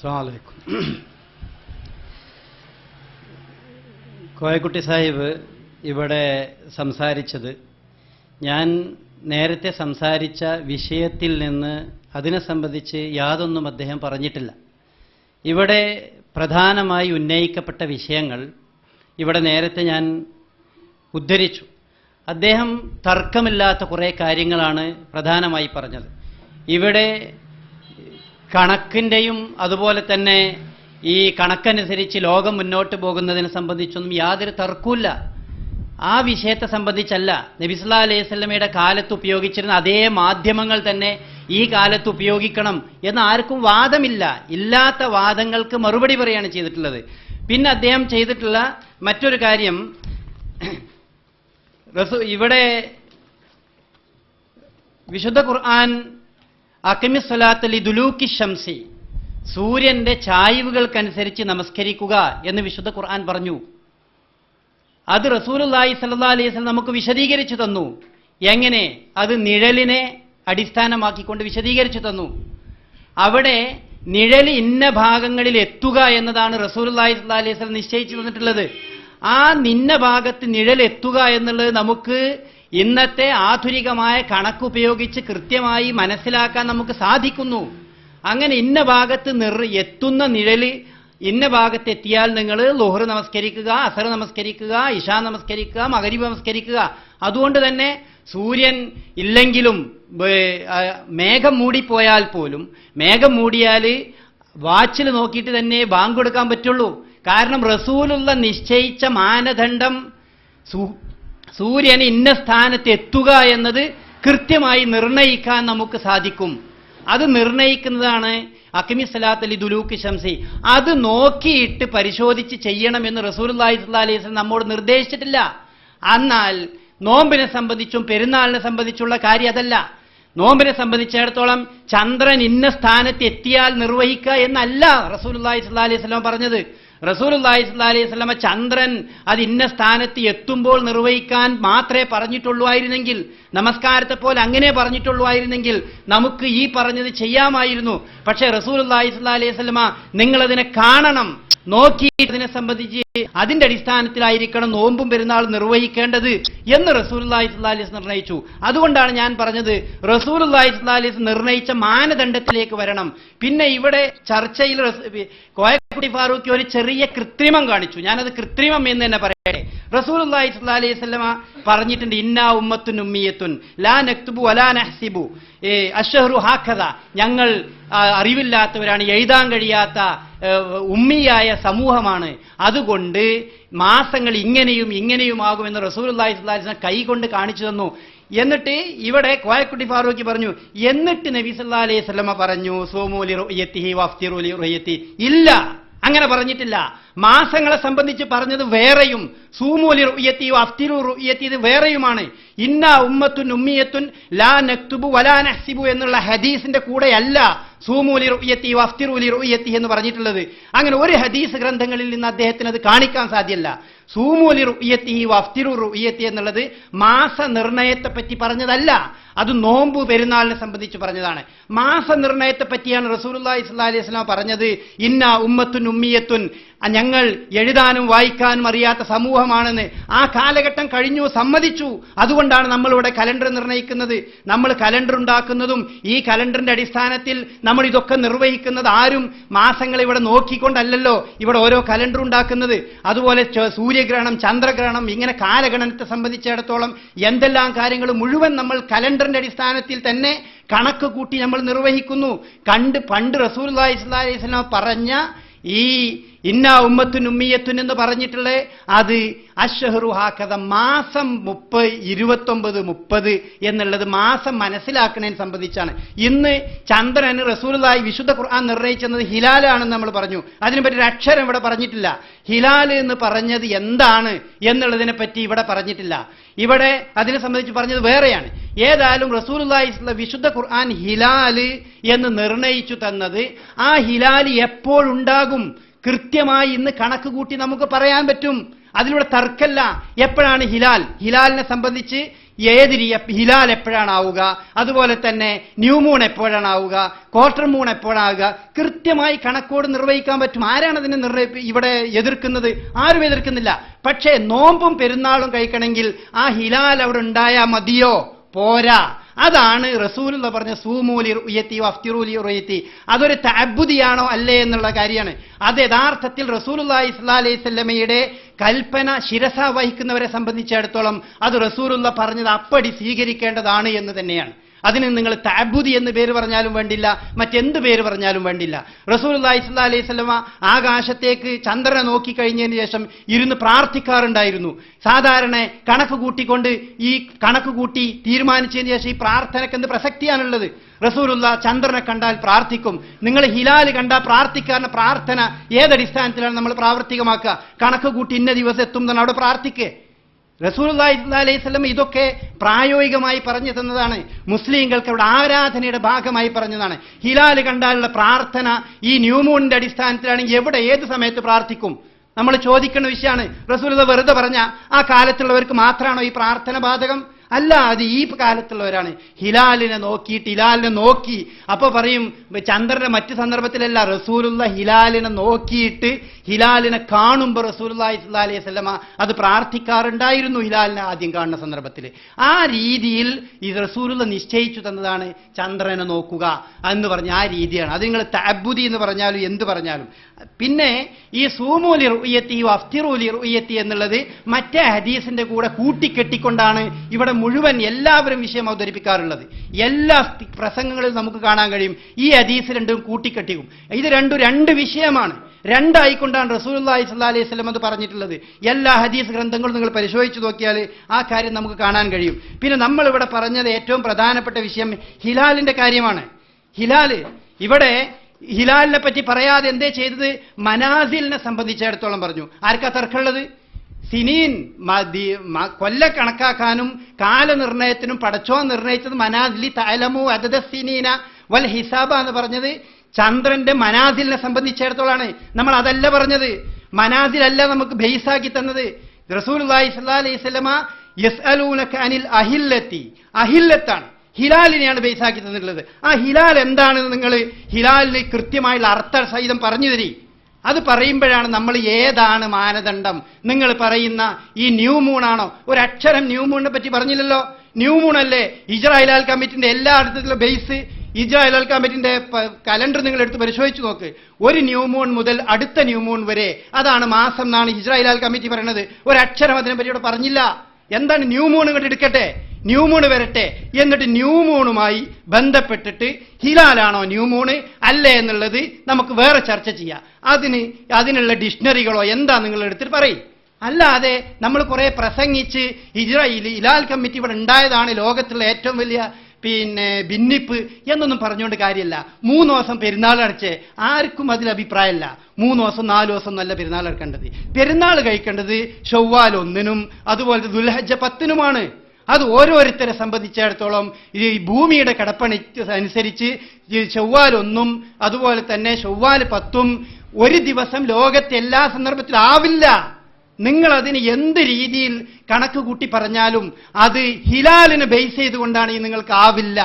അസ്സലാമു അലൈക്കും. കോയക്കുട്ടി സാഹിബ് ഇവിടെ സംസാരിച്ചത് ഞാൻ നേരത്തെ സംസാരിച്ച വിഷയത്തിൽ നിന്ന് അതിനെ സംബന്ധിച്ച് യാതൊന്നും അദ്ദേഹം പറഞ്ഞിട്ടില്ല. ഇവിടെ പ്രധാനമായി ഉന്നയിക്കപ്പെട്ട വിഷയങ്ങൾ ഇവിടെ നേരത്തെ ഞാൻ ഉദ്ധരിച്ചു. അദ്ദേഹം തർക്കമില്ലാത്ത കുറേ കാര്യങ്ങളാണ് പ്രധാനമായി പറഞ്ഞത്. ഇവിടെ കണക്കിൻ്റെയും അതുപോലെ തന്നെ ഈ കണക്കനുസരിച്ച് ലോകം മുന്നോട്ട് പോകുന്നതിനെ സംബന്ധിച്ചൊന്നും യാതൊരു തർക്കവുമില്ല. ആ വിഷയത്തെ സംബന്ധിച്ചല്ല. നബി സല്ലല്ലാഹു അലൈഹി വസല്ലമയുടെ കാലത്ത് ഉപയോഗിച്ചിരുന്ന അതേ മാധ്യമങ്ങൾ തന്നെ ഈ കാലത്ത് ഉപയോഗിക്കണം എന്ന് ആർക്കും വാദമില്ല. ഇല്ലാത്ത വാദങ്ങൾക്ക് മറുപടി പറയാണ് ചെയ്തിട്ടുള്ളത്. പിന്നെ അദ്ദേഹം ചെയ്തിട്ടുള്ള മറ്റൊരു കാര്യം, ഇവിടെ വിശുദ്ധ ഖുർആൻ അഖിമിസ് സ്വലാത്ത ലിദുലൂക്കി ശംസി, സൂര്യന്റെ ചായ്വുകൾക്കനുസരിച്ച് നമസ്കരിക്കുക എന്ന് വിശുദ്ധ ഖുർആൻ പറഞ്ഞു. അത് റസൂലുള്ളാഹി സ്വല്ലല്ലാഹു അലൈഹി വസല്ലം നമുക്ക് വിശദീകരിച്ചു തന്നു. എങ്ങനെ? അത് നിഴലിനെ അടിസ്ഥാനമാക്കിക്കൊണ്ട് വിശദീകരിച്ചു തന്നു. അവിടെ നിഴൽ ഇന്ന ഭാഗങ്ങളിൽ എത്തുക എന്നതാണ് റസൂലുള്ളാഹി സ്വല്ലല്ലാഹു അലൈഹി വസല്ലം നിശ്ചയിച്ചു തന്നിട്ടുള്ളത്. ആ നിന്ന ഭാഗത്ത് നിഴൽ എത്തുക എന്നുള്ളത് നമുക്ക് ഇന്നത്തെ ആധുനികമായ കണക്കുപയോഗിച്ച് കൃത്യമായി മനസ്സിലാക്കാൻ നമുക്ക് സാധിക്കുന്നു. അങ്ങനെ ഇന്ന ഭാഗത്ത് എത്തുന്ന നിഴല് ഇന്ന ഭാഗത്ത് എത്തിയാൽ നിങ്ങൾ ളുഹ്ർ നമസ്കരിക്കുക, അസർ നമസ്കരിക്കുക, ഇശാ നമസ്കരിക്കുക, മഗ്രിബ് നമസ്കരിക്കുക. അതുകൊണ്ട് തന്നെ സൂര്യൻ ഇല്ലെങ്കിലും മേഘം മൂടിപ്പോയാൽ പോലും, മേഘം മൂടിയാൽ വാച്ചിൽ നോക്കിയിട്ട് തന്നെ ബാങ്ക് കൊടുക്കാൻ പറ്റുള്ളൂ. കാരണം റസൂലുള്ള നിശ്ചയിച്ച മാനദണ്ഡം സൂര്യന് ഇന്ന സ്ഥാനത്ത് എത്തുക എന്നത് കൃത്യമായി നിർണയിക്കാൻ നമുക്ക് സാധിക്കും. അത് നിർണയിക്കുന്നതാണ് അഖിമിസ് സ്വലാത്ത ലിദുലൂക്കി ശംസി. അത് നോക്കിയിട്ട് പരിശോധിച്ച് ചെയ്യണമെന്ന് റസൂലുള്ളാഹി സ്വല്ലല്ലാഹു അലൈഹി വസല്ലം നമ്മോട് നിർദ്ദേശിച്ചിട്ടില്ല. എന്നാൽ നോമ്പിനെ സംബന്ധിച്ചും പെരുന്നാളിനെ സംബന്ധിച്ചുള്ള കാര്യം അതല്ല. നോമ്പിനെ സംബന്ധിച്ചിടത്തോളം ചന്ദ്രൻ ഇന്ന സ്ഥാനത്ത് എത്തിയാൽ നിർവഹിക്കുക എന്നല്ല റസൂലുള്ളാഹി സ്വല്ലല്ലാഹു അലൈഹി വസല്ലം പറഞ്ഞത്. റസൂലുള്ളാഹി സ്വല്ലല്ലാഹു അലൈഹി വസല്ലം ചന്ദ്രൻ അത് ഇന്ന സ്ഥാനത്ത് എത്തുമ്പോൾ നിർവഹിക്കാൻ മാത്രമേ പറഞ്ഞിട്ടുള്ളൂ ആയിരുന്നെങ്കിൽ, നമസ്കാരത്തെ പോലെ അങ്ങനെ പറഞ്ഞിട്ടുള്ളൂ ആയിരുന്നെങ്കിൽ നമുക്ക് ഈ പറഞ്ഞത് ചെയ്യാമായിരുന്നു. പക്ഷേ റസൂലുള്ളാഹി സ്വല്ലല്ലാഹു അലൈഹി വസല്ലം നിങ്ങളതിനെ കാണണം, നോക്കി അതിനെ സംബന്ധിച്ച് അതിന്റെ അടിസ്ഥാനത്തിലായിരിക്കണം നോമ്പും പെരുന്നാൾ നിർവഹിക്കേണ്ടത് എന്ന് റസൂലുള്ളാഹി സ്വല്ലല്ലാഹു അലൈഹി വസല്ലം നിർണയിച്ചു. അതുകൊണ്ടാണ് ഞാൻ പറഞ്ഞത് റസൂലുള്ളാഹി സ്വല്ലല്ലാഹു അലൈഹി വസല്ലം നിർണയിച്ച മാനദണ്ഡത്തിലേക്ക് വരണം. പിന്നെ ഇവിടെ ചർച്ചയിൽ കോയക്കുട്ടി ഫാറൂഖി ഒരു ചെറിയ കൃത്രിമം കാണിച്ചു. ഞാനത് കൃത്രിമം എന്ന് തന്നെ പറയട്ടെ. റസൂലുള്ളാഹി സ്വല്ലല്ലാഹു അലൈഹി വസല്ലം പറഞ്ഞിട്ടുണ്ട്, ഇന്നാ ഉമ്മത്തുൻ ഉമ്മിയത്തുൻ ലാ നക്തുബു വലാ നഹ്സിബു അശ്ശഹ്റു ഹാക്കദ, ഞങ്ങൾ അറിവില്ലാത്തവരാണ്, എഴുതാൻ കഴിയാത്ത ഉമ്മിയായ സമൂഹമാണ്, അതുകൊണ്ട് മാസങ്ങൾ ഇങ്ങനെയും ഇങ്ങനെയുമാകുമെന്ന് റസൂലുള്ളാഹി സ്വല്ലല്ലാഹു അലൈഹി വസല്ലം കൈകൊണ്ട് കാണിച്ചു തന്നു. എന്നിട്ട് ഇവിടെ കോയക്കുട്ടി ഫാറൂഖി പറഞ്ഞു, എന്നിട്ട് നബി സല്ലല്ലാഹു അലൈഹി വസല്ലം പറഞ്ഞു സൂമൂ ലിറുയതിഹി വഫ്തിറൂ ലിറുയതി. ഇല്ല, അങ്ങനെ പറഞ്ഞിട്ടില്ല. മാസങ്ങളെ സംബന്ധിച്ച് പറഞ്ഞത് വേറെയും സൂമൂ ലിറുയതി വഫ്തിറൂ റുയതി ഇത് വേറെയുമാണ്. ഇന്നാ ഉമ്മത്തുൻ ഉമ്മിയത്തുൻ ലാ നക്തുബു വലാ നഹ്സിബു എന്നുള്ള ഹദീസിന്റെ കൂടെയല്ല സൂമൂ ലിറുയതി വഫ്തിറൂ ലിറുയതി എന്ന് പറഞ്ഞിട്ടുള്ളത്. അങ്ങനെ ഒരു ഹദീസ് ഗ്രന്ഥങ്ങളിൽ നിന്ന് അദ്ദേഹത്തിന് അത് കാണിക്കാൻ സാധ്യമല്ല. സൂമൂ ലിറുയതി വഫ്തിറൂ റുയതി എന്നുള്ളത് മാസ നിർണയത്തെ പറ്റി പറഞ്ഞതല്ല, അത് നോമ്പ് പെരുന്നാളിനെ സംബന്ധിച്ച് പറഞ്ഞതാണ്. മാസ നിർണയത്തെ പറ്റിയാണ് റസൂലുള്ളാഹി സ്വല്ലല്ലാഹു അലൈഹി വസല്ലം പറഞ്ഞത്, ഇന്നാ ഉമ്മത്തുൻ ഉമ്മിയത്തുൻ, ഞങ്ങൾ എഴുതാനും വായിക്കാനും അറിയാത്ത സമൂഹമാണെന്ന്. ആ കാലഘട്ടം കഴിഞ്ഞു, സമ്മതിച്ചു. അതുകൊണ്ടാണ് നമ്മളിവിടെ കലണ്ടർ നിർണ്ണയിക്കുന്നത്. നമ്മൾ കലണ്ടർ ഉണ്ടാക്കുന്നതും ഈ കലണ്ടറിന്റെ അടിസ്ഥാനത്തിൽ നമ്മൾ ഇതൊക്കെ നിർവഹിക്കുന്നത് ആരും മാസങ്ങൾ ഇവിടെ നോക്കിക്കൊണ്ടല്ലല്ലോ ഇവിടെ ഓരോ കലണ്ടർ ഉണ്ടാക്കുന്നത്. അതുപോലെ സൂര്യഗ്രഹണം, ചന്ദ്രഗ്രഹണം, ഇങ്ങനെ കാലഗണനത്തെ സംബന്ധിച്ചിടത്തോളം എന്തെല്ലാം കാര്യങ്ങൾ മുഴുവൻ നമ്മൾ കലണ്ടറിന്റെ അടിസ്ഥാനത്തിൽ തന്നെ കണക്ക് കൂട്ടി നമ്മൾ നിർവഹിക്കുന്നു. പണ്ട് റസൂലുള്ളാഹി സ്വല്ലല്ലാഹു അലൈഹി വസല്ലം പറഞ്ഞ ഈ ഇന്നാ ഉമ്മത്തുൻ ഉമ്മിയത്തുൻ എന്ന് പറഞ്ഞിട്ടുള്ളത് അത് അശ്ശഹ്റു ഹാക്കദ, മാസം 29, 30 എന്നുള്ളത് മാസം മനസ്സിലാക്കുന്നതിനെ സംബന്ധിച്ചാണ്. ഇന്ന് ചന്ദ്രന് റസൂലുള്ളാഹി വിശുദ്ധ ഖുർആൻ നിർണയിച്ചത് ഹിലാലാണെന്ന് നമ്മൾ പറഞ്ഞു. അതിനെപ്പറ്റി ഒരു അക്ഷരം ഇവിടെ പറഞ്ഞിട്ടില്ല. ഹിലാൽ എന്ന് പറഞ്ഞത് എന്താണ് എന്നുള്ളതിനെ പറ്റി ഇവിടെ പറഞ്ഞിട്ടില്ല. ഇവിടെ അതിനെ സംബന്ധിച്ച് പറഞ്ഞത് വേറെയാണ്. ഏതായാലും റസൂലുള്ളാഹി വിശുദ്ധ ഖുർആൻ ഹിലാല് എന്ന് നിർണയിച്ചു തന്നത്, ആ ഹിലാല് എപ്പോഴുണ്ടാകും കൃത്യമായി ഇന്ന് കണക്ക് കൂട്ടി നമുക്ക് പറയാൻ പറ്റും. അതിലൂടെ തർക്കല്ല. എപ്പോഴാണ് ഹിലാലിനെ സംബന്ധിച്ച് ഹിലാൽ എപ്പോഴാണ് ആവുക, അതുപോലെ തന്നെ ന്യൂ മൂൺ എപ്പോഴാണ് ആവുക, ക്വാർട്ടർ മൂൺ എപ്പോഴാവുക, കൃത്യമായി കണക്കോട് നിർവഹിക്കാൻ പറ്റും. ആരാണ് അതിനെ ഇവിടെ എതിർക്കുന്നത്? ആരും എതിർക്കുന്നില്ല. പക്ഷേ നോമ്പും പെരുന്നാളും കഴിക്കണമെങ്കിൽ ആ ഹിലാൽ അവിടെ ഉണ്ടായാൽ മതിയോ? പോരാ. അതാണ് റസൂലുള്ള പറഞ്ഞ സൂമൂലി റുയത്തി വഫ്തിറൂലി റുയത്തി. അതൊരു തഅബ്ബുദിയാണോ അല്ലേ എന്നുള്ള കാര്യമാണ്. അത് യഥാർത്ഥത്തിൽ റസൂലുള്ളാഹി സ്വല്ലല്ലാഹി അലൈഹി വസല്ലമയുടെ കൽപ്പന ശിരസ വഹിക്കുന്നവരെ സംബന്ധിച്ചിടത്തോളം അത് റസൂലുള്ള പറഞ്ഞത് അപ്പടി സ്വീകരിക്കേണ്ടതാണ് എന്ന് തന്നെയാണ്. അതിന് നിങ്ങൾ തഅബ്ബുദി എന്ന് പേര് പറഞ്ഞാലും വേണ്ടില്ല, മറ്റെന്ത് പേര് പറഞ്ഞാലും വേണ്ടില്ല. റസൂലുള്ളാഹി സ്വല്ലല്ലാഹി അലൈഹി വസല്ലമ ആകാശത്തേക്ക് ചന്ദ്രനെ നോക്കി കഴിഞ്ഞതിന് ശേഷം ഇരുന്ന് പ്രാർത്ഥിക്കാറുണ്ടായിരുന്നു. സാധാരണ കണക്ക് കൂട്ടിക്കൊണ്ട് ഈ കണക്ക് കൂട്ടി തീരുമാനിച്ചതിന് ശേഷം ഈ പ്രാർത്ഥനയ്ക്ക് എന്ത് പ്രസക്തിയാണുള്ളത്? റസൂലുള്ള ചന്ദ്രനെ കണ്ടാൽ പ്രാർത്ഥിക്കും. നിങ്ങൾ ഹിലാൽ കണ്ടാൽ പ്രാർത്ഥിക്കാറുള്ള പ്രാർത്ഥന ഏതടിസ്ഥാനത്തിലാണ് നമ്മൾ പ്രാവർത്തികമാക്കുക? കണക്ക് കൂട്ടി ഇന്ന ദിവസം എത്തും എന്നാണ് അവിടെ പ്രാർത്ഥിക്കുക. റസൂലുള്ളാഹി സ്വല്ലല്ലാഹി അലൈഹി വസല്ലം ഇതൊക്കെ പ്രായോഗികമായി പറഞ്ഞു തന്നതാണ്. മുസ്ലിങ്ങൾക്ക് അവിടെ ആരാധനയുടെ ഭാഗമായി പറഞ്ഞതാണ്. ഹിലാൽ കണ്ടാലുള്ള പ്രാർത്ഥന ഈ ന്യൂമൂണിന്റെ അടിസ്ഥാനത്തിലാണെങ്കിൽ എവിടെ ഏത് സമയത്ത് പ്രാർത്ഥിക്കും? നമ്മൾ ചോദിക്കുന്ന വിഷയമാണ്. റസൂലുള്ളാഹി വെറുതെ പറഞ്ഞ ആ കാലത്തുള്ളവർക്ക് മാത്രമാണോ ഈ പ്രാർത്ഥന ബാധകം? അല്ല, അത് ഈ കാലത്തുള്ളവരാണ്. ഹിലാലിനെ നോക്കി അപ്പൊ പറയും ചന്ദ്രന്റെ മറ്റു സന്ദർഭത്തിലല്ല, റസൂലുള്ള ഹിലാലിനെ നോക്കിയിട്ട് ഹിലാലിനെ കാണുമ്പോൾ റസൂലുള്ളാഹി സ്വല്ലല്ലാഹി അലൈഹി വസല്ലമ അത് പ്രാർത്ഥിക്കാറുണ്ടായിരുന്നു ഹിലാലിനെ ആദ്യം കാണുന്ന സന്ദർഭത്തിൽ. ആ രീതിയിൽ ഈ റസൂലുള്ള നിശ്ചയിച്ചു തന്നതാണ് ചന്ദ്രനെ നോക്കുക എന്ന് പറഞ്ഞ ആ രീതിയാണ്. അത് നിങ്ങൾ തഅബ്ബുദി എന്ന് പറഞ്ഞാലും എന്ത് പറഞ്ഞാലും. പിന്നെ ഈ സൂമൂലി റുയത്തി വഫ്തിറൂലി റുയത്തി എന്നുള്ളത് മറ്റേ ഹദീസിന്റെ കൂടെ കൂട്ടിക്കെട്ടിക്കൊണ്ടാണ് ഇവിടെ മുഴുവൻ എല്ലാവരും വിഷയം അവതരിപ്പിക്കാറുള്ളത്. എല്ലാ പ്രസംഗങ്ങളിലും നമുക്ക് കാണാൻ കഴിയും ഈ ഹദീസ് രണ്ടും കൂട്ടിക്കെട്ടിക്കും. ഇത് രണ്ട് വിഷയമാണ്. രണ്ടായിക്കൊണ്ടാണ് റസൂലുള്ളാഹി സ്വല്ലല്ലാഹി അലൈഹി വസല്ലം അത് പറഞ്ഞിട്ടുള്ളത്. എല്ലാ ഹദീസ് ഗ്രന്ഥങ്ങളും നിങ്ങൾ പരിശോധിച്ചു നോക്കിയാൽ ആ കാര്യം നമുക്ക് കാണാൻ കഴിയും. പിന്നെ നമ്മൾ ഇവിടെ പറഞ്ഞത് ഏറ്റവും പ്രധാനപ്പെട്ട വിഷയം ഹിലാലിന്റെ കാര്യമാണ്. ഇവിടെ ഹിലാലിനെ പറ്റി പറയാതെ എന്തേ ചെയ്തത്? മനാസിലിനെ സംബന്ധിച്ചിടത്തോളം പറഞ്ഞു. ആർക്കാ തർക്കമുള്ളത്? സിനീൻ കൊല്ല കണക്കാക്കാനും കാലനിർണയത്തിനും പടച്ചോൻ നിർണയിച്ചത് മനാസിലി തഅലമു അദദ സിനീന വൽ ഹിസാബ എന്ന് പറഞ്ഞത് ചന്ദ്രന്റെ മനാസിലിനെ സംബന്ധിച്ചിടത്തോളാണ്. നമ്മൾ അതല്ല പറഞ്ഞത്. മനാസിലല്ല നമുക്ക് ബേസാക്കി തന്നത്. റസൂലുള്ളാഹി സ്വല്ലല്ലാഹി അലൈഹി വസല്ലമ യസ്അലൂനക അനിൽ അഹില്ലത്താണ്, ഹിലാലിനെയാണ് ബേസാക്കി തന്നിട്ടുള്ളത്. ആ ഹിലാൽ എന്താണെന്ന് നിങ്ങൾ ഹിലാലിന് കൃത്യമായുള്ള അർത്ഥസഹിതം പറഞ്ഞു തരി. അത് പറയുമ്പോഴാണ് നമ്മൾ ഏതാണ് മാനദണ്ഡം. നിങ്ങൾ പറയുന്ന ഈ ന്യൂ മൂണാണോ? ഒരക്ഷരം ന്യൂ മൂണിനെ പറ്റി പറഞ്ഞില്ലല്ലോ. ന്യൂ മൂണല്ലേ ഹിജ്റ ഹിലാൽ കമ്മിറ്റിന്റെ എല്ലാ അർത്ഥത്തിലുള്ള ബേസ്. ഹിജ്റ ഹിലാൽ കമ്മിറ്റിന്റെ കലണ്ടർ നിങ്ങൾ എടുത്ത് പരിശോധിച്ച് നോക്ക്. ഒരു ന്യൂ മൂൺ മുതൽ അടുത്ത ന്യൂ മൂൺ വരെ അതാണ് മാസം എന്നാണ് ഹിജ്റ ഹിലാൽ കമ്മിറ്റി പറയുന്നത്. ഒരക്ഷരം അതിനെ പറ്റി ഇവിടെ പറഞ്ഞില്ല. എന്താണ് ന്യൂ മൂൺ ഇങ്ങോട്ട് എടുക്കട്ടെ, ന്യൂ മൂൺ വരട്ടെ, എന്നിട്ട് ന്യൂ മൂണുമായി ബന്ധപ്പെട്ടിട്ട് ഹിലാലാണോ ന്യൂ മൂണ് അല്ലേ എന്നുള്ളത് നമുക്ക് വേറെ ചർച്ച ചെയ്യാം. അതിനുള്ള ഡിക്ഷണറികളോ എന്താ നിങ്ങൾ എടുത്തിട്ട് പറയും. അല്ലാതെ നമ്മൾ കുറെ പ്രസംഗിച്ച് ഹിലാൽ കമ്മിറ്റി ഇവിടെ ഉണ്ടായതാണ് ലോകത്തുള്ള ഏറ്റവും വലിയ ഭിന്നിപ്പ് എന്നൊന്നും പറഞ്ഞുകൊണ്ട് കാര്യമില്ല. 3 ദിവസം പെരുന്നാൾ അടച്ച് ആർക്കും അതിൽ അഭിപ്രായമല്ല. 3 ദിവസം 4 ദിവസം നല്ല പെരുന്നാൾ എടുക്കേണ്ടത്. പെരുന്നാൾ കഴിക്കേണ്ടത് ശവ്വാൽ 1-നും അതുപോലെ ദുൽഹജ്ജ 10-നുമാണ്. അത് ഓരോരുത്തരെ സംബന്ധിച്ചിടത്തോളം ഈ ഭൂമിയുടെ കടപ്പണി അനുസരിച്ച് ശവ്വാൽ 1-ഉം അതുപോലെ തന്നെ ശവ്വാൽ 10-ഉം ഒരു ദിവസം ലോകത്തെ എല്ലാ സന്ദർഭത്തിലും ആവില്ല. നിങ്ങൾ അതിന് എന്ത് രീതിയിൽ കണക്ക് കൂട്ടി പറഞ്ഞാലും അത് ഹിലാലിനെ ബേസ് ചെയ്തുകൊണ്ടാണ് നിങ്ങൾക്ക് ആവില്ല,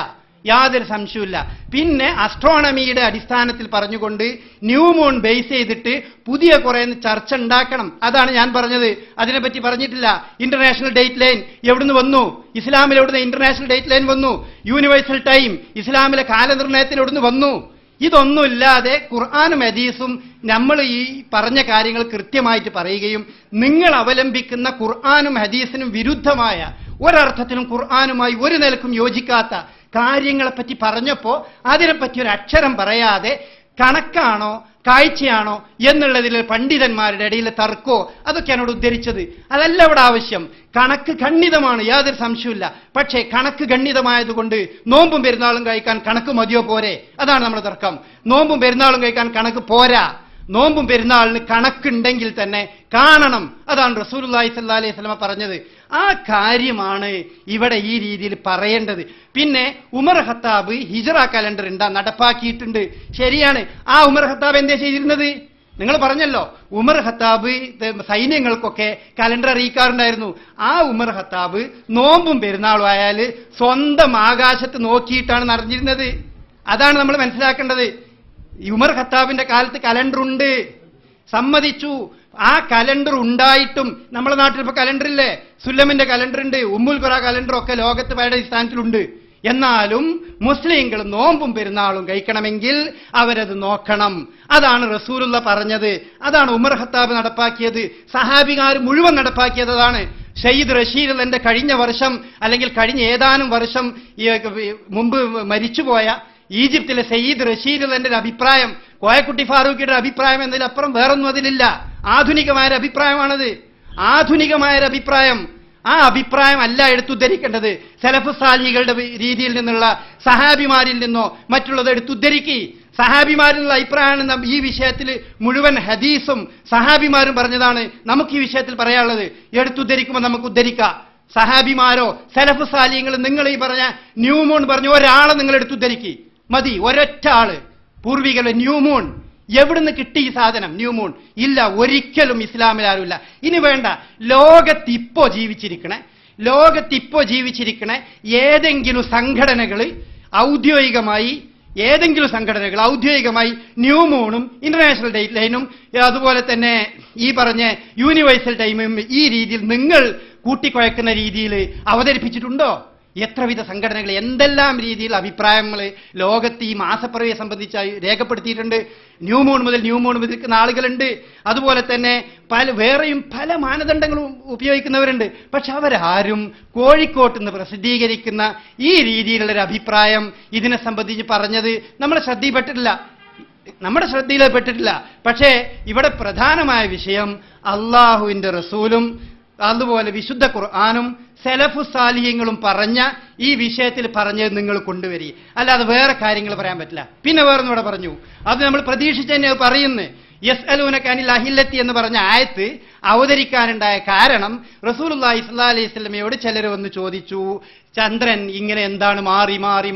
യാതൊരു സംശയമില്ല. പിന്നെ അസ്ട്രോണമിയുടെ അടിസ്ഥാനത്തിൽ പറഞ്ഞുകൊണ്ട് ന്യൂ മൂൺ ബേസ് ചെയ്തിട്ട് പുതിയ കുറെ ചർച്ച ഉണ്ടാക്കണം. അതാണ് ഞാൻ പറഞ്ഞത്. അതിനെപ്പറ്റി പറഞ്ഞിട്ടില്ല. ഇന്റർനാഷണൽ ഡേറ്റ് ലൈൻ എവിടുന്ന് വന്നു? ഇസ്ലാമിൽ എവിടുന്ന് ഇന്റർനാഷണൽ ഡേറ്റ് ലൈൻ വന്നു? യൂണിവേഴ്സൽ ടൈം ഇസ്ലാമിലെ കാലനിർണയത്തിൽ എവിടുന്ന് വന്നു? ഇതൊന്നുമില്ലാതെ ഖുർആനും ഹദീസും നമ്മൾ ഈ പറഞ്ഞ കാര്യങ്ങൾ കൃത്യമായിട്ട് പറയുകയും നിങ്ങൾ അവലംബിക്കുന്ന ഖുർആനും ഹദീസിനും വിരുദ്ധമായ ഒരർത്ഥത്തിലും ഖുർആനുമായി ഒരു നിലക്കും യോജിക്കാത്ത കാര്യങ്ങളെപ്പറ്റി പറഞ്ഞപ്പോൾ അതിനെപ്പറ്റി ഒരു അക്ഷരം പറയാതെ കണക്കാണോ കാഴ്ചയാണോ എന്നുള്ളതിൽ പണ്ഡിതന്മാരുടെ ഇടയിൽ തർക്കോ അതൊക്കെയാണ് ഇവിടെ ഉദ്ധരിച്ചത്. അതല്ല ഇവിടെ ആവശ്യം. കണക്ക് ഖണ്ഡിതമാണ്, യാതൊരു സംശയമില്ല. പക്ഷേ കണക്ക് ഖണ്ഡിതമായതുകൊണ്ട് നോമ്പും പെരുന്നാളും കഴിക്കാൻ കണക്ക് മതിയോ പോരെ? അതാണ് നമ്മുടെ തർക്കം. നോമ്പും പെരുന്നാളും കഴിക്കാൻ കണക്ക് പോരാ. നോമ്പും പെരുന്നാളിന് കണക്കുണ്ടെങ്കിൽ തന്നെ കാണണം. അതാണ് റസൂലുള്ളാഹി സ്വല്ലല്ലാഹി അലൈഹി വസല്ലം പറഞ്ഞത്. ആ കാര്യമാണ് ഇവിടെ ഈ രീതിയിൽ പറയേണ്ടത്. പിന്നെ ഉമർ ഖത്താബ് ഹിജ്റ കലണ്ടർ നടപ്പാക്കിയിട്ടുണ്ട്, ശരിയാണ്. ആ ഉമർ ഖത്താബ് എന്താ ചെയ്തിരുന്നത്? നിങ്ങൾ പറഞ്ഞല്ലോ ഉമർ ഖത്താബ് സൈന്യങ്ങൾക്കൊക്കെ കലണ്ടർ അറിയിക്കാറുണ്ടായിരുന്നു. ആ ഉമർ ഖത്താബ് നോമ്പും പെരുന്നാളും ആയാൽ സ്വന്തം ആകാശത്ത് നോക്കിയിട്ടാണ് നടന്നിരുന്നത്. അതാണ് നമ്മൾ മനസ്സിലാക്കേണ്ടത്. ഉമർ ഖത്താബിന്റെ കാലത്ത് കലണ്ടർ ഉണ്ട്, സമ്മതിച്ചു. ആ കലണ്ടർ ഉണ്ടായിട്ടും നമ്മുടെ നാട്ടിൽ ഇപ്പൊ കലണ്ടർ ഇല്ലേ, സുല്ലമിന്റെ കലണ്ടർ ഉണ്ട്, ഉമ്മുൽ ഖുറ കലണ്ടർ ഒക്കെ ലോകത്ത് പല സ്ഥാനത്തിലുണ്ട്. എന്നാലും മുസ്ലിങ്ങൾ നോമ്പും പെരുന്നാളും കഴിക്കണമെങ്കിൽ അവരത് നോക്കണം. അതാണ് റസൂലുള്ള പറഞ്ഞത്, അതാണ് ഉമർ ഖത്താബ് നടപ്പാക്കിയത്, സഹാബിമാർ മുഴുവൻ നടപ്പാക്കിയത് അതാണ്. ഷയ്യിദ് റഷീദ് കഴിഞ്ഞ വർഷം അല്ലെങ്കിൽ കഴിഞ്ഞ ഏതാനും വർഷം മുമ്പ് മരിച്ചുപോയ ഈജിപ്തിലെ സയ്യിദ് റഷീദ് അഭിപ്രായം, കോയക്കുട്ടി ഫാറൂഖിയുടെ അഭിപ്രായം എന്നതിലപ്പുറം വേറൊന്നും അതിലില്ല. ആധുനികമായ അഭിപ്രായമാണത്, ആധുനികമായ അഭിപ്രായം. ആ അഭിപ്രായം അല്ല എടുത്തുദ്ധരിക്കേണ്ടത്. സലഫ് സാലിഹികളുടെ രീതിയിൽ നിന്നുള്ള, സഹാബിമാരിൽ നിന്നോ മറ്റുള്ളത് എടുത്തുദ്ധരിക്കി. സഹാബിമാരിൽ നിന്നുള്ള അഭിപ്രായമാണ് ഈ വിഷയത്തിൽ മുഴുവൻ ഹദീസും സഹാബിമാരും പറഞ്ഞതാണ്. നമുക്ക് ഈ വിഷയത്തിൽ പറയാനുള്ളത് എടുത്തുദ്ധരിക്കുമ്പോൾ നമുക്ക് ഉദ്ധരിക്കാം. സഹാബിമാരോ സലഫ് സാലിഹ്യങ്ങൾ നിങ്ങൾ ഈ പറഞ്ഞ ന്യൂമൂൺ പറഞ്ഞ ഒരാളെ നിങ്ങൾ എടുത്തുദ്ധരിക്കി മതി, ഒരൊറ്റ ആള്. പൂർവികളുടെ ന്യൂമൂൺ എവിടുന്ന് കിട്ടി ഈ സാധനം? ന്യൂമൂൺ ഇല്ല, ഒരിക്കലും ഇസ്ലാമിൽ ആരുമില്ല. ഇനി വേണ്ട, ലോകത്തിപ്പോ ജീവിച്ചിരിക്കണേ ഏതെങ്കിലും സംഘടനകൾ ഔദ്യോഗികമായി ന്യൂമൂണും ഇന്റർനാഷണൽ ഡേറ്റ് ലൈനും അതുപോലെ തന്നെ ഈ പറഞ്ഞ യൂണിവേഴ്സൽ ടൈമും ഈ രീതിയിൽ നിങ്ങൾ കൂട്ടിക്കുഴക്കുന്ന രീതിയിൽ അവതരിപ്പിച്ചിട്ടുണ്ടോ? എത്രവിധ സംഘടനകൾ എന്തെല്ലാം രീതിയിൽ അഭിപ്രായങ്ങൾ ലോകത്ത് ഈ മാസപ്പിറവിയെ സംബന്ധിച്ചായി രേഖപ്പെടുത്തിയിട്ടുണ്ട്. ന്യൂമൂൺ മുതൽ നിൽക്കുന്ന ആളുകളുണ്ട്. അതുപോലെ തന്നെ വേറെയും പല മാനദണ്ഡങ്ങളും ഉപയോഗിക്കുന്നവരുണ്ട്. പക്ഷെ അവരാരും കോഴിക്കോട്ട് നിന്ന് പ്രസിദ്ധീകരിക്കുന്ന ഈ രീതിയിലുള്ളൊരു അഭിപ്രായം ഇതിനെ സംബന്ധിച്ച് പറഞ്ഞത് നമ്മുടെ ശ്രദ്ധയിൽപ്പെട്ടിട്ടില്ല. പക്ഷേ ഇവിടെ പ്രധാനമായ വിഷയം അള്ളാഹുവിന്റെ റസൂലും അതുപോലെ വിശുദ്ധ ഖുർആനും സലഫു സാലിഹ്യങ്ങളും പറഞ്ഞ ഈ വിഷയത്തിൽ പറഞ്ഞത് നിങ്ങൾ കൊണ്ടുവരി, അല്ലാതെ വേറെ കാര്യങ്ങൾ പറയാൻ പറ്റില്ല. പിന്നെ വേറൊന്നും ഇവിടെ പറഞ്ഞു, അത് നമ്മൾ പ്രതീക്ഷിച്ച് തന്നെ പറയുന്നു. യസ്അലൂനക അനിൽ അഹില്ലത്തി എന്ന് പറഞ്ഞ ആയത്ത് അവതരിക്കാനുണ്ടായ കാരണം റസൂലുള്ളാഹി സ്വല്ലല്ലാഹി അലൈഹി വസല്ലമയോട് ചിലർ വന്ന് ചോദിച്ചു, ചന്ദ്രൻ ഇങ്ങനെ എന്താണ്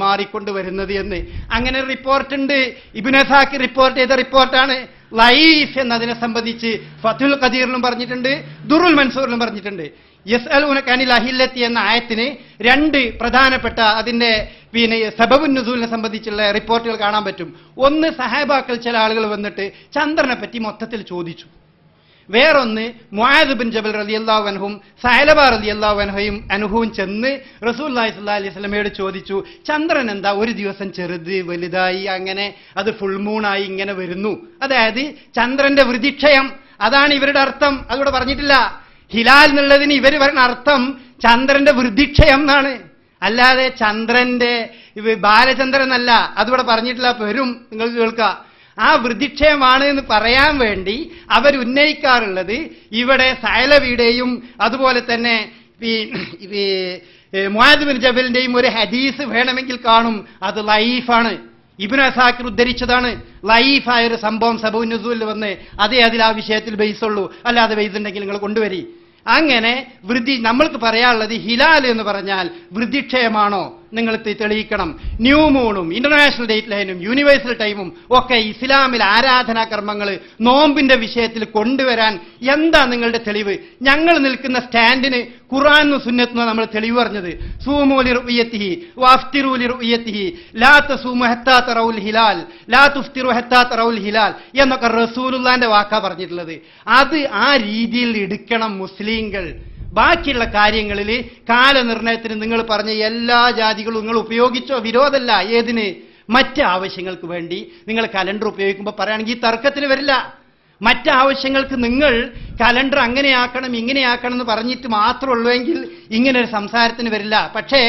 മാറിക്കൊണ്ടുവരുന്നത് എന്ന്. അങ്ങനെ ഒരു റിപ്പോർട്ടുണ്ട്, ഇബ്നു അസാക്കിർ റിപ്പോർട്ട് ചെയ്ത റിപ്പോർട്ടാണ്. ലൈഫ് എന്നതിനെ സംബന്ധിച്ച് ഫതുൽ ഖദീറിലും പറഞ്ഞിട്ടുണ്ട്, ദുറുൽ മൻസൂറിലും പറഞ്ഞിട്ടുണ്ട്. യസ്അലൂനക അനിൽ അഹില്ലത്തി എന്ന ആയത്തിന് രണ്ട് പ്രധാനപ്പെട്ട അതിന്റെ സബബുൻ നുസൂലിനെ സംബന്ധിച്ചുള്ള റിപ്പോർട്ടുകൾ കാണാൻ പറ്റും. ഒന്ന്, സഹാബാക്കൾ ചില ആളുകൾ വന്നിട്ട് ചന്ദ്രനെ പറ്റി മൊത്തത്തിൽ ചോദിച്ചു. വേറൊന്ന്, മുആദ് ബിൻ ജബൽ റളിയല്ലാഹു അൻഹും സഅലബ റളിയല്ലാഹു അൻഹുവും ചെന്ന് റസൂലുള്ളാഹി സ്വല്ലല്ലാഹി അലൈഹി വസല്ലമയോട് ചോദിച്ചു, ചന്ദ്രൻ എന്താ ഒരു ദിവസം ചെറുത് വലുതായി അങ്ങനെ അത് ഫുൾ മൂണായി ഇങ്ങനെ വരുന്നു? അതായത് ചന്ദ്രന്റെ വൃതിക്ഷയം, അതാണ് ഇവരുടെ അർത്ഥം. അതിവിടെ പറഞ്ഞിട്ടില്ല. ഹിലാൽ എന്നുള്ളതിന് ഇവർ പറയുന്ന അർത്ഥം ചന്ദ്രന്റെ വൃതിക്ഷയം എന്നാണ്, അല്ലാതെ ചന്ദ്രന്റെ ബാലചന്ദ്രൻ എന്നല്ല. അതിവിടെ പറഞ്ഞിട്ടില്ല. വരും, നിങ്ങൾ കേൾക്കുക. ആ വൃതിക്ഷയമാണ് എന്ന് പറയാൻ വേണ്ടി അവരുന്നയിക്കാറുള്ളത് ഇവിടെ സഅലബിയുടെയും അതുപോലെ തന്നെ മുആദ് ബിൻ ജബലിന്റെയും ഒരു ഹദീസ് വേണമെങ്കിൽ കാണും. അത് ലൈഫാണ്, ഇബ്നു അസാക്കിർ ഉദ്ധരിച്ചതാണ്. ലൈഫായ ഒരു സംഭവം സബബുൻ നുസൂലിൽ വന്ന് അതേ അതിൽ ആ വിഷയത്തിൽ ബേസുള്ളൂ, അല്ലാതെ ബേസ് ഉണ്ടെങ്കിൽ നിങ്ങൾ കൊണ്ടുവരി. അങ്ങനെ നമ്മൾക്ക് പറയാനുള്ളത് ഹിലാൽ എന്ന് പറഞ്ഞാൽ വൃദ്ധിക്ഷയമാണോ നിങ്ങൾ തെളിയിക്കണം. ന്യൂമൂണും ഇന്റർനാഷണൽ ഡേറ്റ് ലൈനും യൂണിവേഴ്സൽ ടൈമും ഒക്കെ ഇസ്ലാമിൽ ആരാധനാ കർമ്മങ്ങൾ നോമ്പിന്റെ വിഷയത്തിൽ കൊണ്ടുവരാൻ എന്താ നിങ്ങളുടെ തെളിവ്? ഞങ്ങൾ നിൽക്കുന്ന സ്റ്റാൻഡിന് ഖുർആനും സുന്നത്തും നമ്മൾ തെളിവ് പറഞ്ഞത്. സൂമൂ ലിറുയത്തിഹി വഫ്തിറൂ ലിറുയത്തിഹി ലാ തസൂമു ഹത്താ തറൗൽ ഹിലാൽ ലാ തുഫ്തിറു ഹത്താ തറൗൽ ഹിലാൽ എന്നൊക്കെ റസൂലുള്ളാഹിന്റെ വാക്കാ പറഞ്ഞിട്ടുള്ളത്. അത് ആ രീതിയിൽ എടുക്കണം മുസ്ലിങ്ങൾ. ബാക്കിയുള്ള കാര്യങ്ങളിൽ കാലനിർണയത്തിന് നിങ്ങൾ പറഞ്ഞ എല്ലാ ജാതികളും നിങ്ങൾ ഉപയോഗിച്ചോ, വിരോധമല്ല. ഏതിന്? മറ്റ് ആവശ്യങ്ങൾക്ക് വേണ്ടി നിങ്ങൾ കലണ്ടർ ഉപയോഗിക്കുമ്പോൾ പറയുകയാണെങ്കിൽ ഈ തർക്കത്തിന് വരില്ല. മറ്റാവശ്യങ്ങൾക്ക് നിങ്ങൾ കലണ്ടർ അങ്ങനെയാക്കണം ഇങ്ങനെയാക്കണം എന്ന് പറഞ്ഞിട്ട് മാത്രമുള്ളൂവെങ്കിൽ ഇങ്ങനെ ഒരു സംസാരത്തിന് വരില്ല. പക്ഷേ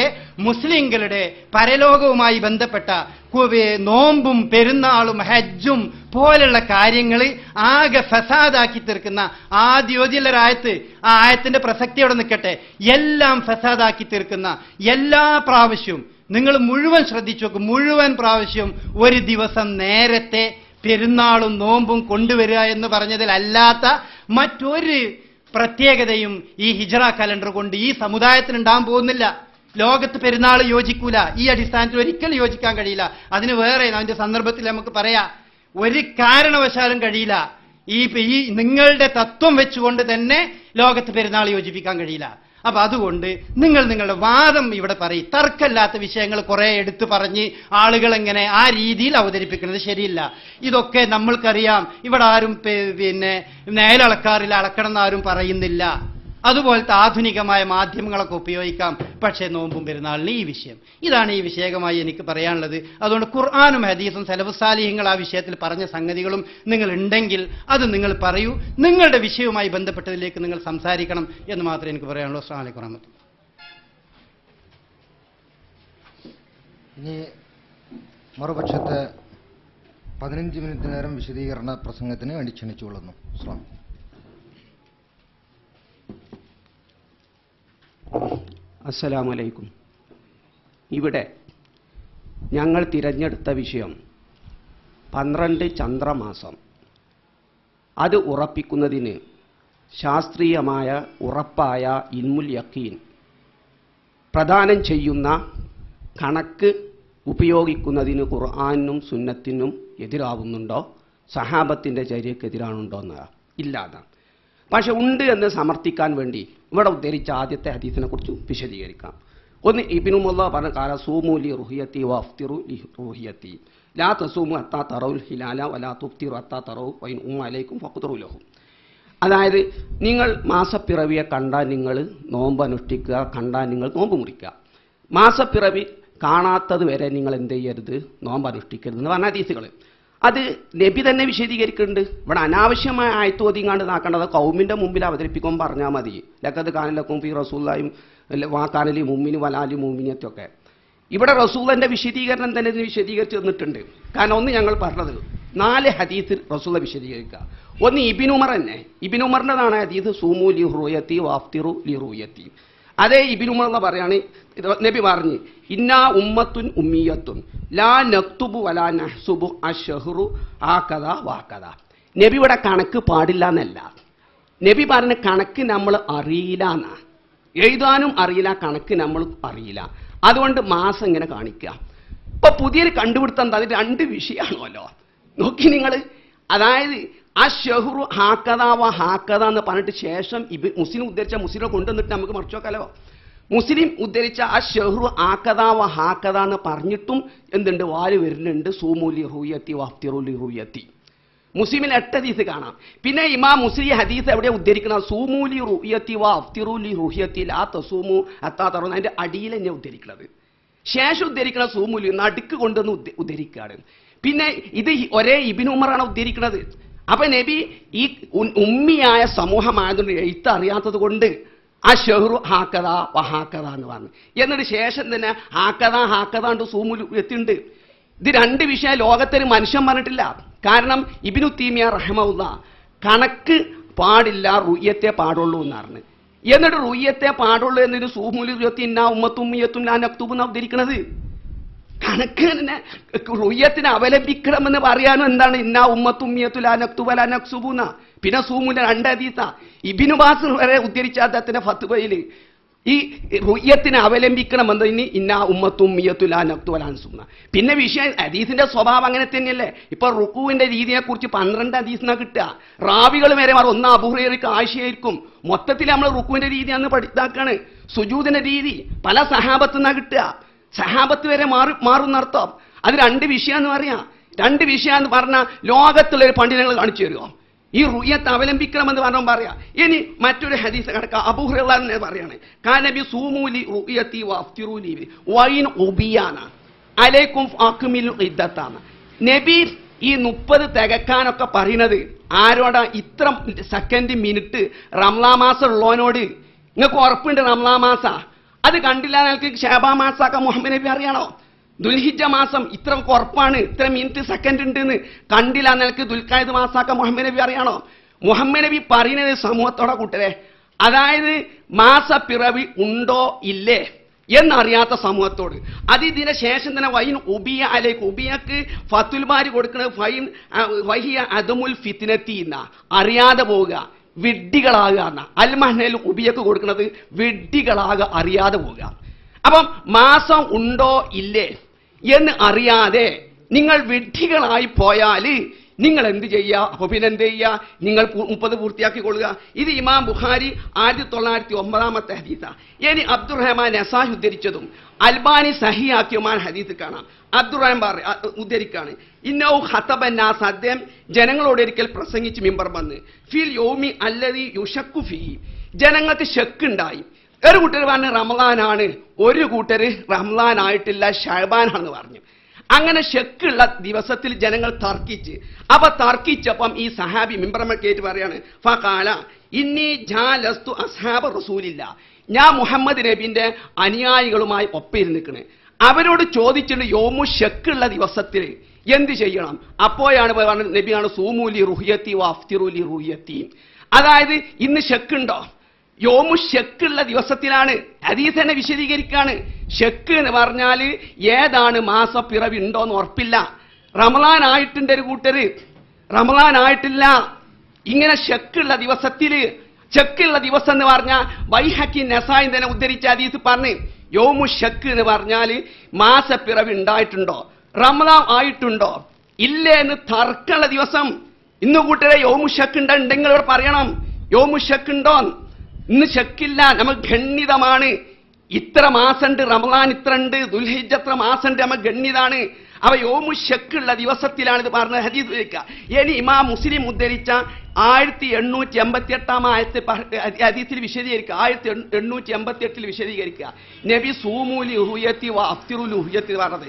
മുസ്ലിങ്ങളുടെ പരലോകവുമായി ബന്ധപ്പെട്ട നോമ്പും പെരുന്നാളും ഹജ്ജും പോലുള്ള കാര്യങ്ങൾ ആകെ ഫസാദാക്കി തീർക്കുന്ന ആദ്യോദ്യരായത്ത്, ആ ആയത്തിന്റെ പ്രസക്തി അവിടെ നിൽക്കട്ടെ, എല്ലാം ഫസാദാക്കി തീർക്കുന്ന എല്ലാ പ്രാവശ്യവും നിങ്ങൾ മുഴുവൻ ശ്രദ്ധിച്ചു നോക്കും, മുഴുവൻ പ്രാവശ്യവും ഒരു ദിവസം നേരത്തെ പെരുന്നാളും നോമ്പും കൊണ്ടുവരിക എന്ന് പറഞ്ഞതിലല്ലാത്ത മറ്റൊരു പ്രത്യേകതയും ഈ ഹിജ്റ കലണ്ടർ കൊണ്ട് ഈ സമുദായത്തിന് ഉണ്ടാകാൻ പോകുന്നില്ല. ലോകത്ത് പെരുന്നാൾ യോജിക്കൂല, ഈ അടിസ്ഥാനത്തിൽ ഒരിക്കലും യോജിക്കാൻ കഴിയില്ല. അതിന് വേറെ അതിന്റെ സന്ദർഭത്തിൽ നമുക്ക് പറയാം, ഒരു കാരണവശാലും കഴിയില്ല. ഈ നിങ്ങളുടെ തത്വം വെച്ചുകൊണ്ട് തന്നെ ലോകത്ത് പെരുന്നാൾ യോജിപ്പിക്കാൻ കഴിയില്ല. അപ്പൊ അതുകൊണ്ട് നിങ്ങളുടെ വാദം ഇവിടെ പറയും. തർക്കമില്ലാത്ത വിഷയങ്ങൾ കുറെ എടുത്തു പറഞ്ഞ് ആളുകൾ എങ്ങനെ ആ രീതിയിൽ അവതരിപ്പിക്കുന്നത് ശരിയില്ല. ഇതൊക്കെ നമ്മൾക്കറിയാം. ഇവിടെ ആരും പിന്നെ നേലളക്കാറില്ല, അളക്കണം എന്നാരും പറയുന്നില്ല. അതുപോലത്തെ ആധുനികമായ മാധ്യമങ്ങളൊക്കെ ഉപയോഗിക്കാം. പക്ഷേ നോമ്പും പെരുന്നാളിന് ഈ വിഷയം ഇതാണ് ഈ വിഷയകമായി എനിക്ക് പറയാനുള്ളത്. അതുകൊണ്ട് ഖുർആനും ഹദീസും സലഫ് സാലിഹ്യങ്ങൾ ആ വിഷയത്തിൽ പറഞ്ഞ സംഗതികളും നിങ്ങൾ ഉണ്ടെങ്കിൽ അത് നിങ്ങൾ പറയൂ. നിങ്ങളുടെ വിഷയവുമായി ബന്ധപ്പെട്ടതിലേക്ക് നിങ്ങൾ സംസാരിക്കണം എന്ന് മാത്രമേ എനിക്ക് പറയാനുള്ളൂ. അസ്സലാമു അലൈക്കും വറഹ്മത്തുള്ളാഹി. ഇനി മറുപക്ഷത്തെ 15 മിനിറ്റ് നേരം വിശദീകരണ പ്രസംഗത്തിന് വേണ്ടി ക്ഷണിച്ചുകൊള്ളുന്നു. അസ്സലാമു അലൈക്കും. ഇവിടെ ഞങ്ങൾ തിരഞ്ഞെടുത്ത വിഷയം 12 ചന്ദ്രമാസം. അത് ഉറപ്പിക്കുന്നതിന് ശാസ്ത്രീയമായ ഉറപ്പായ ഇൽമുൽ യഖീൻ പ്രദാനം ചെയ്യുന്ന കണക്ക് ഉപയോഗിക്കുന്നതിന് ഖുർആനും സുന്നത്തിനും എതിരാവുന്നുണ്ടോ, സഹാബത്തിൻ്റെ ചര്യക്ക് എതിരാണുണ്ടോ എന്നതാണ് ഇല്ലാതെ. പക്ഷെ ഉണ്ട് എന്ന് സമർത്ഥിക്കാൻ വേണ്ടി ഇവിടെ ഉദ്ധരിച്ച ആദ്യത്തെ ഹദീസിനെ കുറിച്ച് വിശദീകരിക്കാം. ഒന്ന് ഇബ്നു മുല്ല പറഞ്ഞ കാല സൂമു ലി റുഹിയത്തി വഫ്തിറു ലി റുഹിയത്തി ലാ തസൂമു ഹത്താ തറൗൽ ഹിലാല വലാ തുഫ്തിറു ഹത്താ തറൗ വൈൻ ഉമ്മ അലൈക്കും ഫഖ്ദറു ലഹു. അതായത് നിങ്ങൾ മാസപ്പിറവിയെ കണ്ടാൽ നിങ്ങൾ നോമ്പ് അനുഷ്ഠിക്കുക, കണ്ടാൽ നിങ്ങൾ നോമ്പ് മുറിക്കുക. മാസപ്പിറവി കാണാത്തത് വരെ നിങ്ങൾ എന്ത് ചെയ്യരുത്, നോമ്പ് അനുഷ്ഠിക്കരുത് എന്ന് പറഞ്ഞ ഹദീസുകൾ. അത് നബി തന്നെ വിശദീകരിക്കുന്നുണ്ട്. ഇവിടെ അനാവശ്യമായ ആയത്ത് ഓതിങ്ങാണ്ട് നാക്കേണ്ടത് കൗമിൻ്റെ മുമ്പിൽ അവതരിപ്പിക്കുമ്പോൾ പറഞ്ഞാൽ മതി. ലക്കത് കാനലക്കും ഫീ റസൂലുള്ളാഹിം വാക്കാനലി മുമ്മിന് വലാലി മുമ്മിനത്തൊക്കെ. ഇവിടെ റസൂലിന്റെ വിശദീകരണം തന്നെ ഇതിന് വിശദീകരിച്ച് തന്നിട്ടുണ്ട്. കാരണം ഒന്ന് ഞങ്ങൾ പറഞ്ഞത് 4 ഹദീസ് റസൂല വിശദീകരിക്കുക. ഒന്ന് ഇബ്നു ഉമർ തന്നെ, ഇബ്നു ഉമറിൻ്റെതാണ് ഹദീസ് സൂമു ലി റുയത്തി വാഫ്തിറു ലി റുയത്തി. അതേ ഇബ്നു ഉമർ എന്ന് പറയാണ് നബി പറഞ്ഞ് ഇന്നാ ഉമ്മത്തുൻ ഉമ്മിയത്തുൻ ലാ നക്തുബു വലാ നഹ്സുബു അശ്ശഹ്റു ആകദ വാകദ. നബി ഇവിടെ കണക്ക് പാടില്ല എന്നല്ല, നബി പറഞ്ഞ കണക്ക് നമ്മൾ അറിയില്ല എന്നാ. എഴുതാനും അറിയില്ല, കണക്ക് നമ്മൾ അറിയില്ല. അതുകൊണ്ട് മാസം ഇങ്ങനെ കാണിക്കുക. ഇപ്പൊ പുതിയൊരു കണ്ടുപിടുത്തം എന്താ, അത് 2 വിഷയമാണല്ലോ. നോക്കി നിങ്ങൾ, അതായത് ആ ഷഹ്റു ഹാക്കദ വ ഹാക്കദ എന്ന് പറഞ്ഞിട്ട് ശേഷം മുസ്ലിം ഉദ്ധരിച്ച മുസ്ലിം കൊണ്ടുവന്നിട്ട് നമുക്ക് മറിച്ചു നോക്കാലോ. മുസ്ലിം ഉദ്ധരിച്ച ആ ഷഹ്റു ആക്കദ വ ഹാക്കദ എന്ന് പറഞ്ഞിട്ടും എന്തുണ്ട്, വാല് വരുന്നുണ്ട് സൂമൂലി ഹൂയത്തി വഫ്തിറുലി ഹൂയത്തി. മുസ്ലിമിൽ 8 ഹദീസ് കാണാം. പിന്നെ ഇമാം മുസ്ലിം ഹദീസ് എവിടെയാണ് ഉദ്ധരിക്കുന്നത്, സൂമൂലി റുയത്തി വഫ്തിറുലി റുഹ്യത്തി ലാ തസൂമു ഹത്താ തറൂന. അതിന്റെ അടിയിൽ തന്നെ ഉദ്ധരിക്കുന്നത്. ശേഷം ഉദ്ധരിക്കുന്ന സൂമൂലി നടുക്ക് കൊണ്ടുവന്ന് ഉദ്ധരിക്കുകയാണ്. പിന്നെ ഇത് ഒരേ ഇബ്നു ഉമറാണ് ഉദ്ധരിക്കുന്നത്. അപ്പൊ നബി ഈ ഉമ്മിയായ സമൂഹമായതുകൊണ്ട് എഴുത്ത് അറിയാത്തത് കൊണ്ട് ആ ഷഹ്റു ഹാക്കദ വഹാക്കദ എന്ന് പറഞ്ഞു. എന്നിട്ട് ശേഷം തന്നെ ഹാക്കദ ഹാക്കദാണ്ട് സൂമുൽ എത്തിണ്ട്. ഇത് 2 വിഷയം ലോകത്തൊരു മനുഷ്യൻ പറഞ്ഞിട്ടില്ല. കാരണം ഇബ്നു തൈമിയ റഹ്മഹുല്ലാ കണക്ക് പാടില്ല, റുയ്യത്തെ പാടുള്ളൂ എന്നാണ്. എന്നിട്ട് റുയ്യത്തെ പാടുള്ളൂ എന്നൊരു സൂമുൽ റുയ്യത്തി ഇന്നാ ഉമ്മത്തുമ്മിയത്തും ലാ നക്തുബു എന്നാ ഉദ്ധരിക്കണത്. കണക്ക് തന്നെ റുയ്യത്തിനെ അവലംബിക്കണമെന്ന് പറയാനും എന്താണ് ഇന്നാ ഉമ്മത്തുമ്മിയത്തു ലാ നക്തുബു ലാ നക്സുബുന്ന. പിന്നെ സൂമുന്റെ 2 ഹദീസാ ഇബ്നു ബാസ് വരെ ഉദ്ധരിച്ച അദ്ദേഹത്തിന്റെ ഫത്വയിൽ ഈ റുയ്യത്തിനെ അവലംബിക്കണമെന്ന് ഇനി ഇന്നാ ഉമ്മത്തുമ്മിയത്തു ലാ നക്തുബു ലാ നക്സുബുന്ന. പിന്നെ വിഷയം ഹദീസിന്റെ സ്വഭാവം അങ്ങനെ തന്നെയല്ലേ. ഇപ്പൊ റുക്കുവിന്റെ രീതിയെ കുറിച്ച് 12 ഹദീസിനാ കിട്ടുക. റാവികൾ വരെ മാറും. ഒന്ന് അബൂ ഹുറൈറയ്ക്ക് ആയിഷയായിരിക്കും. മൊത്തത്തിൽ നമ്മൾ റുക്കുവിന്റെ രീതി അന്ന് പഠിത്താക്കാണ്. സുജൂദിന്റെ രീതി പല സഹാബത്തുനിന്നാ കിട്ടുക. സഹാബത്ത് വരെ മാറുന്നർത്ഥം. അത് 2 വിഷയം എന്ന് പറയാം. 2 വിഷയം എന്ന് പറഞ്ഞാൽ ലോകത്തുള്ള ഒരു പണ്ഡിതങ്ങൾ കാണിച്ചു തരുമോ? ഈ റുയ്യത്ത് അവലംബിക്കണമെന്ന് പറഞ്ഞാൽ പറയാം. ഇനി മറ്റൊരു ഹദീസ് കിടക്കാം. അബൂ ഹുറൈറ പറയാണ് കാനബി സൂമൂലി റുയ്യത്തി വഫ്തിറൂലി വൈൻ ഉബിയാന അലൈക്കും അക്മിലു ഇദ്ദത്താന. നബി ഈ 30 തികക്കാനൊക്കെ പറയുന്നത് ആരോടാ? ഇത്ര സെക്കൻഡ് മിനിറ്റ് റംലാ മാസം ഉള്ളവനോട്. നിങ്ങൾക്ക് ഉറപ്പുണ്ട് റംലാ മാസ? അത് കണ്ടില്ല നിങ്ങൾക്ക് ഷാബാ മാസാക്ക മുഹമ്മദ് നബി അറിയണോ? ദുൽഹിജ്ജ മാസം ഇത്ര ഉറപ്പാണ്, ഇത്ര മിനിറ്റ് സെക്കൻഡ് ഉണ്ട് എന്ന് കണ്ടില്ല നിനക്ക് ദുൽഖഅദ് മാസാക്ക മുഹമ്മദ് നബി അറിയണോ? മുഹമ്മദ് നബി പറയുന്നത് സമൂഹത്തോടെ കൂട്ടരെ, അതായത് മാസപ്പിറവി ഉണ്ടോ ഇല്ലേ എന്നറിയാത്ത സമൂഹത്തോട്. അത് ഇതിന് ശേഷം തന്നെ വൈൻ ഉബിയ അലേക്ക് ഉബിയക്ക് ഫത്തുൽമാര് കൊടുക്കുന്നത് ഫൈൻ വഹിയ അദമുൽ ഫിത്നത്തി എന്ന അറിയാതെ പോവുക, വിഡ്ഢികളാകുക എന്ന. അൽമഹ്നയിൽ ഉബിയക്ക് കൊടുക്കുന്നത് വിഡ്ഢികളാകുക, അറിയാതെ പോവുക. അപ്പം മാസം ഉണ്ടോ ഇല്ലേ എന്ന് അറിയാതെ നിങ്ങൾ വിഡ്ഢികളായി പോയാൽ നിങ്ങൾ എന്ത് ചെയ്യുക? അപ്പൊ പിന്നെ എന്ത് ചെയ്യുക? നിങ്ങൾ 30 പൂർത്തിയാക്കിക്കൊള്ളുക. ഇത് ഇമാം ബുഖാരി 1909 ഹദീസാണ്. ഇനി അബ്ദുറഹ്മാൻ നസാഹി ഉദ്ധരിച്ചതും അൽബാനി സഹിയാക്കിയുമായ ഹദീസ് കാണാം. അബ്ദുറഹ്മാൻ ഉദ്ധരിക്കാണ്, ഇന്നൗ ഖതബന്നാസ്, അദ്ദേഹം ജനങ്ങളോട് ഒരിക്കൽ പ്രസംഗിച്ച് മിമ്പർ വന്ന്, ഫിൽ യൗമി അല്ലദീ യുശക്കു ഫീഹി, ജനങ്ങൾക്ക് ശക്കുണ്ടായി. ഒരു കൂട്ടർ പറഞ്ഞ് റമളാനാണ്, ഒരു കൂട്ടർ റമളാൻ ആയിട്ടില്ല ശഅബാനാണെന്ന് പറഞ്ഞു. അങ്ങനെ ശക്കുള്ള ദിവസത്തിൽ ജനങ്ങൾ തർക്കിച്ച്, അപ്പൊ തർക്കിച്ചപ്പം ഈ സഹാബി മിമ്പറമ്മ കേട്ട് പറയാണ്, ഫഖാല ഇന്നി ജാലസ്തു അസ്ഹാബ റസൂലില്ല, ഞാൻ മുഹമ്മദ് നബിന്റെ അനുയായികളുമായി ഒപ്പിരുന്നിക്കണേ. അവരോട് ചോദിച്ചിട്ട് യോമു ശക്കുള്ള ദിവസത്തിൽ എന്ത് ചെയ്യണം? അപ്പോഴാണ് പറഞ്ഞത്, നബിയാണ് സൂമൂലി റുഹിയത്തി വഫ്തിറുലി റുഹിയത്തി, അതായത് ഇന്ന് ശക്കുണ്ടോ? യോമു ശക്കുള്ള ദിവസത്തിലാണ്. ഹദീസ് തന്നെ വിശദീകരിക്കാണ്. ശക്ക് എന്ന് പറഞ്ഞാൽ ഏതാണ് മാസപ്പിറവി ഉണ്ടോന്ന് ഉറപ്പില്ല. റമളാൻ ആയിട്ടുണ്ട് ഒരു കൂട്ടര്, റമളാൻ ആയിട്ടില്ല. ഇങ്ങനെ ശക്കുള്ള ദിവസത്തിൽ, ശക്കുള്ള ദിവസം എന്ന് പറഞ്ഞാൽ ബൈഹഖി നസായി തന്നെ ഉദ്ധരിച്ച ഹദീസ് പറഞ്ഞ്, യോമു ശക്ക് എന്ന് പറഞ്ഞാൽ മാസപ്പിറവി ഉണ്ടായിട്ടുണ്ടോ, റമളാൻ ആയിട്ടുണ്ടോ ഇല്ലേ എന്ന് തർക്കമുള്ള ദിവസം. ഇന്ന് കൂട്ടരെ യോമു ശക്ക് ഉണ്ടെങ്കിൽ അവർ പറയണം, യോമു ശക്ക് ഉണ്ടോ? ഇന്ന് ശക്കില്ല, നമുക്ക് ഗണ്യതമാണ്. ഇത്ര മാസമുണ്ട്, റമളാൻ ഇത്ര ഉണ്ട്, ദുൽഹിജ്ജ ഇത്ര മാസമുണ്ട്, നമുക്ക് ഗണ്യതാണ്. അവ യോമു ശക്കുള്ള ദിവസത്തിലാണ് ഇത് പറഞ്ഞത് ഹദീസ് വയ്ക്കുക. ഇനി ഇമാം മുസ്ലിം ഉദ്ധരിച്ച 1888 ഹദീസിൽ വിശദീകരിക്കുക, 1888 വിശദീകരിക്കുക, നബി സൂമൂലി റുഹിയത്തി വഅഫ്തിറുലി റുഹിയത്തി പറഞ്ഞത്,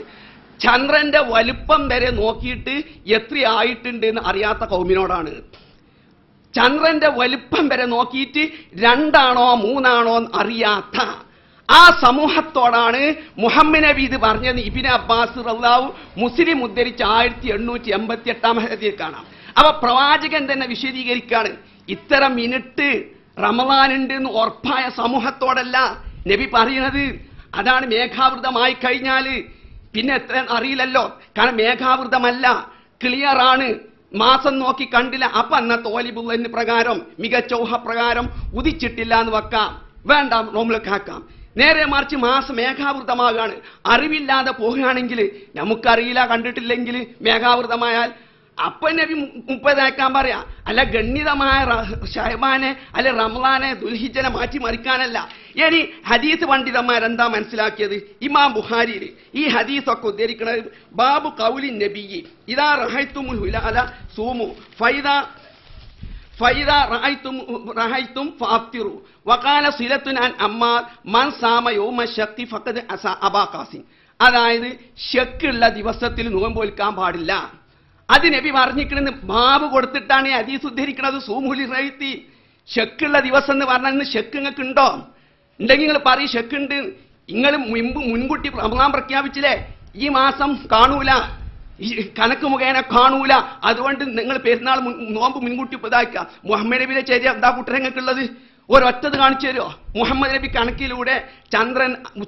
ചന്ദ്രന്റെ വലുപ്പം വരെ നോക്കിയിട്ട് എത്രയായിട്ടുണ്ട് എന്ന് അറിയാത്ത കൗമിനോടാണ്. ചന്ദ്രന്റെ വലുപ്പം വരെ നോക്കിയിട്ട് 2 ആണോ 3 ആണോ അറിയാത്ത ആ സമൂഹത്തോടാണ് മുഹമ്മദ് നബി ഇത് പറഞ്ഞത്. ഇബ്നു അബ്ബാസ് റളിയല്ലാഹു മുസ്ലിം ഉദ്ധരിച്ച 1888 കാണാം. അവ പ്രവാചകൻ തന്നെ വിശദീകരിക്കാണ്, ഇത്ര മിനിറ്റ് റമളാനുണ്ട് എന്ന് ഉറപ്പായ സമൂഹത്തോടല്ല നബി പറയുന്നത്. അതാണ് മേഘാവൃതമായി കഴിഞ്ഞാൽ പിന്നെ എത്ര അറിയില്ലല്ലോ, കാരണം മേഘാവൃതമല്ല, ക്ലിയറാണ്, മാസം നോക്കി കണ്ടില്ല. അപ്പൊ അന്നത്തെ ഓലിബുള്ളന് പ്രകാരം മികച്ച ഊഹപ്രകാരം ഉദിച്ചിട്ടില്ല എന്ന് വെക്കാം, വേണ്ട റോമിലൊക്കെ ആക്കാം. നേരെ മറിച്ച് മാസം മേഘാവൃതമാകാണ്, അറിവില്ലാതെ പോവുകയാണെങ്കിൽ, നമുക്കറിയില്ല കണ്ടിട്ടില്ലെങ്കിൽ മേഘാവൃതമായാൽ അപ്പൊ നബി 30 ആക്കാൻ പറയാ. അല്ല ഗണ്യതമായ ശഅബാനെ അല്ലെ റമളാനെ ദുൽഹിജ്ജനെ മാറ്റി മറിക്കാനല്ല. ഇനി ഹദീസ് പണ്ഡിതന്മാരെന്താ മനസ്സിലാക്കിയത്? ഇമാം ബുഖാരിയിൽ ഈ ഹദീസൊക്കെ ഉദ്ധരിക്കുന്നത് ബാബു ഖൗലി നബിയ്യി ഇദാ റഅയ്തുമുൽ ഹിലാല സൂമു ഫൈദാ റഅയ്തും ഫഅഫ്തിറു വഖാല സിലത്തുൻ അൻ അമ്മാർ മൻ സാമ യൗമ ശഖി ഫഖദ് അസാ അബാ ഖാസിം, അതായത് ശക്കുള്ള ദിവസത്തിൽ നോമ്പ് നോൽക്കാൻ പാടില്ല. അത് നബി പറഞ്ഞിരിക്കണെന്ന് ബാബ് കൊടുത്തിട്ടാണ് ഈ ഹദീസ് ഉദ്ധരിക്കുന്നത്. സൂമുലി റഅയ്തി, ശക്കുള്ള ദിവസം എന്ന് പറഞ്ഞാൽ ഇന്ന് ശക്ക് നിങ്ങൾക്ക് ഉണ്ടോ? ഉണ്ടെങ്കിൽ നിങ്ങൾ പറയും ശക്കുണ്ട്. നിങ്ങൾ മുൻകൂട്ടി റമളാൻ പ്രഖ്യാപിച്ചില്ലേ, ഈ മാസം കാണൂല, ഈ കണക്ക് മുഖേന കാണൂല, അതുകൊണ്ട് നിങ്ങൾ പെരുന്നാൾ നോമ്പ് മുൻകൂട്ടി ഇതാക്കുക. മുഹമ്മദ് നബിയുടെ ചര്യ എന്താ കൂട്ടരങ്ങൾക്കുള്ളത്? ഒരൊറ്റത് കാണിച്ചു തരുമോ? മുഹമ്മദ് നബി കണക്കിലൂടെ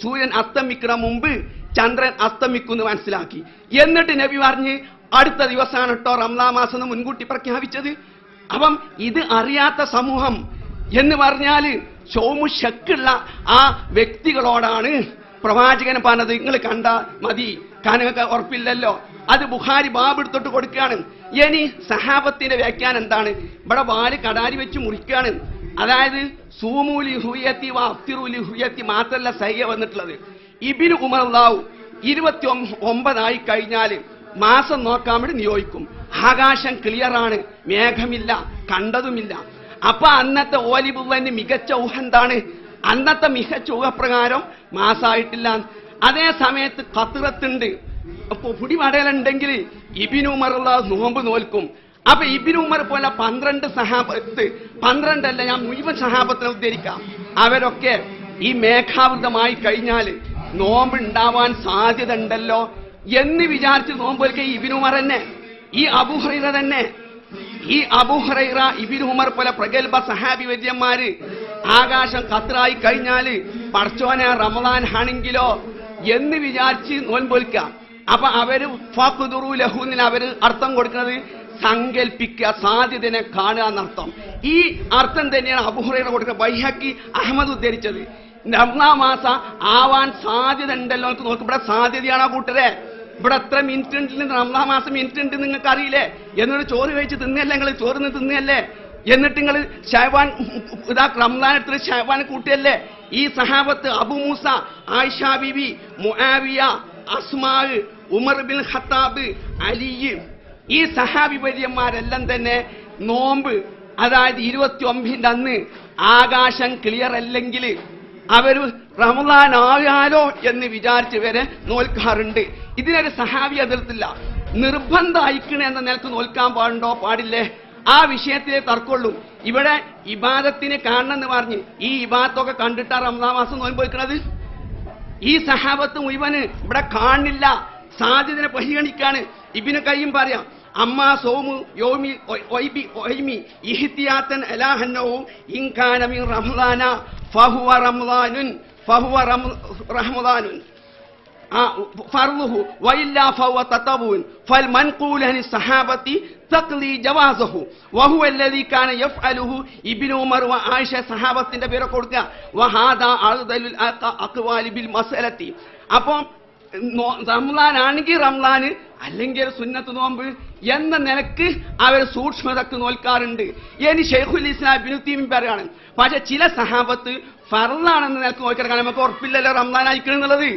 സൂര്യൻ അസ്തമിക്കുന്ന മുമ്പ് ചന്ദ്രൻ അസ്തമിക്കുന്നു മനസ്സിലാക്കി. എന്നിട്ട് നബി പറഞ്ഞ് അടുത്ത ദിവസമാണ് കേട്ടോ റമളാൻ മാസം മുൻകൂട്ടി പ്രഖ്യാപിച്ചത്. അപ്പം ഇത് അറിയാത്ത സമൂഹം എന്ന് പറഞ്ഞാൽ ഷോമു ശക്കുള്ള ആ വ്യക്തികളോടാണ് പ്രവാചകൻ പറഞ്ഞത്, നിങ്ങൾ കണ്ട മതി, കനക ഉറപ്പില്ലല്ലോ. അത് ബുഖാരി ബാബ് എടുത്തോട്ട് കൊടുക്കുകയാണ്. ഇനി സഹാബത്തിന്റെ വ്യാഖ്യാനം എന്താണ്? ഇവിടെ വാല് കടാരി വെച്ച് മുറിക്കുകയാണ്. അതായത് സൂമൂലി ഹുയത്തി വഅഫ്തിറുലി ഹുയത്തി മാത്രമല്ല സഹിയ വന്നിട്ടുള്ളത്. ഇബ്നു ഉമർ റളിയല്ലാഹു 29 കഴിഞ്ഞാൽ മാസം നോക്കാൻ വേണ്ടി നിയോഗിക്കും. ആകാശം ക്ലിയറാണ്, മേഘമില്ല, കണ്ടതുമില്ല. അപ്പൊ അന്നത്തെ ഓലിബുള്ളന് മികച്ച ഊഹ എന്താണ്? അന്നത്തെ മികച്ച ഊഹപ്രകാരം മാസമായിട്ടില്ല. അതേ സമയത്ത് ഖത്രത്തുണ്ട്, അപ്പൊ പിടിപടലുണ്ടെങ്കിൽ ഇബ്നു ഉമർ നോമ്പ് നോൽക്കും. അപ്പൊ ഇബ്നു ഉമർ പോലെ 12 സഹാബത്ത്, 12 അല്ല, ഞാൻ മുഴുവൻ സഹാബത്തിനെ ഉദ്ധരിക്കാം, അവരൊക്കെ ഈ മേഘാവൃതമായി കഴിഞ്ഞാൽ നോമ്പ് ഉണ്ടാവാൻ സാധ്യത ഉണ്ടല്ലോ എന്ന് വിചാരിച്ച് നോമ്പൊലിക്ക ഇബ്നു ഉമർ തന്നെ, ഈ അബൂ ഹുറൈറ തന്നെ. ഈ അബൂ ഹുറൈറ, ഇബ്നു ഉമർ പോലെ പ്രഗൽഭ സഹാബി വര്യന്മാര് ആകാശം ഖത്റായി കഴിഞ്ഞാൽ പടച്ചോനെ റമളാൻ ആണെങ്കിലോ എന്ന് വിചാരിച്ച് നോൻപൊലിക്ക. അപ്പൊ അവര് ഫഖ്ദുറു ലഹുവിന് അവര് അർത്ഥം കൊടുക്കുന്നത് സങ്കൽപ്പിക്കുക, സാധ്യതനെ കാണുക എന്നർത്ഥം. ഈ അർത്ഥം തന്നെയാണ് അബൂ ഹുറൈറ കൊടുക്കുക. ബൈഹഖി അഹ്മദ് ഉദ്ധരിച്ചത്. റമളാൻ മാസം ആവാൻ സാധ്യത ഉണ്ടല്ലോ, നോക്ക് ഇവിടെ സാധ്യതയാണോ കൂട്ടരെ? ഇവിടെ എത്ര മിനിറ്റ് ഉണ്ട്, റമദാൻ മാസം മിനിറ്റ് ഉണ്ട് നിങ്ങൾക്ക് അറിയില്ലേ? എന്നിട്ട് ചോറ് കഴിച്ച് തിന്നല്ലേ, നിങ്ങൾ ചോറിന് തിന്നല്ലേ? എന്നിട്ട് നിങ്ങൾ ഷഹബാൻ റംസാൻ എടുത്തിട്ട് ഷഹബാൻ കൂട്ടിയല്ലേ? ഈ സഹാബത്ത് അബു മൂസ, ആയിഷ ബീബി, മുആവിയ, അസ്മാ, ഉമർ ബിൻ ഖത്താബ്, അലി, ഈ സഹാബി വര്യന്മാരെല്ലാം തന്നെ നോമ്പ്, അതായത് 29 അന്ന് ആകാശം ക്ലിയർ അല്ലെങ്കിൽ അവർ റമദാൻ ആയാലോ എന്ന് വിചാരിച്ച് വരെ നോൽക്കാറുണ്ട്. ഇതിനൊരു സഹാബി എതിർത്തില്ല. നിർബന്ധം അയക്കണേ എന്ന നിലക്ക് നോൽക്കാൻ പാടുണ്ടോ പാടില്ലേ, ആ വിഷയത്തിലെ തർക്കമുള്ളൂ. ഇവിടെ ഇബാദത്തിന് കാണണമെന്ന് പറഞ്ഞ് ഈ ഇബാദത്തൊക്കെ കണ്ടിട്ടാ റമദാൻ മാസം നോൽമ്പ് വയ്ക്കണത്. ഈ സഹാബത്ത് മുഴുവന് ഇവിടെ കാണില്ല, സാധ്യതനെ പരിഗണിക്കാണ്. ഇബ്നു ഖയ്യിം പറയാം, അമ്മാ സൗമു യൗമി ഒയ്മി ഇഹ്തിയാതൻ അലാ അന്നഹു ഇൻ കാന മിൻ റമദാന ഫഹുവ റമദാനുൻ ഫർളുഹു വഇല്ലാ ഫഹുവ തതബുൻ ഫൽ മൻഖൂൽ അനി സഹാബത്തി തഖ്ലി ജവാസഹു വഹുവ അല്ലദീ കാന യഫ്അലുഹു ഇബ്നു ഉമർ വ ആയിഷ. സഹാബത്തിന്റെ പേര് കൊടുക്കുക. വഹാദാ അഅ്ദലുൽ അഖ്വാലി ബിൽ മസ്അലത്തി. അപ്പോൾ റംസാൻ ആണെങ്കിൽ റംസാന്, അല്ലെങ്കിൽ സുന്നത്ത് നോമ്പ് എന്ന നിലക്ക് അവർ സൂക്ഷ്മതക്ക് നോൽക്കാറുണ്ട്. ഇനി ശൈഖുൽ ഇസ്ലാം ഇബ്നു തൈമിയ്യ പറയാണ്, പക്ഷെ ചില സഹാബത്ത് ഫർളാണെന്ന് നിലക്ക് നോക്കിയെടുക്കാൻ നമുക്ക് ഉറപ്പില്ലല്ലോ റംസാൻ അയക്കണമെന്നുള്ളത്.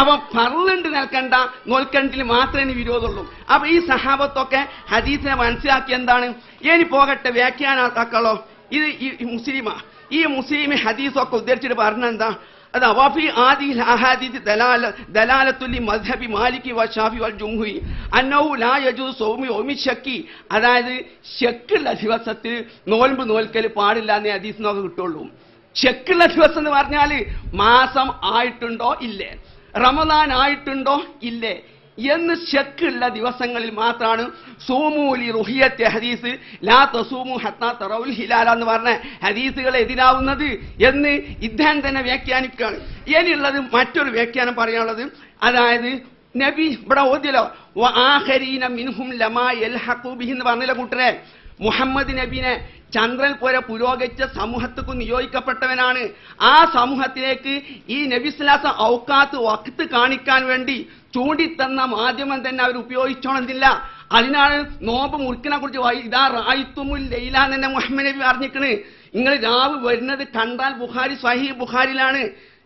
അപ്പൊ ഫർളുണ്ട് നിൽക്കണ്ട, നോൽക്കണ്ടിൽ മാത്രമേ വിരോധമുള്ളൂ. അപ്പൊ ഈ സഹാബത്തൊക്കെ ഹദീസിനെ മനസ്സിലാക്കി എന്താണ്? ഇനി പോകട്ടെ വ്യാഖ്യാനാക്കാക്കളോ, ഇത് ഈ മുസ്ലിമാ, ഈ മുസ്ലിം ഹദീസൊക്കെ ഉദ്ധരിച്ചിട്ട് പറഞ്ഞെന്താ? അത് വഫി ആദിൽ അഹാദീസ് ദലാലത്തുൽ മദ്ഹബി മാലികി വ ഷാഫി വൽ ജുംഹൂരി അന്നഹു ലാ യജൂസു സൗമു യൗമി ശക്കി. അതായത് ശക്കുള്ള ദിവസത്തിൽ നോൽമ്പ് നോൽക്കൽ പാടില്ല എന്നേ ഹദീസ് നമുക്ക് കിട്ടുള്ളൂ. ശക്കുള്ള ദിവസം എന്ന് പറഞ്ഞാൽ മാസം ആയിട്ടുണ്ടോ ഇല്ലേ, റമദാൻ ആയിട്ടുണ്ടോ ഇല്ലേ എന്ന് ശക്കുള്ള ദിവസങ്ങളിൽ മാത്രമാണ് സൂമൂലി റുഹിയത്തെ ഹദീസ് ലാ തസൂമു ഹത്താ തറൗൽ ഹിലാല എന്ന് പറഞ്ഞ ഹദീസുകൾ എതിരാവുന്നത് എന്ന് ഇദ്ദേഹം തന്നെ വ്യാഖ്യാനിക്കുകയാണ്. ഇനിയുള്ളത് മറ്റൊരു വ്യാഖ്യാനം പറയാനുള്ളത്, അതായത് നബി ഇവിടെ ഓതിയല്ലോ വആഖരീന മിൻഹും ലമാ യൽഹഖു ബിഹി എന്ന് പറഞ്ഞില്ല കൂട്ടരെ. മുഹമ്മദ് നബിനെ ചന്ദ്രൻ പോലെ പുരോഗമിച്ച സമൂഹത്തിക്ക് നിയോഗിക്കപ്പെട്ടവനാണ്. ആ സമൂഹത്തിലേക്ക് ഈ നബിസ്ലാസ ഔക്കാത്ത് വഖ്ത് കാണിക്കാൻ വേണ്ടി ചൂണ്ടിത്തന്ന മാധ്യമം തന്നെ അവർ ഉപയോഗിച്ചോണമെന്നില്ല. അതിനാണ് നോമ്പ് മുറിക്കിനെ കുറിച്ച് ഇതാ റായിത്തുമുൽ ലൈല എന്നെ മുഹമ്മദ് നബി അറിഞ്ഞിക്കണ്. നിങ്ങൾ രാവ് വരുന്നത് കണ്ടാൽ ബുഖാരി സ്വഹീഹ് ബുഖാരിയിലാണ്.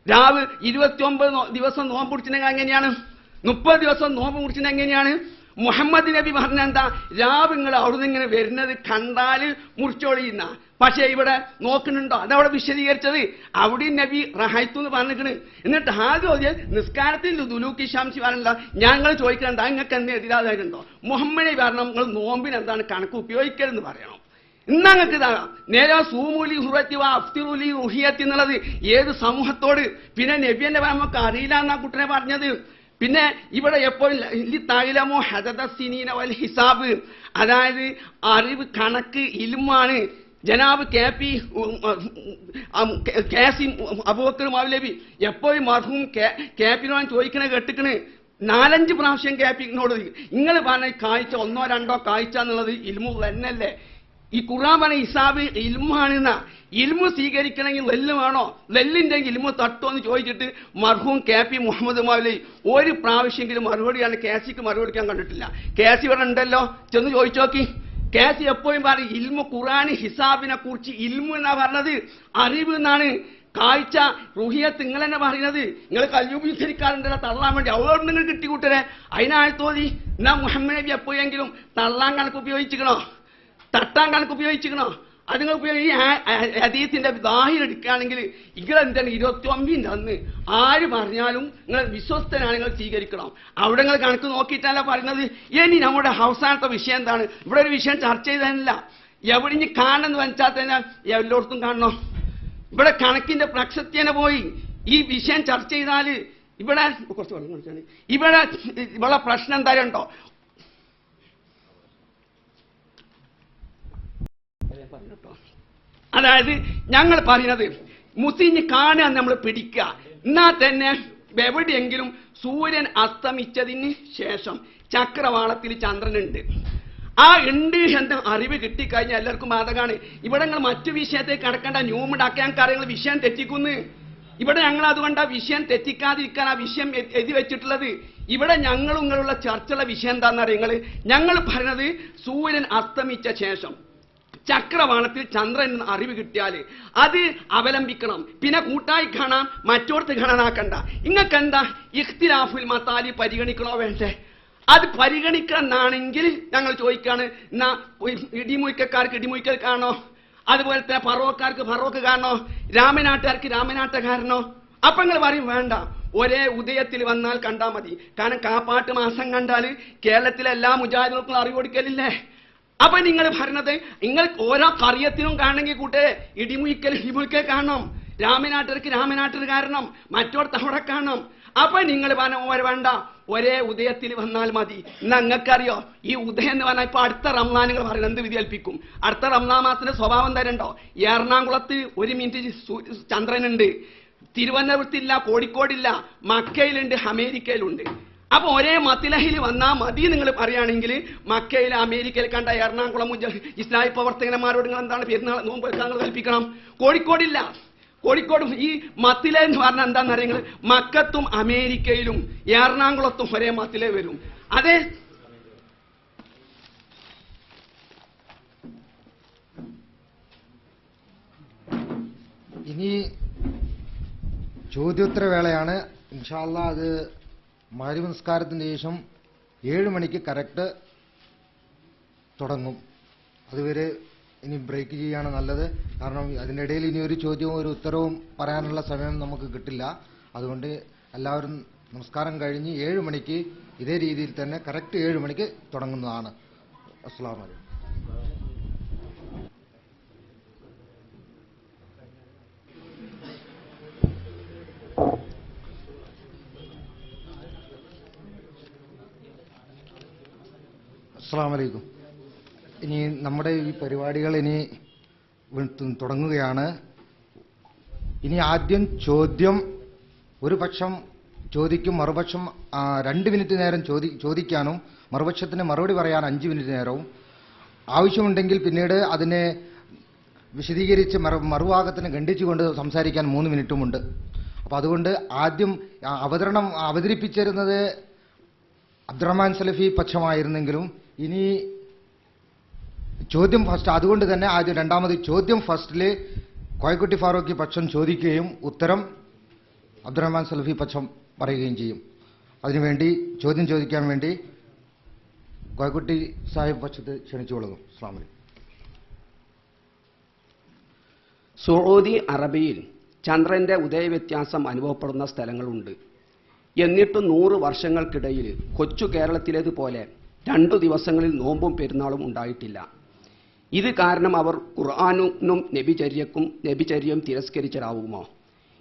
രാവ് 29 ദിവസം നോമ്പ് മുറിച്ചിട്ടുണ്ടെങ്കിൽ എങ്ങനെയാണ്, 30 ദിവസം നോമ്പ് മുറിച്ചിട്ടുണ്ടെങ്കിൽ എങ്ങനെയാണ്? മുഹമ്മദ് നബി പറഞ്ഞെന്താ, രാവ് നിങ്ങൾ അവിടുന്ന് ഇങ്ങനെ വരുന്നത് കണ്ടാൽ മുറിച്ചോളിയുന്ന. പക്ഷേ ഇവിടെ നോക്കുന്നുണ്ടോ? അതവിടെ വിശദീകരിച്ചത്. അവിടെ നബി റഹൈത്തു എന്ന് പറഞ്ഞിരിക്കണ്. എന്നിട്ട് ആദ്യം നിസ്കാരത്തിൽ ദുലൂക്കി ശംസി പറഞ്ഞില്ല. ഞങ്ങൾ ചോദിക്കണ്ട നിങ്ങൾക്ക് എന്ത് എതിരാതായിട്ടുണ്ടോ? മുഹമ്മദ് നബി പറഞ്ഞു നിങ്ങൾ നോമ്പിന് എന്താണ് കണക്ക് ഉപയോഗിക്കരുതെന്ന് പറയണം. ഇന്നങ്ങൾക്ക് ഇതാകാം നേരെ സൂമുലി ഹുറത്തി അഫ്തിറുലി റുഹിയത്തി എന്നുള്ളത് ഏത് സമൂഹത്തോട്? പിന്നെ നബിയന്റെ നമുക്ക് അറിയില്ല എന്നാ കുട്ടനെ പറഞ്ഞത്. പിന്നെ ഇവിടെ എപ്പോഴും തൈലമോ ഹദദസിനീന വൽ ഹിസാബ്, അതായത് അറിവ് കണക്ക് ഇൽമാണ്. ജനാബ് കാസിം അബൂബക്കർ മൗലവി എപ്പോഴും മർഹൂം കാപ്പിനോട് ചോദിക്കണേ കേട്ടിക്കണ് 4-5 പ്രാവശ്യം കാപ്പിനോട് നിങ്ങൾ പറഞ്ഞ കാഴ്ച 1-2 കാഴ്ച എന്നുള്ളത് ഇൽമു തന്നെയല്ലേ? ഈ ഖുർആൻ പറഞ്ഞ ഹിസാബ് ഇൽമാണെന്ന. ഇൽമു സ്വീകരിക്കണമെങ്കിൽ ലെല്ല് വേണോ? ലെല്ലിന്റെ ഇൽമു തട്ടോ എന്ന് ചോദിച്ചിട്ട് മർഹൂം കാപ്പി മുഹമ്മദ് മൗലവി ഒരു പ്രാവശ്യമെങ്കിലും മറുപടിയാണ് കാസിക്ക് മറുപടിക്കാൻ കണ്ടിട്ടില്ല. കാസി ഇവിടെ ഉണ്ടല്ലോ, ചെന്ന് ചോദിച്ചു നോക്കി. കാസി എപ്പോഴും പറയും ഇൽമു ഖുർആൻ ഹിസാബിനെ കുറിച്ച് ഇൽമു എന്നാ പറഞ്ഞത്, അറിവ് എന്നാണ്. കാഴ്ച റുഹിയത്ത് നിങ്ങൾ തന്നെ പറയുന്നത്. നിങ്ങൾ കല്ലുപീകരിക്കാറുണ്ടല്ലോ തള്ളാൻ വേണ്ടി, അവിടെ നിങ്ങൾ കിട്ടിക്കൂട്ടരെ. അതിനാഴ്ത്തോതി എന്നാ മുഹമ്മദ് നബി എപ്പോഴെങ്കിലും തള്ളാൻ കണക്ക് ഉപയോഗിച്ചിക്കണോ, തട്ടാൻ കണക്ക് ഉപയോഗിച്ചിക്കണോ? അത് നിങ്ങൾ ഈ ഹദീസിന്റെ ദാഹിർ എടുക്കുകയാണെങ്കിൽ നിങ്ങൾ എന്താണ് 29 അന്ന് ആര് പറഞ്ഞാലും നിങ്ങൾ വിശ്വസ്തനാണ്, നിങ്ങൾ സ്വീകരിക്കണം. അവിടെ നിങ്ങൾ കണക്ക് നോക്കിയിട്ടല്ല പറയുന്നത്. ഇനി നമ്മുടെ അവസാനത്തെ വിഷയം എന്താണ്? ഇവിടെ ഒരു വിഷയം ചർച്ച ചെയ്തതല്ല. എവിടെ ഇനി കാണണമെന്ന് വെച്ചാൽ തന്നെ എല്ലായിടത്തും കാണണോ? ഇവിടെ കണക്കിന്റെ പ്രസക്തിനെ പോയി ഈ വിഷയം ചർച്ച ചെയ്താൽ ഇവിടെ കുറച്ച് വെള്ളം ഇവിടെ പ്രശ്നം എന്തായാലും ഉണ്ടോ? അതായത് ഞങ്ങൾ പറയുന്നത് മുസ്ലിം കാണുക നമ്മൾ പിടിക്കുക. എന്നാൽ തന്നെ എവിടെയെങ്കിലും സൂര്യൻ അസ്തമിച്ചതിന് ശേഷം ചക്രവാളത്തിൽ ചന്ദ്രനുണ്ട്, ആ ഉണ്ട് എന്ന അറിവ് കിട്ടിക്കഴിഞ്ഞാൽ എല്ലാവർക്കും ബാധകമാണ്. ഇവിടെ ഞങ്ങൾ മറ്റു വിഷയത്തേക്ക് കടക്കേണ്ട ന്യൂമുണ്ടാക്കാൻ കാര്യങ്ങൾ വിഷയം തെറ്റിക്കുന്നു. ഇവിടെ ഞങ്ങൾ അതുകൊണ്ട് ആ വിഷയം തെറ്റിക്കാതിരിക്കാൻ ആ വിഷയം എഴുതി വെച്ചിട്ടുള്ളത്. ഇവിടെ ഞങ്ങളും നിങ്ങളുള്ള ചർച്ചയുള്ള വിഷയം എന്താണെന്നറിയ ഞങ്ങൾ പറയുന്നത് സൂര്യൻ അസ്തമിച്ച ശേഷം ചക്രവാളത്തിൽ ചന്ദ്രൻ അറിവ് കിട്ടിയാൽ അത് അവലംബിക്കണം. പിന്നെ കൂട്ടായി കാണാം, മറ്റോടത്ത് കാണാനാക്കണ്ട. ഇങ്ങക്കെന്താ ഇഖ്തിലാഫുൽ മതാലി പരിഗണിക്കണോ വേണ്ടേ? അത് പരിഗണിക്കണമെന്നാണെങ്കിൽ ഞങ്ങൾ ചോദിക്കാണ്, എന്നാ ഇടിമുയ്ക്കക്കാർക്ക് ഇടിമുയ്ക്കൽ കാണോ, അതുപോലെ തന്നെ ഫറോക്കാർക്ക് ഫറോക്ക് കാണോ, രാമനാട്ടുകാർക്ക് രാമനാട്ടുകാരനോ? അപ്പൊ നിങ്ങൾ പറയും വേണ്ട, ഒരേ ഉദയത്തിൽ വന്നാൽ കണ്ടാൽ മതി. കാരണം കാപ്പാട്ട് മാസം കണ്ടാൽ കേരളത്തിലെ എല്ലാ മുജാഹിദുകൾക്കും അറിവ് കൊടുക്കലില്ലേ? അപ്പൊ നിങ്ങൾ പറഞ്ഞത് നിങ്ങൾ ഓരോ കറിയത്തിനും കാണണമെങ്കിൽ കൂട്ടേ ഇടിമുയ്ക്കൽ കാണണം, രാമനാട്ടർക്ക് രാമനാട്ടർ കാരണം, മറ്റോടത്ത് അവിടെ കാണണം. അപ്പൊ നിങ്ങൾ പറഞ്ഞ വേണ്ട, ഒരേ ഉദയത്തിൽ വന്നാൽ മതി. ഞങ്ങൾക്കറിയോ ഈ ഉദയം എന്ന് പറഞ്ഞാൽ ഇപ്പൊ അടുത്ത റംസാൻ നിങ്ങൾ പറയുന്നത് എന്ത് വിധിയേൽപ്പിക്കും? അടുത്ത റംസാൻ മാസത്തിന്റെ സ്വഭാവം തരണ്ടോ? എറണാകുളത്ത് 1 മിനിറ്റ് ചന്ദ്രനുണ്ട്, തിരുവനന്തപുരത്തില്ല, കോഴിക്കോടില്ല, മക്കയിലുണ്ട്, അമേരിക്കയിലുണ്ട്. അപ്പൊ ഒരേ മത്തിലഹിൽ വന്നാൽ മതി നിങ്ങൾ പറയുകയാണെങ്കിൽ മക്കയിൽ അമേരിക്കയിൽ കണ്ട എറണാകുളം ഇസ്ലാമിക പ്രവർത്തകന്മാരോട് നിങ്ങൾ എന്താണ് പെരുന്നാൾ നോമ്പ് നിങ്ങൾ കൽപ്പിക്കണം? കോഴിക്കോടില്ല. കോഴിക്കോട് ഈ മത്തിലെ എന്ന് പറഞ്ഞാൽ എന്താണെന്നറിയ, മക്കത്തും അമേരിക്കയിലും എറണാകുളത്തും ഒരേ മത്തിലെ വരും. അതെ ഇനി ചോദ്യോത്തരവേളയാണ്. ഇൻഷാ അല്ലാഹ് അത് മഗ്‌രിബ് നിസ്കാരത്തിന് ശേഷം 7 മണിക്ക് കറക്റ്റ് തുടങ്ങും. അതുവരെ ഇനി ബ്രേക്ക് ചെയ്യാണ് നല്ലത്. കാരണം അതിനിടയിൽ ഇനി ഒരു ചോദ്യവും ഒരു ഉത്തരവും പറയാനുള്ള സമയം നമുക്ക് കിട്ടില്ല. അതുകൊണ്ട് എല്ലാവരും നമസ്കാരം കഴിഞ്ഞ് 7 മണിക്ക് ഇതേ രീതിയിൽ തന്നെ കറക്റ്റ് 7 മണിക്ക് തുടങ്ങുന്നതാണ്. അസ്സലാമു അലൈക്കും. അസ്സലാമു അലൈക്കും. ഇനി നമ്മുടെ ഈ പരിപാടികൾ ഇനി തുടങ്ങുകയാണ്. ഇനി ആദ്യം ചോദ്യം ഒരു പക്ഷം ചോദിക്കും, മറുപക്ഷം 2 മിനിറ്റ് നേരം ചോദിക്കാനും മറുപക്ഷത്തിന് മറുപടി പറയാൻ 5 മിനിറ്റ് നേരവും ആവശ്യമുണ്ടെങ്കിൽ പിന്നീട് അതിനെ വിശദീകരിച്ച് മറുഭാഗത്തിന് ഖണ്ഡിച്ചുകൊണ്ട് സംസാരിക്കാൻ 3 മിനിറ്റുമുണ്ട്. അപ്പോൾ അതുകൊണ്ട് ആദ്യം അവതരിപ്പിച്ചിരുന്നത് അബ്ദുറഹ്മാൻ സലഫി പക്ഷമായിരുന്നെങ്കിലും ഇനി ചോദ്യം ഫസ്റ്റ്, അതുകൊണ്ട് തന്നെ ആദ്യം രണ്ടാമത് ചോദ്യം ഫസ്റ്റിൽ കോയക്കുട്ടി ഫാറൂഖി പക്ഷം ചോദിക്കുകയും ഉത്തരം അബ്ദുറഹ്മാൻ സലഫി പക്ഷം പറയുകയും ചെയ്യും. അതിനുവേണ്ടി ചോദ്യം ചോദിക്കാൻ വേണ്ടി കോയക്കുട്ടി സാഹിബ് പക്ഷത്ത് ക്ഷണിച്ചുകൊള്ളുന്നു. അസ്സലാമു അലൈക്കും. സൗദി അറേബ്യയിൽ ചന്ദ്രന്റെ ഉദയവ്യത്യാസം അനുഭവപ്പെടുന്ന സ്ഥലങ്ങളുണ്ട്. എന്നിട്ട് 100 വർഷങ്ങൾക്കിടയിൽ കൊച്ചു കേരളത്തിലേതുപോലെ 2 ദിവസങ്ങളിൽ നോമ്പും പെരുന്നാളും ഉണ്ടായിട്ടില്ല. ഇത് കാരണം അവർ ഖുർആനും നബിചര്യയും തിരസ്കരിച്ചരാവുമോ?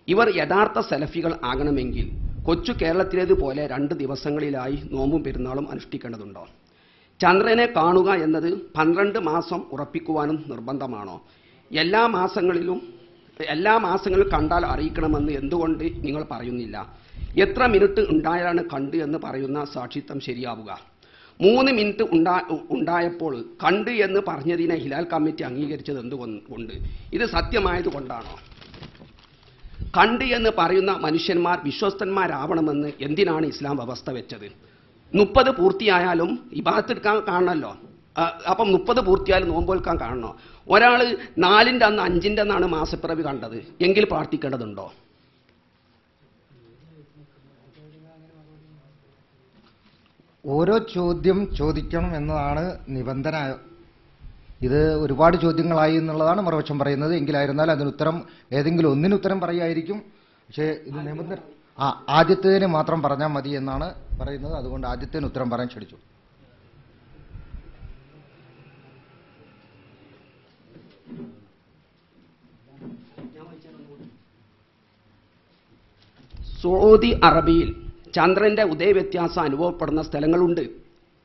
ഇവർ യഥാർത്ഥ സലഫികൾ ആകണമെങ്കിൽ കൊച്ചു കേരളത്തിലേതുപോലെ 2 ദിവസങ്ങളിലായി നോമ്പും പെരുന്നാളും അനുഷ്ഠിക്കേണ്ടതുണ്ടോ? ചന്ദ്രനെ കാണുക എന്നത് 12 മാസം ഉറപ്പിക്കുവാനും നിർബന്ധമാണോ? എല്ലാ മാസങ്ങളിലും കണ്ടാൽ അറിയിക്കണമെന്ന് എന്തുകൊണ്ട് നിങ്ങൾ പറയുന്നില്ല? എത്ര മിനിറ്റ് ഉണ്ടായാലാണ് കണ്ട് എന്ന് പറയുന്ന സാക്ഷിത്വം ശരിയാവുക? 3 മിനിറ്റ് ഉണ്ടായപ്പോൾ കണ്ട് എന്ന് പറഞ്ഞതിനെ ഹിലാൽ കമ്മിറ്റി അംഗീകരിച്ചത് എന്തുകൊണ്ട്? ഇത് സത്യമായതുകൊണ്ടാണോ? കണ്ട് എന്ന് പറയുന്ന മനുഷ്യന്മാർ വിശ്വസ്തന്മാരാവണമെന്ന് എന്തിനാണ് ഇസ്ലാം വ്യവസ്ഥ വെച്ചത്? 30 പൂർത്തിയായാലും ഇബാദത്തെടുക്കാൻ കാണണമല്ലോ. അപ്പം 30 പൂർത്തിയായാലും നോമ്പൊൽക്കാൻ കാണണോ? ഒരാൾ 4-ന്റെ അന്ന് 5-ന്റെ അന്നാണ് മാസപ്പിറവി കണ്ടത് എങ്കിൽ പ്രാർത്ഥിക്കേണ്ടതുണ്ടോ? ഓരോ ചോദ്യം ചോദിക്കണം എന്നതാണ് നിബന്ധന. ഇത് ഒരുപാട് ചോദ്യങ്ങളായി എന്നുള്ളതാണ് മറുപക്ഷം പറയുന്നത്. എങ്കിലായിരുന്നാൽ അതിനുത്തരം ഏതെങ്കിലും ഒന്നിന് ഉത്തരം പറയുമായിരിക്കും. പക്ഷേ ഇത് നിബന്ധന ആദ്യത്തേതിന് മാത്രം പറഞ്ഞാൽ മതി എന്നാണ് പറയുന്നത്. അതുകൊണ്ട് ആദ്യത്തേന് ഉത്തരം പറയാൻ ക്ഷണിച്ചു. സൗദി അറേബ്യയിൽ ചന്ദ്രന്റെ ഉദയവ്യത്യാസം അനുഭവപ്പെടുന്ന സ്ഥലങ്ങളുണ്ട്.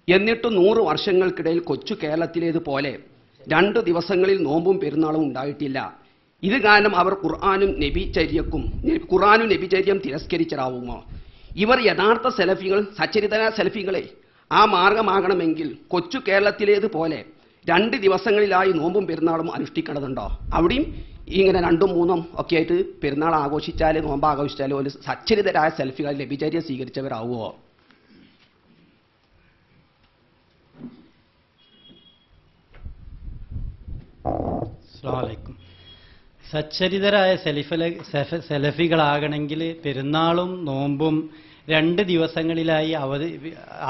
എന്നിട്ട് 100 വർഷങ്ങൾക്കിടയിൽ കൊച്ചു കേരളത്തിലേതുപോലെ 2 ദിവസങ്ങളിൽ നോമ്പും പെരുന്നാളും ഉണ്ടായിട്ടില്ല. ഇത് കാരണം അവർ ഖുർആനും നബിചര്യം തിരസ്കരിച്ചരാവുമോ? ഇവർ യഥാർത്ഥ സലഫികൾ, സച്ചരിതരായ സലഫികളെ ആ മാർഗമാകണമെങ്കിൽ കൊച്ചു കേരളത്തിലേതുപോലെ 2 ദിവസങ്ങളിലായി നോമ്പും പെരുന്നാളും അനുഷ്ഠിക്കേണ്ടതുണ്ടോ? അവിടെയും ഇങ്ങനെ 2ഉം 3ഉം ഒക്കെ ആയിട്ട് പെരുന്നാൾ ആഘോഷിച്ചാൽ നോമ്പ് ആഘോഷിച്ചാൽ ഒരു സച്ചരിതരായ സെൽഫികൾ ലഭിചര്യ സ്വീകരിച്ചവരാവുമോ? അസ്സലാമു അലൈക്കും. സച്ചരിതരായ സെലഫികളാകണമെങ്കിൽ പെരുന്നാളും നോമ്പും 2 ദിവസങ്ങളിലായി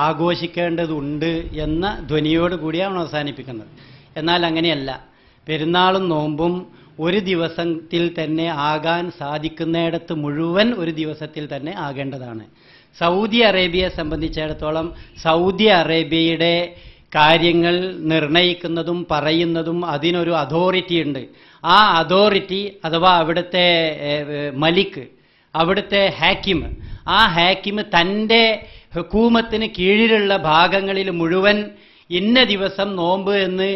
ആഘോഷിക്കേണ്ടതുണ്ട് എന്ന ധ്വനിയോട് കൂടിയാണ് അവസാനിപ്പിക്കുന്നത്. എന്നാൽ അങ്ങനെയല്ല. പെരുന്നാളും നോമ്പും ഒരു ദിവസത്തിൽ തന്നെ ആകാൻ സാധിക്കുന്നിടത്ത് മുഴുവൻ ഒരു ദിവസത്തിൽ തന്നെ ആകേണ്ടതാണ്. സൗദി അറേബ്യയെ സംബന്ധിച്ചിടത്തോളം സൗദി അറേബ്യയുടെ കാര്യങ്ങൾ നിർണയിക്കുന്നതും പറയുന്നതും അതിനൊരു അതോറിറ്റി ഉണ്ട്. ആ അതോറിറ്റി അഥവാ അവിടുത്തെ മലിക്, അവിടുത്തെ ഹാക്കിം, ആ ഹാക്കിം തൻ്റെ ഹുകൂമത്തിന് കീഴിലുള്ള ഭാഗങ്ങളിൽ മുഴുവൻ ഇന്ന ദിവസം നോമ്പ് എന്ന്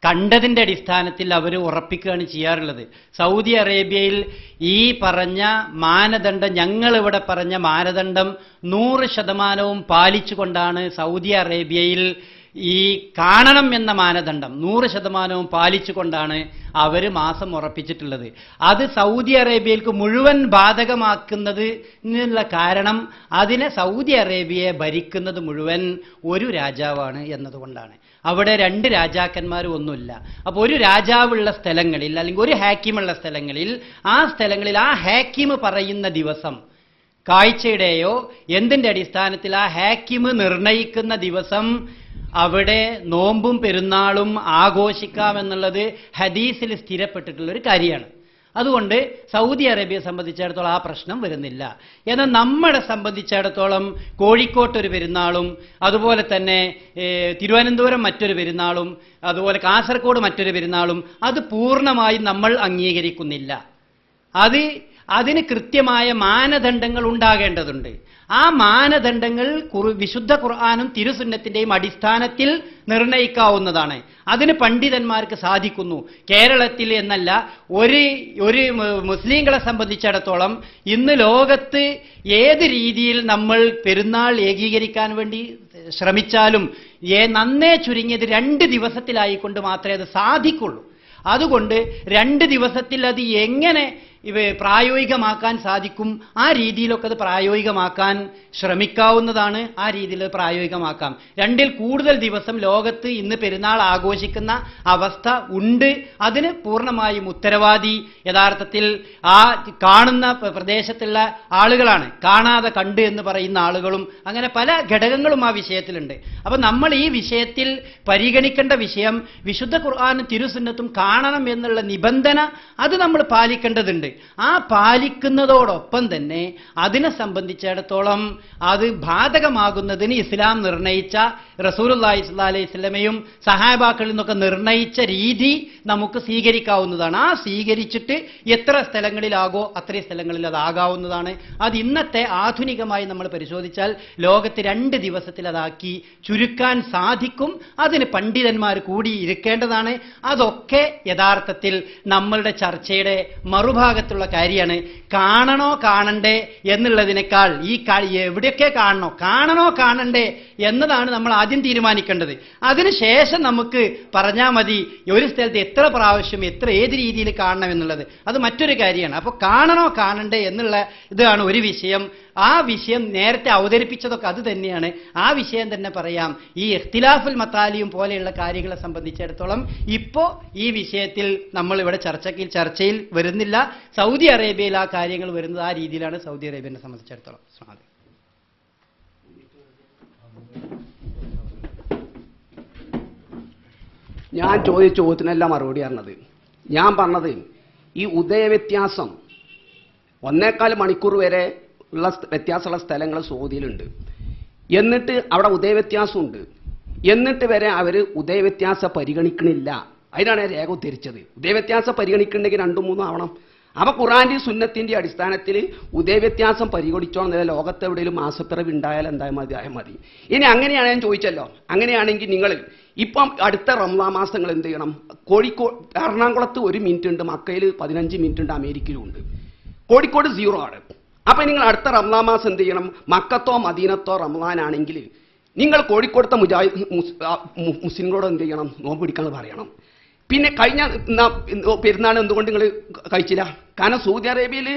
കണ്ടതിൻ്റെ അടിസ്ഥാനത്തിൽ അവർ ഉറപ്പിക്കുകയാണ് ചെയ്യാറുള്ളത്. സൗദി അറേബ്യയിൽ ഈ പറഞ്ഞ മാനദണ്ഡം, ഞങ്ങളിവിടെ പറഞ്ഞ മാനദണ്ഡം 100% പാലിച്ചുകൊണ്ടാണ് സൗദി അറേബ്യയിൽ ഈ കാണണം എന്ന മാനദണ്ഡം 100% പാലിച്ചുകൊണ്ടാണ് അവർ മാസം ഉറപ്പിച്ചിട്ടുള്ളത്. അത് സൗദി അറേബ്യയിലേക്ക് മുഴുവൻ ബാധകമാക്കുന്നത് എന്നുള്ള കാരണം അതിനെ സൗദി അറേബ്യയെ ഭരിക്കുന്നത് മുഴുവൻ ഒരു രാജാവാണ് എന്നതുകൊണ്ടാണ്. അവിടെ 2 രാജാക്കന്മാരും ഒന്നുമില്ല. അപ്പോൾ ഒരു രാജാവുള്ള സ്ഥലങ്ങളിൽ അല്ലെങ്കിൽ ഒരു ഹാക്കിമുള്ള സ്ഥലങ്ങളിൽ ആ ഹാക്കിം പറയുന്ന ദിവസം, കാഴ്ചയുടെയോ എന്തിൻ്റെ അടിസ്ഥാനത്തിൽ ആ ഹാക്കിം നിർണയിക്കുന്ന ദിവസം അവിടെ നോമ്പും പെരുന്നാളും ആഘോഷിക്കാമെന്നുള്ളത് ഹദീസിൽ സ്ഥിരപ്പെട്ടിട്ടുള്ളൊരു കാര്യമാണ്. അതുകൊണ്ട് സൗദി അറേബ്യയെ സംബന്ധിച്ചിടത്തോളം ആ പ്രശ്നം വരുന്നില്ല. എന്നാൽ നമ്മളെ സംബന്ധിച്ചിടത്തോളം കോഴിക്കോട്ടൊരു പെരുന്നാളും അതുപോലെ തന്നെ തിരുവനന്തപുരം മറ്റൊരു പെരുന്നാളും അതുപോലെ കാസർഗോഡ് മറ്റൊരു പെരുന്നാളും അത് പൂർണ്ണമായും നമ്മൾ അംഗീകരിക്കുന്നില്ല. അതിന് കൃത്യമായ മാനദണ്ഡങ്ങൾ ഉണ്ടാകേണ്ടതുണ്ട്. ആ മാനദണ്ഡങ്ങൾ വിശുദ്ധ ഖുർആനും തിരുസുന്നത്തിന്റെയും അടിസ്ഥാനത്തിൽ നിർണയിക്കാവുന്നതാണ്. അതിന് പണ്ഡിതന്മാർക്ക് സാധിക്കുന്നു. കേരളത്തിൽ എന്നല്ല, ഒരു മുസ്ലിങ്ങളെ സംബന്ധിച്ചിടത്തോളം ഇന്ന് ലോകത്ത് ഏത് രീതിയിൽ നമ്മൾ പെരുന്നാൾ ഏകീകരിക്കാൻ വേണ്ടി ശ്രമിച്ചാലും നന്നേ ചുരുങ്ങിയത് 2 ദിവസത്തിലായിക്കൊണ്ട് മാത്രമേ അത് സാധിക്കുള്ളൂ. അതുകൊണ്ട് 2 ദിവസത്തിൽ അത് എങ്ങനെ പ്രായോഗികമാക്കാൻ സാധിക്കും, ആ രീതിയിലൊക്കെ അത് പ്രായോഗികമാക്കാൻ ശ്രമിക്കാവുന്നതാണ്. ആ രീതിയിൽ പ്രായോഗികമാക്കാം. 2ൽ കൂടുതൽ ദിവസം ലോകത്ത് ഇന്ന് പെരുന്നാൾ ആഘോഷിക്കുന്ന അവസ്ഥ ഉണ്ട്. അതിന് പൂർണ്ണമായും ഉത്തരവാദി യഥാർത്ഥത്തിൽ ആ കാണുന്ന പ്രദേശത്തുള്ള ആളുകളാണ്. കാണാതെ കണ്ട് എന്ന് പറയുന്ന ആളുകളും അങ്ങനെ പല ഘടകങ്ങളും ആ വിഷയത്തിലുണ്ട്. അപ്പം നമ്മൾ ഈ വിഷയത്തിൽ പരിഗണിക്കേണ്ട വിഷയം വിശുദ്ധ ഖുർആനും തിരുസുന്നത്തും കാണണം എന്നുള്ള നിബന്ധന അത് നമ്മൾ പാലിക്കേണ്ടതുണ്ട്. ആ പാലിക്കുന്നതോടൊപ്പം തന്നെ അതിനെ സംബന്ധിച്ചിടത്തോളം അത് ബാധകമാകുന്നതിന് ഇസ്ലാം നിർണയിച്ച, റസൂലുള്ളാഹി സ്വല്ലല്ലാഹു അലൈഹി വസല്ലമയും സഹാബാക്കളിൽ നിന്നൊക്കെ നിർണയിച്ച രീതി നമുക്ക് സ്വീകരിക്കാവുന്നതാണ്. ആ സ്വീകരിച്ചിട്ട് എത്ര സ്ഥലങ്ങളിലാകോ അത്രയും സ്ഥലങ്ങളിൽ അതാകാവുന്നതാണ്. അത് ഇന്നത്തെ ആധുനികമായി നമ്മൾ പരിശോധിച്ചാൽ ലോകത്ത് 2 ദിവസത്തിൽ അതാക്കി ചുരുക്കാൻ സാധിക്കും. അതിന് പണ്ഡിതന്മാർ കൂടി ഇരിക്കേണ്ടതാണ്. അതൊക്കെ യഥാർത്ഥത്തിൽ നമ്മളുടെ ചർച്ചയുടെ മറുഭാഗത്തുള്ള കാര്യമാണ്. കാണണോ കാണണ്ടേ എന്നുള്ളതിനേക്കാൾ എവിടെയൊക്കെ കാണണോ കാണണ്ടേ എന്നതാണ് നമ്മൾ ആദ്യം തീരുമാനിക്കേണ്ടത്. അതിനുശേഷം നമുക്ക് പറഞ്ഞാൽ മതി ഒരു സ്ഥലത്ത് എത്ര പ്രാവശ്യം ഏത് രീതിയിൽ കാണണം എന്നുള്ളത്. അത് മറ്റൊരു കാര്യമാണ്. അപ്പോൾ കാണണോ കാണണ്ടേ എന്നുള്ള ഇതാണ് ഒരു വിഷയം. ആ വിഷയം നേരത്തെ അവതരിപ്പിച്ചതൊക്കെ അത് തന്നെയാണ്. ആ വിഷയം തന്നെ പറയാം. ഈ ഇഖ്തിലാഫുൽ മത്താലിയും പോലെയുള്ള കാര്യങ്ങളെ സംബന്ധിച്ചിടത്തോളം ഇപ്പോൾ ഈ വിഷയത്തിൽ നമ്മൾ ഇവിടെ ചർച്ചയിൽ വരുന്നില്ല. സൗദി അറേബ്യയിൽ ആ കാര്യങ്ങൾ വരുന്നത് ആ രീതിയിലാണ് സൗദി അറേബ്യനെ സംബന്ധിച്ചിടത്തോളം. ഞാൻ ചോദിച്ച ചോദ്യത്തിനെല്ലാം മറുപടി പറഞ്ഞത്. ഞാൻ പറഞ്ഞത് ഈ ഉദയവ്യത്യാസം 1.25 മണിക്കൂർ വരെ ഉള്ള വ്യത്യാസമുള്ള സ്ഥലങ്ങൾ സൗദിയിലുണ്ട്. എന്നിട്ട് അവിടെ ഉദയവ്യത്യാസമുണ്ട്. എന്നിട്ട് വരെ അവർ ഉദയവ്യത്യാസം പരിഗണിക്കണില്ല. അതിനാണ് രേഖ ഉദ്ധരിച്ചത്. ഉദയവ്യത്യാസം പരിഗണിക്കണമെങ്കിൽ 2-3 ആവണം. അപ്പോൾ ഖുർആന്റെ സുന്നത്തിന്റെ അടിസ്ഥാനത്തിൽ ഉദയവ്യത്യാസം പരിഗണിച്ചോണമെന്നില്ല. ലോകത്തെവിടെയും മാസപ്പിറവി ഉണ്ടായാൽ എന്തായാൽ മതി. ഇനി അങ്ങനെയാണ് ഞാൻ ചോദിച്ചല്ലോ. അങ്ങനെയാണെങ്കിൽ നിങ്ങൾ ഇപ്പം അടുത്ത റംസാൻ മാസങ്ങൾ എന്ത് ചെയ്യണം? എറണാകുളത്ത് 1 മിനിറ്റ് ഉണ്ട്, മക്കയിൽ 15 മിനിറ്റ് ഉണ്ട്, അമേരിക്കയിലും ഉണ്ട്. കോഴിക്കോട് 0 ആണ്. അപ്പം നിങ്ങൾ അടുത്ത റംസാൻ മാസം എന്ത് ചെയ്യണം? മക്കത്തോ മദീനത്തോ റംസാൻ ആണെങ്കിൽ നിങ്ങൾ കോഴിക്കോടത്തെ മുസ്ലിങ്ങളോട് എന്ത് ചെയ്യണം? നോമ്പ് പിടിക്കാന്ന് പറയണം. പിന്നെ കഴിഞ്ഞ പെരുന്നാൾ എന്തുകൊണ്ട് നിങ്ങൾ കഴിച്ചില്ല? കാരണം സൗദി അറേബ്യയിൽ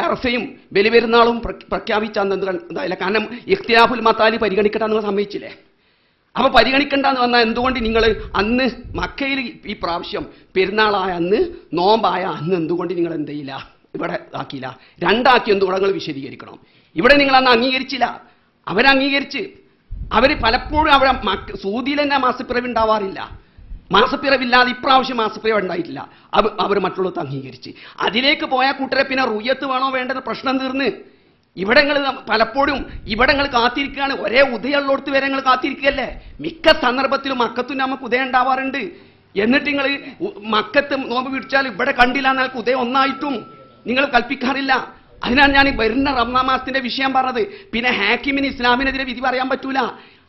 അറഫയും ബലിപെരുന്നാളും പ്രഖ്യാപിച്ചാൽ എന്തായാലും കാരണം ഇഖ്തിലാഫുൽ മത്താലി പരിഗണിക്കട്ടെ നിങ്ങൾ സമ്മതിച്ചില്ലേ? അപ്പൊ പരിഗണിക്കണ്ടെന്ന് വന്നാൽ എന്തുകൊണ്ട് നിങ്ങൾ അന്ന് മക്കയിൽ ഈ പ്രാവശ്യം പെരുന്നാളായ അന്ന് നോമ്പായ അന്ന് എന്തുകൊണ്ട് നിങ്ങൾ എന്ത് ചെയ്യില്ല, ഇവിടെ ആക്കിയില്ല, രണ്ടാക്കി എന്തുകൊണ്ട് നിങ്ങൾ വിശദീകരിക്കണം. ഇവിടെ നിങ്ങൾ അന്ന് അംഗീകരിച്ചില്ല, അവരംഗീകരിച്ച്. അവർ പലപ്പോഴും അവിടെ സൂദിയിൽ തന്നെ മാസപ്പിറവി ഉണ്ടാവാറില്ല. മാസപ്പിറവില്ലാതെ ഇപ്രാവശ്യം മാസപ്പിറവ് ഉണ്ടായിട്ടില്ല. അവർ മറ്റുള്ളത് അംഗീകരിച്ച്. അതിലേക്ക് പോയ കൂട്ടരെ പിന്നെ റുയ്യത്ത് വേണോ വേണ്ടെന്ന് പ്രശ്നം തീർന്ന്. ഇവിടങ്ങൾ പലപ്പോഴും ഇവിടങ്ങൾ കാത്തിരിക്കുകയാണ്. ഒരേ ഉദയമുള്ളടത്ത് വരെ നിങ്ങൾ കാത്തിരിക്കുകയല്ലേ. മിക്ക സന്ദർഭത്തിലും മക്കത്തും നമുക്ക് ഉദയം ഉണ്ടാവാറുണ്ട്. എന്നിട്ട് നിങ്ങൾ മക്കത്ത് നോമ്പ് പിടിച്ചാൽ ഇവിടെ കണ്ടില്ല എന്നാൽ ഉദയം ഒന്നായിട്ടും നിങ്ങൾ കൽപ്പിക്കാറില്ല. അതിനാണ് ഞാൻ വരുന്ന റമദാൻ മാസത്തിന്റെ വിഷയം പറഞ്ഞത്. പിന്നെ ഹാക്കിമിന് ഇസ്ലാമിനെതിരെ വിധി പറയാൻ പറ്റൂല.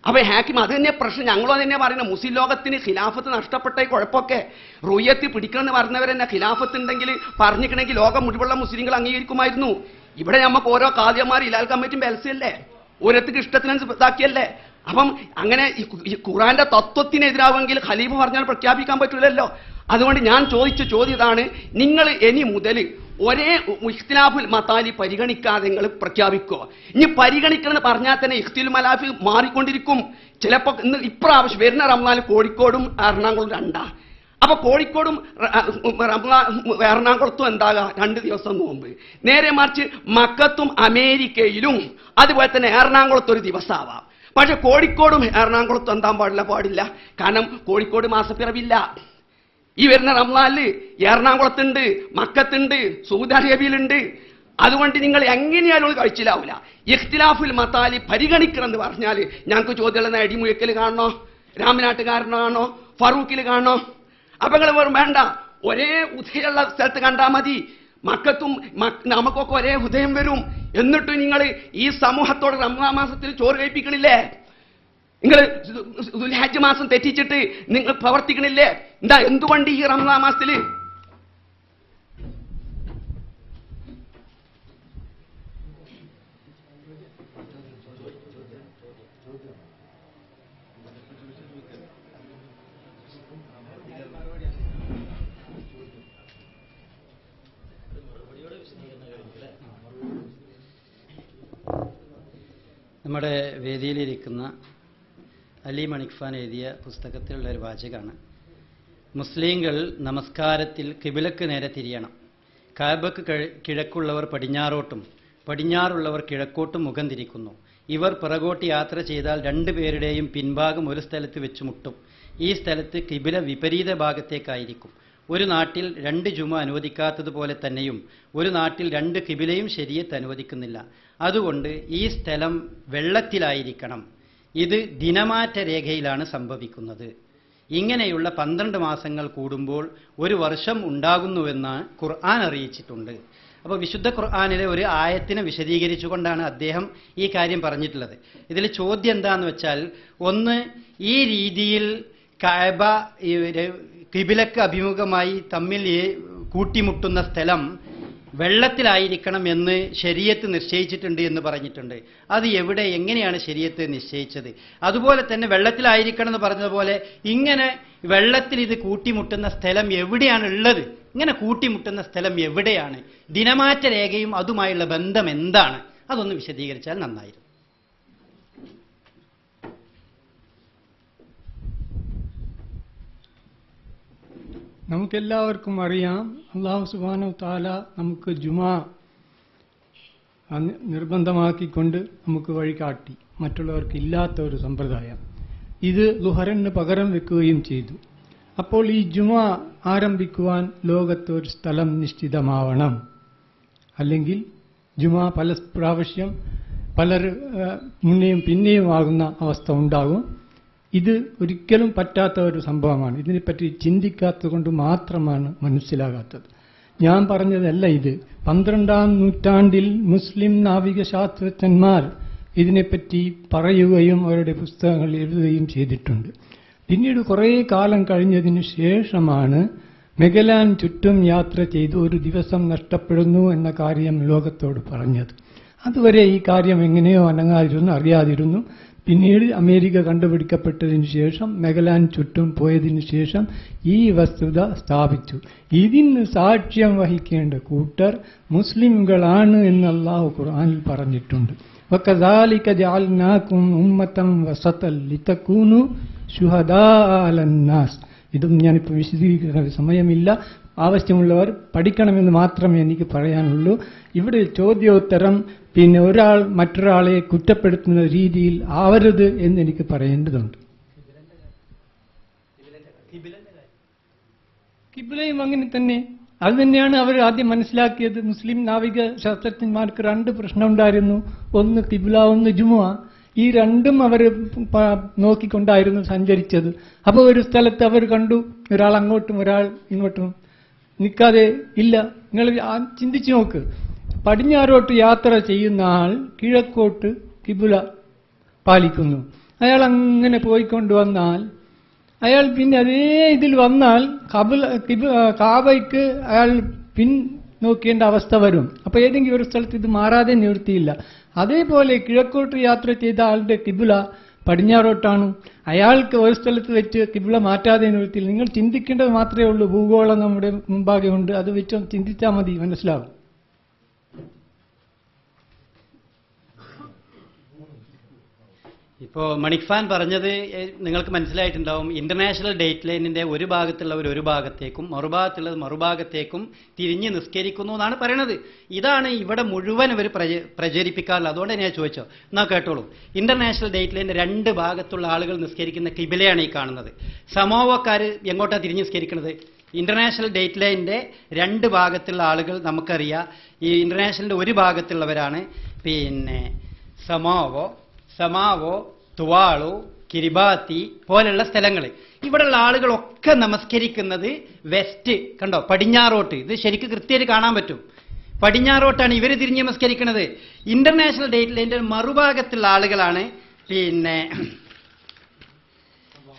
അപ്പൊ ഹാക്കിം അത് തന്നെ പ്രശ്നം. ഞങ്ങളും അത് തന്നെ പറയുന്നത്. മുസ്ലിം ലോകത്തിന് ഖിലാഫത്ത് നഷ്ടപ്പെട്ട കുഴപ്പമൊക്കെ റുയ്യത്ത് പിടിക്കണമെന്ന് പറഞ്ഞവരെന്നെ ഖിലാഫത്ത് ഉണ്ടെങ്കിൽ പറഞ്ഞിക്കണമെങ്കിൽ ലോകം മുഴുവനുള്ള മുസ്ലിങ്ങൾ അംഗീകരിക്കുമായിരുന്നു. ഇവിടെ നമുക്ക് ഓരോ കാദ്യന്മാർ ഇലാൽ കമ്മിറ്റിയും ബെൽസല്ലേ ഓരോരുത്തർക്ക് ഇഷ്ടത്തിനനുസരിച്ച് ഇതാക്കിയല്ലേ. അപ്പം അങ്ങനെ ഈ ഖുറാന്റെ തത്വത്തിനെതിരാവെങ്കിൽ ഖലീഫ പറഞ്ഞാൽ പ്രഖ്യാപിക്കാൻ പറ്റൂലല്ലോ. അതുകൊണ്ട് ഞാൻ ചോദിച്ച ചോദ്യം ഇതാണ്, നിങ്ങൾ ഇനി മുതൽ ഒരേ ഇഖ്തിലാഫുൽ മതാലി പരിഗണിക്കാതെ നിങ്ങൾ പ്രഖ്യാപിക്കുക. ഇനി പരിഗണിക്കണമെന്ന് പറഞ്ഞാൽ തന്നെ ഇഖ്തിലുൽ മലാഫി മാറിക്കൊണ്ടിരിക്കും. ചിലപ്പോൾ ഇന്ന് ഇപ്രാവശ്യം വരുന്ന റമദാനിൽ കോഴിക്കോടും എറണാകുളവും രണ്ടാ. അപ്പൊ കോഴിക്കോടും എറണാകുളത്തും എന്താകാം 2 ദിവസം നോമ്പ്. നേരെ മറിച്ച് മക്കത്തും അമേരിക്കയിലും അതുപോലെ തന്നെ എറണാകുളത്ത് ഒരു ദിവസമാവാം. പക്ഷെ കോഴിക്കോടും എറണാകുളത്തും എന്താൻ പാടില്ല. കാരണം കോഴിക്കോട് മാസപ്പിറവില്ല. ഈ വരുന്ന റമദാനില് എറണാകുളത്തുണ്ട്, മക്കത്തുണ്ട്, സൗദി അറേബ്യയിലുണ്ട്. അതുകൊണ്ട് നിങ്ങൾ എങ്ങനെയാലും കഴിച്ചിലാവില്ല. ഇഖ്തിലാഫുൽ മതാലി പരിഗണിക്കണം എന്ന് പറഞ്ഞാൽ ഞങ്ങൾക്ക് ചോദ്യമുള്ള അടിമുഴക്കൽ കാണണോ, രാമനാട്ടുകാരനാണോ, ഫറൂഖിൽ കാണണോ? അപ്പൊ നിങ്ങൾ വെറും വേണ്ട, ഒരേ ഉദയമുള്ള സ്ഥലത്ത് കണ്ടാൽ മതി. മക്കത്തും നമുക്കൊക്കെ ഒരേ ഉദയം വരും. എന്നിട്ടും നിങ്ങൾ ഈ സമൂഹത്തോട് റമദാൻ മാസത്തിൽ ചോറ് കഴിപ്പിക്കണില്ലേ? നിങ്ങൾ ദുൽഹജ്ജ് മാസം തെറ്റിച്ചിട്ട് നിങ്ങൾ പ്രവർത്തിക്കണില്ലേ? എന്താ എന്തുകൊണ്ട് ഈ റമദാൻ മാസത്തിൽ നമ്മുടെ വേദിയിലിരിക്കുന്ന അലി മണിക്ഫാൻ എഴുതിയ പുസ്തകത്തിലുള്ള ഒരു വാചകമാണ്, മുസ്ലിങ്ങൾ നമസ്കാരത്തിൽ കിബിലക്ക് നേരെ തിരിയണം. കാബക്ക് കിഴക്കുള്ളവർ പടിഞ്ഞാറോട്ടും പടിഞ്ഞാറുള്ളവർ കിഴക്കോട്ടും മുഖം തിരിക്കുന്നു. ഇവർ പിറകോട്ട് യാത്ര ചെയ്താൽ 2 പേരുടെയും പിൻഭാഗം ഒരു സ്ഥലത്ത് വെച്ച് മുട്ടും. ഈ സ്ഥലത്ത് കിബില വിപരീത ഭാഗത്തേക്കായിരിക്കും. ഒരു നാട്ടിൽ 2 ജുമ അനുവദിക്കാത്തതുപോലെ തന്നെയും ഒരു നാട്ടിൽ 2 കിബിലയും ശരീഅത്ത് അനുവദിക്കുന്നില്ല. അതുകൊണ്ട് ഈ സ്ഥലം വെള്ളത്തിലായിരിക്കണം. ഇത് ദിനമാറ്റ രേഖയിലാണ് സംഭവിക്കുന്നത്. ഇങ്ങനെയുള്ള 12 മാസങ്ങൾ കൂടുമ്പോൾ ഒരു വർഷം ഉണ്ടാകുന്നുവെന്ന് ഖുർആൻ അറിയിച്ചിട്ടുണ്ട്. അപ്പോൾ വിശുദ്ധ ഖുർആനിലെ ഒരു ആയത്തിനെ വിശദീകരിച്ചുകൊണ്ടാണ് അദ്ദേഹം ഈ കാര്യം പറഞ്ഞിട്ടുള്ളത്. ഇതിൽ ചോദ്യം എന്താണെന്ന് വെച്ചാൽ, ഒന്ന്, ഈ രീതിയിൽ കഅബ കിബിലക്ക് അഭിമുഖമായി തമ്മിൽ കൂട്ടിമുട്ടുന്ന സ്ഥലം വെള്ളത്തിലായിരിക്കണം എന്ന് ശരീഅത്ത് നിശ്ചയിച്ചിട്ടുണ്ട് എന്ന് പറഞ്ഞിട്ടുണ്ട്. അത് എവിടെ, എങ്ങനെയാണ് ശരീഅത്ത് നിശ്ചയിച്ചത്? അതുപോലെ തന്നെ വെള്ളത്തിലായിരിക്കണം എന്ന് പറഞ്ഞതുപോലെ ഇങ്ങനെ വെള്ളത്തിൽ ഇത് കൂട്ടിമുട്ടുന്ന സ്ഥലം എവിടെയാണ് ഉള്ളത്? ഇങ്ങനെ കൂട്ടിമുട്ടുന്ന സ്ഥലം എവിടെയാണ്? ദിനമാറ്റ രേഖയും അതുമായുള്ള ബന്ധം എന്താണ്? അതൊന്ന് വിശദീകരിച്ചാൽ നന്നായിരുന്നു. നമുക്കെല്ലാവർക്കും അറിയാം, അല്ലാഹു സുബ്ഹാനഹു തആല നമുക്ക് ജുമാ നിർബന്ധമാക്കിക്കൊണ്ട് നമുക്ക് വഴികാട്ടി. മറ്റുള്ളവർക്ക് ഇല്ലാത്ത ഒരു സമ്പ്രദായം. ഇത് ളുഹറിന് പകരം വെക്കുകയും ചെയ്തു. അപ്പോൾ ഈ ജുമാ ആരംഭിക്കുവാൻ ലോകത്ത് ഒരു സ്ഥലം നിശ്ചിതമാവണം. അല്ലെങ്കിൽ ജുമാ പല പ്രാവശ്യം പലർ മുന്നെയും പിന്നെയും ആകുന്ന അവസ്ഥ ഉണ്ടാകും. ഇത് ഒരിക്കലും പറ്റാത്ത ഒരു സംഭവമാണ്. ഇതിനെപ്പറ്റി ചിന്തിക്കാത്തത് കൊണ്ട് മാത്രമാണ് മനസ്സിലാകാത്തത്. ഞാൻ പറഞ്ഞതല്ല ഇത്. 12ാം നൂറ്റാണ്ടിൽ മുസ്ലിം നാവിക ശാസ്ത്രജ്ഞന്മാർ ഇതിനെപ്പറ്റി പറയുകയും അവരുടെ പുസ്തകങ്ങൾ എഴുതുകയും ചെയ്തിട്ടുണ്ട്. പിന്നീട് കുറേ കാലം കഴിഞ്ഞതിന് ശേഷമാണ് മെഗലാൻ ചുറ്റും യാത്ര ചെയ്ത് ഒരു ദിവസം നഷ്ടപ്പെടുന്നു എന്ന കാര്യം ലോകത്തോട് പറഞ്ഞത്. അതുവരെ ഈ കാര്യം എങ്ങനെയോ അനങ്ങാതിരുന്നു, അറിയാതിരുന്നു. പിന്നീട് അമേരിക്ക കണ്ടുപിടിക്കപ്പെട്ടതിന് ശേഷം മെഗലാൻ ചുറ്റും പോയതിനു ശേഷം ഈ വസ്തുത സ്ഥാപിച്ചു. ഇതിന് സാക്ഷ്യം വഹിക്കേണ്ട കൂട്ടർ മുസ്ലിംകളാണ് എന്ന് അല്ലാഹു ഖുർആനിൽ പറഞ്ഞിട്ടുണ്ട്. وَكَذَلِكَ جَعَلْنَاكُمْ أُمَّةً وَسَطًا لِتَكُونُوا شُهَدَاءَ عَلَى النَّاسِ. ഇതും ഞാനിപ്പോൾ വിശദീകരിക്കുന്ന സമയമില്ല. ആവശ്യമുള്ളവർ പഠിക്കണമെന്ന് മാത്രമേ എനിക്ക് പറയാനുള്ളൂ. ഇവിടെ ചോദ്യോത്തരം പിന്നെ ഒരാൾ മറ്റൊരാളെ കുറ്റപ്പെടുത്തുന്ന രീതിയിൽ ആവരുത് എന്ന് എനിക്ക് പറയേണ്ടതുണ്ട്. കിബിലയും അങ്ങനെ തന്നെ. അത് തന്നെയാണ് അവർ ആദ്യം മനസ്സിലാക്കിയത്. മുസ്ലിം നാവിക ശാസ്ത്രജ്ഞന്മാർക്ക് 2 പ്രശ്നം ഉണ്ടായിരുന്നു. ഒന്ന് കിബില, ഒന്ന് ജുമുഅ. ഈ രണ്ടും അവർ നോക്കിക്കൊണ്ടായിരുന്നു സഞ്ചരിച്ചത്. അപ്പോൾ ഒരു സ്ഥലത്ത് അവർ കണ്ടു ഒരാൾ അങ്ങോട്ടും ഒരാൾ ഇങ്ങോട്ടും നിൽക്കാതെ ഇല്ല. നിങ്ങൾ ചിന്തിച്ചു നോക്ക്. പടിഞ്ഞാറോട്ട് യാത്ര ചെയ്യുന്ന ആൾ കിഴക്കോട്ട് കിബില പാലിക്കുന്നു. അയാൾ അങ്ങനെ പോയിക്കൊണ്ടുവന്നാൽ അയാൾ പിന്നെ അതേ ഇതിൽ വന്നാൽ കാബയ്ക്ക് അയാൾ പിൻ നോക്കേണ്ട അവസ്ഥ വരും. അപ്പൊ ഏതെങ്കിലും ഒരു സ്ഥലത്ത് ഇത് മാറാതെ നിവൃത്തിയില്ല. അതേപോലെ കിഴക്കോട്ട് യാത്ര ചെയ്ത ആളുടെ കിബില പടിഞ്ഞാറോട്ടാണ്. അയാൾക്ക് ഒരു സ്ഥലത്ത് വെച്ച് കിബില മാറ്റാതെ നിവൃത്തിയില്ല. നിങ്ങൾ ചിന്തിക്കേണ്ടത് മാത്രമേ ഉള്ളൂ. ഭൂഗോളം നമ്മുടെ മുമ്പാകെ ഉണ്ട്. അത് വെച്ച് ചിന്തിച്ചാൽ മതി, മനസ്സിലാവും. ഇപ്പോൾ മണിക്ഫാൻ പറഞ്ഞത് നിങ്ങൾക്ക് മനസ്സിലായിട്ടുണ്ടാവും. ഇന്റർനാഷണൽ ഡേറ്റ് ലൈനിന്റെ ഒരു ഭാഗത്തുള്ളവർ ഒരു ഭാഗത്തേക്കും മറുഭാഗത്തുള്ളത് മറുഭാഗത്തേക്കും തിരിഞ്ഞ് നിസ്കരിക്കുന്നു എന്നാണ് പറയണത്. ഇതാണ് ഇവിടെ മുഴുവൻ ഇവർ പ്രചരിപ്പിക്കാറുള്ളത്. അതുകൊണ്ട് ഞാൻ ചോദിച്ചോ, എന്നാ കേട്ടോളൂ. ഇന്റർനാഷണൽ ഡേറ്റ് ലൈനിന്റെ 2 ഭാഗത്തുള്ള ആളുകൾ നിസ്കരിക്കുന്ന കിബിലയാണ് ഈ കാണുന്നത്. സമോവക്കാർ എങ്ങോട്ടാ തിരിഞ്ഞ് നിസ്കരിക്കുന്നത്? ഇന്റർനാഷണൽ ഡേറ്റ് ലൈനിന്റെ 2 ഭാഗത്തുള്ള ആളുകൾ നമുക്കറിയാം. ഈ ഇന്റർനാഷണലിന്റെ ഒരു ഭാഗത്തുള്ളവരാണ് പിന്നെ സമാവോ, തുവാളു, കിരിബാത്തി പോലുള്ള സ്ഥലങ്ങൾ. ഇവിടെയുള്ള ആളുകളൊക്കെ നമസ്കരിക്കുന്നത് വെസ്റ്റ്, കണ്ടോ, പടിഞ്ഞാറോട്ട്. ഇത് ശരിക്കും കൃത്യമായിട്ട് കാണാൻ പറ്റും. പടിഞ്ഞാറോട്ടാണ് ഇവർ തിരിഞ്ഞ് നമസ്കരിക്കുന്നത്. ഇന്റർനാഷണൽ ഡേറ്റ് ലൈനിന്റെ മറുഭാഗത്തുള്ള ആളുകളാണ് പിന്നെ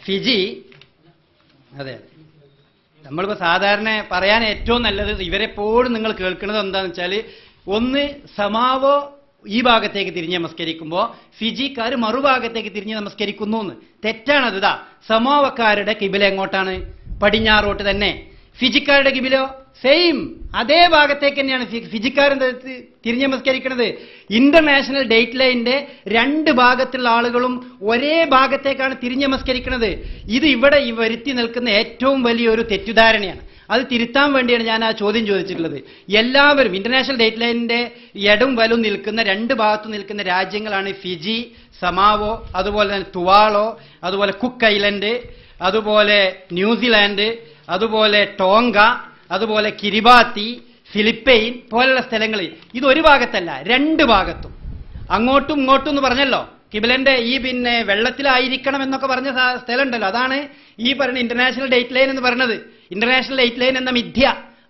ഫിജി. അതെ, നമ്മളിപ്പോൾ സാധാരണ പറയാൻ ഏറ്റവും നല്ലത് ഇവരെപ്പോഴും നിങ്ങൾ കേൾക്കുന്നത് എന്താണെന്ന് വെച്ചാൽ, ഒന്ന് സമാവോ ഈ ഭാഗത്തേക്ക് തിരിഞ്ഞ് നമസ്കരിക്കുമ്പോൾ ഫിജിക്കാർ മറുഭാഗത്തേക്ക് തിരിഞ്ഞ് നമസ്കരിക്കുന്നു എന്ന്. തെറ്റാണത്. ഇതാ സമോവക്കാരുടെ കിബില എങ്ങോട്ടാണ്? പടിഞ്ഞാറോട്ട് തന്നെ. ഫിജിക്കാരുടെ കിബിലോ സെയിം അതേ ഭാഗത്തേക്ക് തന്നെയാണ് ഫിജിക്കാരൻ തിരിഞ്ഞ് നമസ്കരിക്കുന്നത്. ഇന്റർനാഷണൽ ഡേറ്റ് ലൈനിന്റെ 2 ഭാഗത്തുള്ള ആളുകളും ഒരേ ഭാഗത്തേക്കാണ് തിരിഞ്ഞ് നമസ്കരിക്കുന്നത്. ഇത് ഇവിടെ വരുത്തി നിൽക്കുന്ന ഏറ്റവും വലിയൊരു തെറ്റിദ്ധാരണയാണ്. അത് തിരുത്താൻ വേണ്ടിയാണ് ഞാൻ ആ ചോദ്യം ചോദിച്ചിട്ടുള്ളത്. എല്ലാവരും ഇന്റർനാഷണൽ ഡേറ്റ് ലൈനിന്റെ ഇടം വലും നിൽക്കുന്ന 2 ഭാഗത്തു നിൽക്കുന്ന രാജ്യങ്ങളാണ് ഫിജി, സമാവോ, അതുപോലെ തന്നെ തുവാളോ, അതുപോലെ കുക്ക് ഐലൻഡ്, അതുപോലെ ന്യൂസിലാൻഡ്, അതുപോലെ ടോങ്ക, അതുപോലെ കിരിബാത്തി, ഫിലിപ്പൈൻ പോലുള്ള സ്ഥലങ്ങൾ. ഇതൊരു ഭാഗത്തല്ല, 2 ഭാഗത്തും. അങ്ങോട്ടും ഇങ്ങോട്ടും എന്ന് പറഞ്ഞല്ലോ. കിബിലന്റെ ഈ പിന്നെ വെള്ളത്തിലായിരിക്കണം എന്നൊക്കെ പറഞ്ഞ സ്ഥലം ഉണ്ടല്ലോ, അതാണ് ഈ പറയുന്ന ഇന്റർനാഷണൽ ഡേറ്റ് ലൈൻ എന്ന് പറയുന്നത്. ഇന്റർനാഷണൽ ഡേറ്റ് ലൈൻ എന്ന മിഥ്യ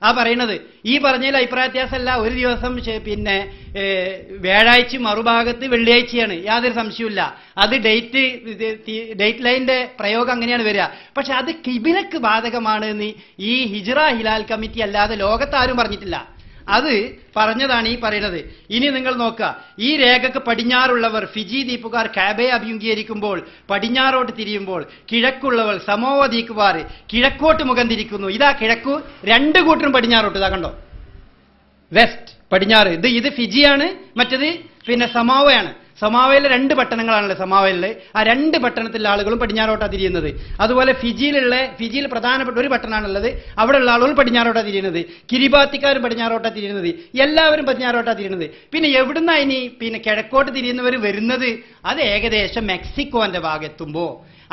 ആ പറയുന്നത്. ഈ പറഞ്ഞതിൽ അഭിപ്രായ വ്യത്യാസമല്ല. ഒരു ദിവസം പിന്നെ വ്യാഴാഴ്ച, മറുഭാഗത്ത് വെള്ളിയാഴ്ചയാണ്, യാതൊരു സംശയമില്ല. അത് ഡേറ്റ് ലൈനിന്റെ പ്രയോഗം അങ്ങനെയാണ് വരിക. പക്ഷെ അത് കിബിലക്ക് ബാധകമാണ് എന്ന് ഈ ഹിജ്റ ഹിലാൽ കമ്മിറ്റി അല്ലാതെ ലോകത്താരും പറഞ്ഞിട്ടില്ല. അത് പറഞ്ഞതാണ് ഈ പറയുന്നത്. ഇനി നിങ്ങൾ നോക്കുക, ഈ രേഖക്ക് പടിഞ്ഞാറുള്ളവർ ഫിജി ദ്വീപുകാർ കാബയെ അഭിമുഖീകരിക്കുമ്പോൾ പടിഞ്ഞാറോട്ട് തിരിയുമ്പോൾ കിഴക്കുള്ളവർ സമോവ ദ്വീപുകാർ കിഴക്കോട്ട് മുഖം തിരിക്കുന്നു. ഇതാ കിഴക്കു, 2 കൂട്ടരും പടിഞ്ഞാറോട്ട്. ഇതാ കണ്ടോ, വെസ്റ്റ് പടിഞ്ഞാറ്. ഇത് ഫിജിയാണ്, മറ്റത് പിന്നെ സമാവയാണ്. സമാവയിലെ 2 പട്ടണങ്ങളാണല്ലോ സമാവയിലെ. ആ 2 പട്ടണത്തിലെ ആളുകളും പടിഞ്ഞാറോട്ടാണ് തിരിയുന്നത്. അതുപോലെ ഫിജിയിൽ പ്രധാനപ്പെട്ട ഒരു പട്ടണമാണുള്ളത്, അവിടെയുള്ള ആളുകൾ പടിഞ്ഞാറോട്ടാണ് തിരിയുന്നത്. കിരിബാത്തിക്കാരും പടിഞ്ഞാറോട്ടാണ് തിരിയുന്നത്. എല്ലാവരും പടിഞ്ഞാറോട്ടാണ് തിരിയുന്നത്. പിന്നെ എവിടുന്നാ ഇനി പിന്നെ കിഴക്കോട്ട് തിരിയുന്നവർ വരുന്നത്? അത് ഏകദേശം മെക്സിക്കോന്റെ ഭാഗത്തുമ്പോ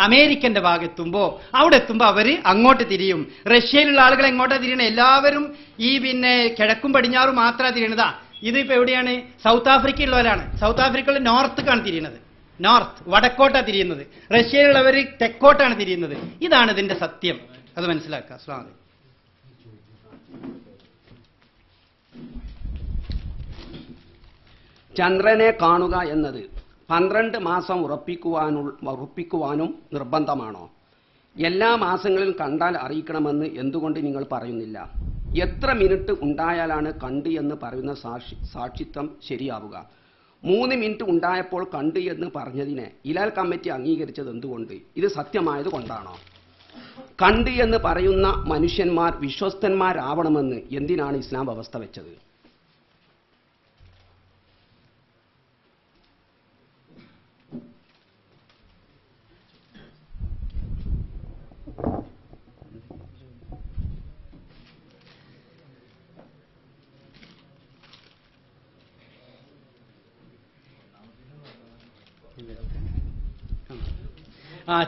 അമേരിക്കന്റെ ഭാഗത്തുമ്പോ അവിടെ എത്തുമ്പോൾ അവർ അങ്ങോട്ട് തിരിയും. റഷ്യയിലുള്ള ആളുകൾ എങ്ങോട്ടാണ് തിരിയണത്? എല്ലാവരും ഈ പിന്നെ കിഴക്കും പടിഞ്ഞാറും മാത്രമാണ് തിരിയണതാ. ഇതിപ്പോ എവിടെയാണ്? സൗത്ത് ആഫ്രിക്കയിലുള്ളവരാണ്. സൗത്ത് ആഫ്രിക്കയിലെ നോർത്തേക്കാണ് തിരിയുന്നത്. നോർത്ത് വടക്കോട്ടാണ് തിരിയുന്നത്. റഷ്യയിലുള്ളവർ തെക്കോട്ടാണ് തിരിയുന്നത്. ഇതാണ് ഇതിന്റെ സത്യം. അത് മനസ്സിലാക്കുക. അസ്സലാമു അലൈക്കും. ചന്ദ്രനെ കാണുക എന്നത് 12 മാസം ഉറപ്പിക്കുവാനും നിർബന്ധമാണോ? എല്ലാ മാസങ്ങളിലും കണ്ടാൽ അറിയിക്കണമെന്ന് എന്തുകൊണ്ട് നിങ്ങൾ പറയുന്നില്ല? എത്ര മിനിറ്റ് ഉണ്ടായാലാണ് കണ്ട് എന്ന് പറയുന്ന സാക്ഷിത്വം ശരിയാവുക? 3 മിനിറ്റ് ഉണ്ടായപ്പോൾ കണ്ട് എന്ന് പറഞ്ഞതിനെ ഹിലാൽ കമ്മിറ്റി അംഗീകരിച്ചത് എന്തുകൊണ്ട്? ഇത് സത്യമായത് കൊണ്ടാണോ? കണ്ട് എന്ന് പറയുന്ന മനുഷ്യന്മാർ വിശ്വസ്തന്മാരാവണമെന്ന് എന്തിനാണ് ഇസ്ലാം വ്യവസ്ഥ വെച്ചത്?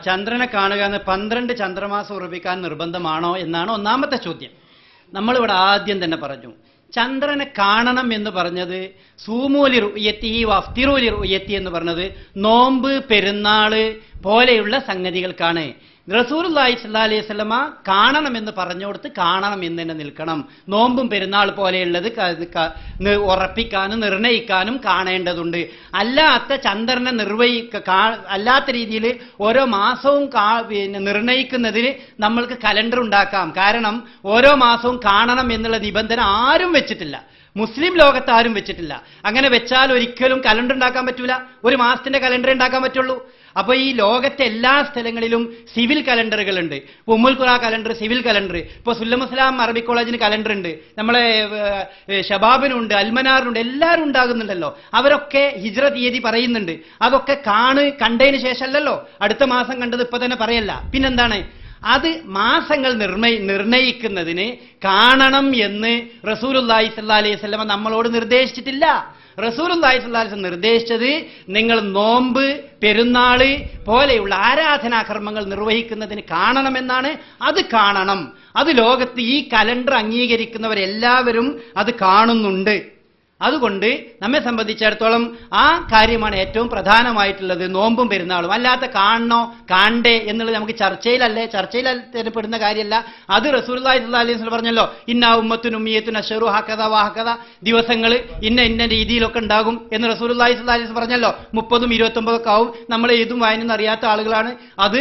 ചന്ദ്രനെ കാണുക എന്ന് 12 ചന്ദ്രമാസം ഉറപ്പിക്കാൻ നിർബന്ധമാണോ എന്നാണ് ഒന്നാമത്തെ ചോദ്യം. നമ്മളിവിടെ ആദ്യം തന്നെ പറഞ്ഞു, ചന്ദ്രനെ കാണണം എന്ന് പറഞ്ഞത് സൂമൂലി റുയത്തി വഫ്തിറൂലി റുയത്തി എന്ന് പറഞ്ഞത് നോമ്പ് പെരുന്നാള് പോലെയുള്ള സംഗതികൾക്കാണ്. റസൂലുള്ളാഹി സ്വല്ലല്ലാഹി അലൈഹി വസല്ലമ കാണണമെന്ന് പറഞ്ഞുകൊടുത്ത് കാണണം എന്ന് തന്നെ നിൽക്കണം. നോമ്പും പെരുന്നാൾ പോലെയുള്ളത് ഉറപ്പിക്കാനും നിർണയിക്കാനും കാണേണ്ടതുണ്ട്. അല്ലാത്ത ചന്ദ്രനെ അല്ലാത്ത രീതിയിൽ ഓരോ മാസവും നിർണയിക്കുന്നതിന് നമ്മൾക്ക് കലണ്ടർ ഉണ്ടാക്കാം. കാരണം ഓരോ മാസവും കാണണം എന്നുള്ള നിബന്ധന ആരും വെച്ചിട്ടില്ല, മുസ്ലിം ലോകത്ത് ആരും വെച്ചിട്ടില്ല. അങ്ങനെ വെച്ചാൽ ഒരിക്കലും കലണ്ടർ ഉണ്ടാക്കാൻ പറ്റൂല, ഒരു മാസത്തിന്റെ കലണ്ടർ ഉണ്ടാക്കാൻ പറ്റുള്ളൂ. അപ്പൊ ഈ ലോകത്തെ എല്ലാ സ്ഥലങ്ങളിലും സിവിൽ കലണ്ടറുകളുണ്ട്. ഇപ്പൊ ഉമ്മുൽ ഖുറ കലണ്ടർ, സിവിൽ കലണ്ടർ. ഇപ്പൊ സുല്ലമുസ്ലാം അറബിക് കോളേജിന് കലണ്ടർ ഉണ്ട്, നമ്മളെ ഷബാബിനുണ്ട്, അൽമനാറിനുണ്ട്, എല്ലാവരും ഉണ്ടാകുന്നുണ്ടല്ലോ. അവരൊക്കെ ഹിജ്റ തീയതി പറയുന്നുണ്ട്. അതൊക്കെ കണ്ടതിന് ശേഷമല്ലല്ലോ അടുത്ത മാസം കണ്ടത് ഇപ്പൊ തന്നെ പറയല്ല. പിന്നെന്താണ് അത് മാസങ്ങൾ നിർണയിക്കുന്നതിന് കാണണം എന്ന് റസൂലുള്ളാഹി സ്വല്ലല്ലാഹി അലൈഹി വസല്ലം നമ്മളോട് നിർദ്ദേശിച്ചിട്ടില്ല. റസൂലുള്ളാഹി സ്വല്ലല്ലാഹി അലൈഹി വസല്ലം നിർദ്ദേശിച്ചത് നിങ്ങൾ നോമ്പ് പെരുന്നാള് പോലെയുള്ള ആരാധനാകർമ്മങ്ങൾ നിർവഹിക്കുന്നതിന് കാണണമെന്നാണ്. അത് കാണണം. അത് ലോകത്ത് ഈ കലണ്ടർ അംഗീകരിക്കുന്നവരെല്ലാവരും അത് കാണുന്നുണ്ട്. അതുകൊണ്ട് നമ്മെ സംബന്ധിച്ചിടത്തോളം ആ കാര്യമാണ് ഏറ്റവും പ്രധാനമായിട്ടുള്ളത്, നോമ്പും പെരുന്നാളും. അല്ലാത്ത കാണണോ കാണണ്ടേ എന്നുള്ളത് നമുക്ക് ചർച്ചയിൽ പെടുന്ന കാര്യമല്ല. അത് റസൂലുള്ളാഹി സ്വല്ലല്ലാഹി അലൈഹി വസല്ലം പറഞ്ഞല്ലോ, ഇന്നാ ഉമ്മത്തുൻ ഉമ്മിയത്തുൻ അശ്ഹറു ഹകദ വഹകദ, ദിവസങ്ങൾ ഇന്ന രീതിയിലൊക്കെ ഉണ്ടാകും എന്ന് റസൂലുള്ളാഹി സ്വല്ലല്ലാഹി അലൈഹി വസല്ലം പറഞ്ഞല്ലോ. 30ഉം 29ഉം ഒക്കെ ആവും. നമ്മൾ എഴുതും വായനയും അറിയാത്ത ആളുകളാണ്. അത്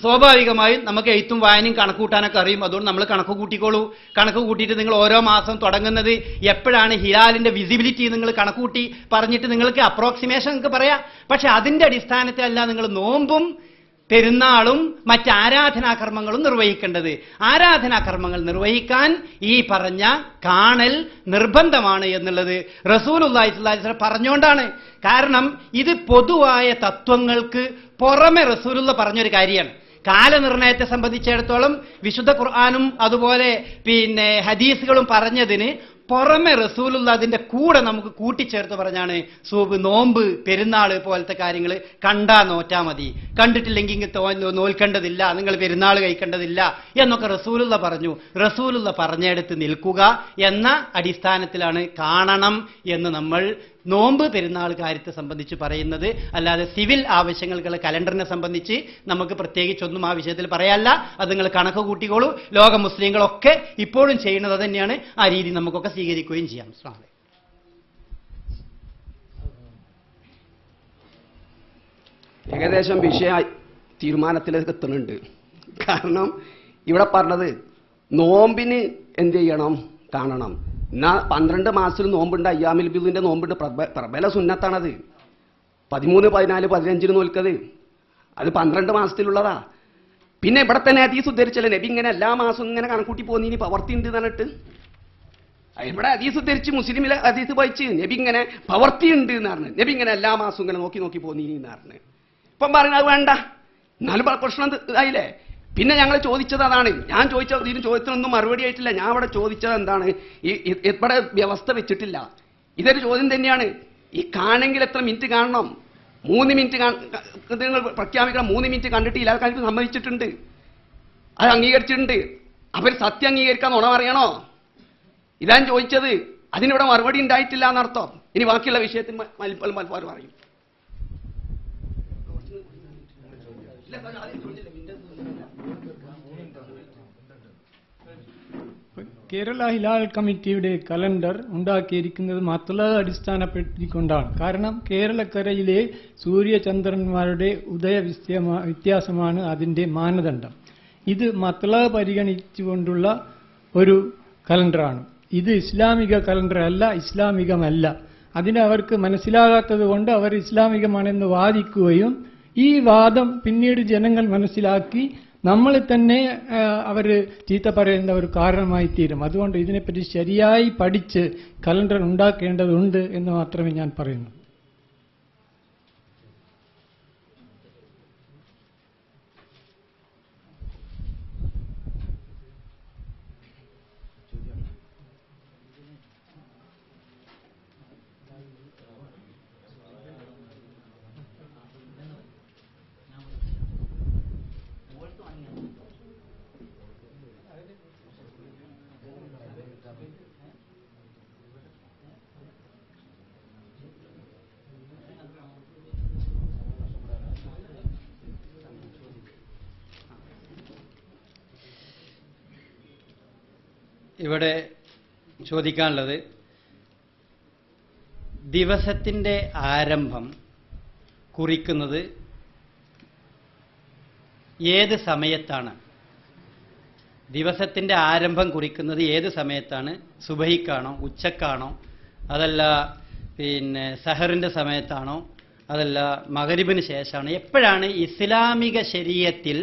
സ്വാഭാവികമായും നമുക്ക് എഴുത്തും വായനയും കണക്കൂട്ടാനൊക്കെ അറിയും. അതുകൊണ്ട് നമ്മൾ കണക്ക് കൂട്ടിക്കോളൂ. കണക്ക് കൂട്ടിയിട്ട് നിങ്ങൾ ഓരോ മാസം തുടങ്ങുന്നത് എപ്പോഴാണ് ഹിലാലിന്റെ വിസിബിലിറ്റി നിങ്ങൾ കണക്കൂട്ടി പറഞ്ഞിട്ട് നിങ്ങൾക്ക് അപ്രോക്സിമേഷൻ നിങ്ങൾക്ക് പറയാം. പക്ഷെ അതിന്റെ അടിസ്ഥാനത്തിലല്ല നിങ്ങൾ നോമ്പും പെരുന്നാളും മറ്റ് ആരാധനാകർമ്മങ്ങളും നിർവഹിക്കേണ്ടത്. ആരാധനാകർമ്മങ്ങൾ നിർവഹിക്കാൻ ഈ പറഞ്ഞ കാണൽ നിർബന്ധമാണ് എന്നുള്ളത് റസൂലുള്ളാഹി സ്വല്ലല്ലാഹി അലൈഹി വസല്ലം പറഞ്ഞുകൊണ്ടാണ്. കാരണം ഇത് പൊതുവായ തത്വങ്ങൾക്ക് പുറമെ റസൂലുള്ള പറഞ്ഞൊരു കാര്യമാണ്. കാലനിർണയത്തെ സംബന്ധിച്ചിടത്തോളം വിശുദ്ധ ഖുർആനും അതുപോലെ ഹദീസുകളും പറഞ്ഞതിന് പുറമെ റസൂലുള്ള അതിന്റെ കൂടെ നമുക്ക് കൂട്ടിച്ചേർത്ത് പറഞ്ഞാണ് നോമ്പ് പെരുന്നാള് പോലത്തെ കാര്യങ്ങൾ കണ്ടാ നോറ്റാ മതി, കണ്ടിട്ടില്ലെങ്കിൽ നോൽക്കേണ്ടതില്ല, നിങ്ങൾ പെരുന്നാൾ കഴിക്കേണ്ടതില്ല എന്നൊക്കെ റസൂലുള്ള പറഞ്ഞു. റസൂലുള്ള പറഞ്ഞെടുത്ത് നിൽക്കുക എന്ന അടിസ്ഥാനത്തിലാണ് കാണണം എന്ന് നമ്മൾ നോമ്പ് പെരുന്നാൾ കാര്യത്തെ സംബന്ധിച്ച് പറയുന്നത്. അല്ലാതെ സിവിൽ ആവശ്യങ്ങൾക്കുള്ള കലണ്ടറിനെ സംബന്ധിച്ച് നമുക്ക് പ്രത്യേകിച്ചൊന്നും ആ വിഷയത്തിൽ പറയാല്ല. അത് നിങ്ങൾ കണക്ക് കൂട്ടിക്കോളൂ. ലോക മുസ്ലിങ്ങളൊക്കെ ഇപ്പോഴും ചെയ്യുന്നത് തന്നെയാണ്. ആ രീതി നമുക്കൊക്കെ സ്വീകരിക്കുകയും ചെയ്യാം. ഏകദേശം വിഷയ തീരുമാനത്തിലേക്ക് എത്തുന്നുണ്ട്. കാരണം ഇവിടെ പറഞ്ഞത് നോമ്പിന് എന്ത് ചെയ്യണം, കാണണം. എന്നാ 12 മാസത്തിൽ നോമ്പുണ്ട്, അയ്യാമിൽ ബിദിന്റെ നോമ്പുണ്ട്, പ്രബല സുന്നത്താണത്. 13, 14, 15 നോൽക്കത് അത് 12 മാസത്തിലുള്ളതാ. പിന്നെ ഇവിടെ തന്നെ ഹദീസ് ഉദ്ധരിച്ചല്ലേ, നബി ഇങ്ങനെ എല്ലാ മാസവും ഇങ്ങനെ കണക്കൂട്ടി പോന്നി, ഇനി പ്രവർത്തി ഉണ്ട് എന്നിട്ട് ഇവിടെ ഹദീസ് ഉദ്ധരിച്ച് മുസ്ലിമിലെ ഹദീസ് വായിച്ച് നബി ഇങ്ങനെ പ്രവർത്തി ഉണ്ട് എന്ന് പറഞ്ഞു. നബി ഇങ്ങനെ എല്ലാ മാസവും ഇങ്ങനെ നോക്കി പോന്നി എന്ന് പറഞ്ഞു. ഇപ്പം പറയുന്നത് അത് വേണ്ട, എന്നാലും പ്രശ്നം ആയില്ലേ. പിന്നെ ഞങ്ങൾ ചോദിച്ചത് അതാണ്. ഞാൻ ഇതിന് ചോദിച്ചതൊന്നും മറുപടി ആയിട്ടില്ല. ഞാൻ ഇവിടെ ചോദിച്ചത് എന്താണ്, ഇവിടെ വ്യവസ്ഥ വെച്ചിട്ടില്ല. ഇതൊരു ചോദ്യം തന്നെയാണ്. ഈ കാണെങ്കിൽ എത്ര മിനിറ്റ് കാണണം? 3 മിനിറ്റ് നിങ്ങൾ പ്രഖ്യാപിക്കണം. 3 മിനിറ്റ് കണ്ടിട്ട് ഇലാക്കാർക്ക് സമ്മതിച്ചിട്ടുണ്ട്, അത് അംഗീകരിച്ചിട്ടുണ്ട്. അവർ സത്യം അംഗീകരിക്കാൻ നുണ പറയണോ? ഇതാണ് ചോദിച്ചത്. അതിനിവിടെ മറുപടി ഉണ്ടായിട്ടില്ല എന്നർത്ഥം. ഇനി ബാക്കിയുള്ള വിഷയത്തിൽ മൽഫാർ പറയും. കേരള ഹിലാൽ കമ്മിറ്റിയുടെ കലണ്ടർ ഉണ്ടാക്കിയിരിക്കുന്നത് മത്ലബ് അടിസ്ഥാനപ്പെടുത്തിക്കൊണ്ടാണ്. കാരണം കേരളക്കരയിലെ സൂര്യചന്ദ്രന്മാരുടെ ഉദയ വ്യത്യാസമാണ് അതിൻ്റെ മാനദണ്ഡം. ഇത് മത്ലബ് പരിഗണിച്ചുകൊണ്ടുള്ള ഒരു കലണ്ടറാണ്. ഇത് ഇസ്ലാമിക കലണ്ടർ അല്ല, ഇസ്ലാമികമല്ല. അതിനെ അവർക്ക് മനസ്സിലാകാത്തത് കൊണ്ട് അവർ ഇസ്ലാമികമാണെന്ന് വാദിക്കുകയും ഈ വാദം പിന്നീട് ജനങ്ങൾ മനസ്സിലാക്കി നമ്മളെ തന്നെ അവർ ചീത്ത പറയുന്ന ഒരു കാരണമായി തീരും. അതുകൊണ്ട് ഇതിനെപ്പറ്റി ശരിയായി പഠിച്ച് കലണ്ടർ ഉണ്ടാക്കേണ്ടതുണ്ട് എന്ന് മാത്രമേ ഞാൻ പറയുന്നു. ഇവിടെ ചോദിക്കാനുള്ളത്, ദിവസത്തിൻ്റെ ആരംഭം കുറിക്കുന്നത് ഏത് സമയത്താണ്? ദിവസത്തിൻ്റെ ആരംഭം കുറിക്കുന്നത് ഏത് സമയത്താണ്? സുബഹിക്കാണോ, ഉച്ചക്കാണോ, അതല്ല സഹറിൻ്റെ സമയത്താണോ, അതല്ല മഗ്‌രിബിന് ശേഷമാണോ? എപ്പോഴാണ് ഇസ്ലാമിക ശരീഅത്തിൽ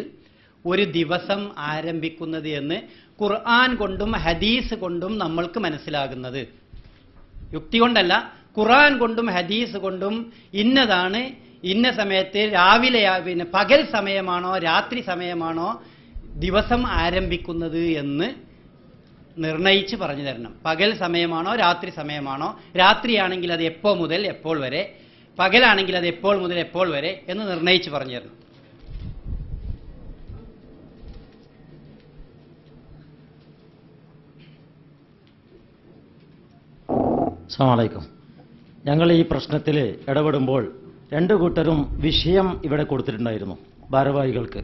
ഒരു ദിവസം ആരംഭിക്കുന്നത് എന്ന് ഖുർആൻ കൊണ്ടും ഹദീസ് കൊണ്ടും നമ്മൾക്ക് മനസ്സിലാകുന്നത്? യുക്തി കൊണ്ടല്ല, ഖുർആൻ കൊണ്ടും ഹദീസ് കൊണ്ടും ഇന്നതാണ്, ഇന്ന സമയത്ത് രാവിലെ പകൽ സമയമാണോ രാത്രി സമയമാണോ ദിവസം ആരംഭിക്കുന്നത് എന്ന് നിർണയിച്ച് പറഞ്ഞു തരണം. പകൽ സമയമാണോ രാത്രി സമയമാണോ, രാത്രിയാണെങ്കിൽ അത് എപ്പോൾ മുതൽ എപ്പോൾ വരെ, പകലാണെങ്കിൽ അത് എപ്പോൾ മുതൽ എപ്പോൾ വരെ എന്ന് നിർണയിച്ച് പറഞ്ഞു തരണം. അസ്സലാമു അലൈക്കും. ഞങ്ങൾ ഈ പ്രശ്നത്തിൽ ഇടപെടുമ്പോൾ രണ്ടു കൂട്ടരും വിഷയം ഇവിടെ കൊടുത്തിട്ടുണ്ടായിരുന്നു ഭാരവാഹികൾക്ക്.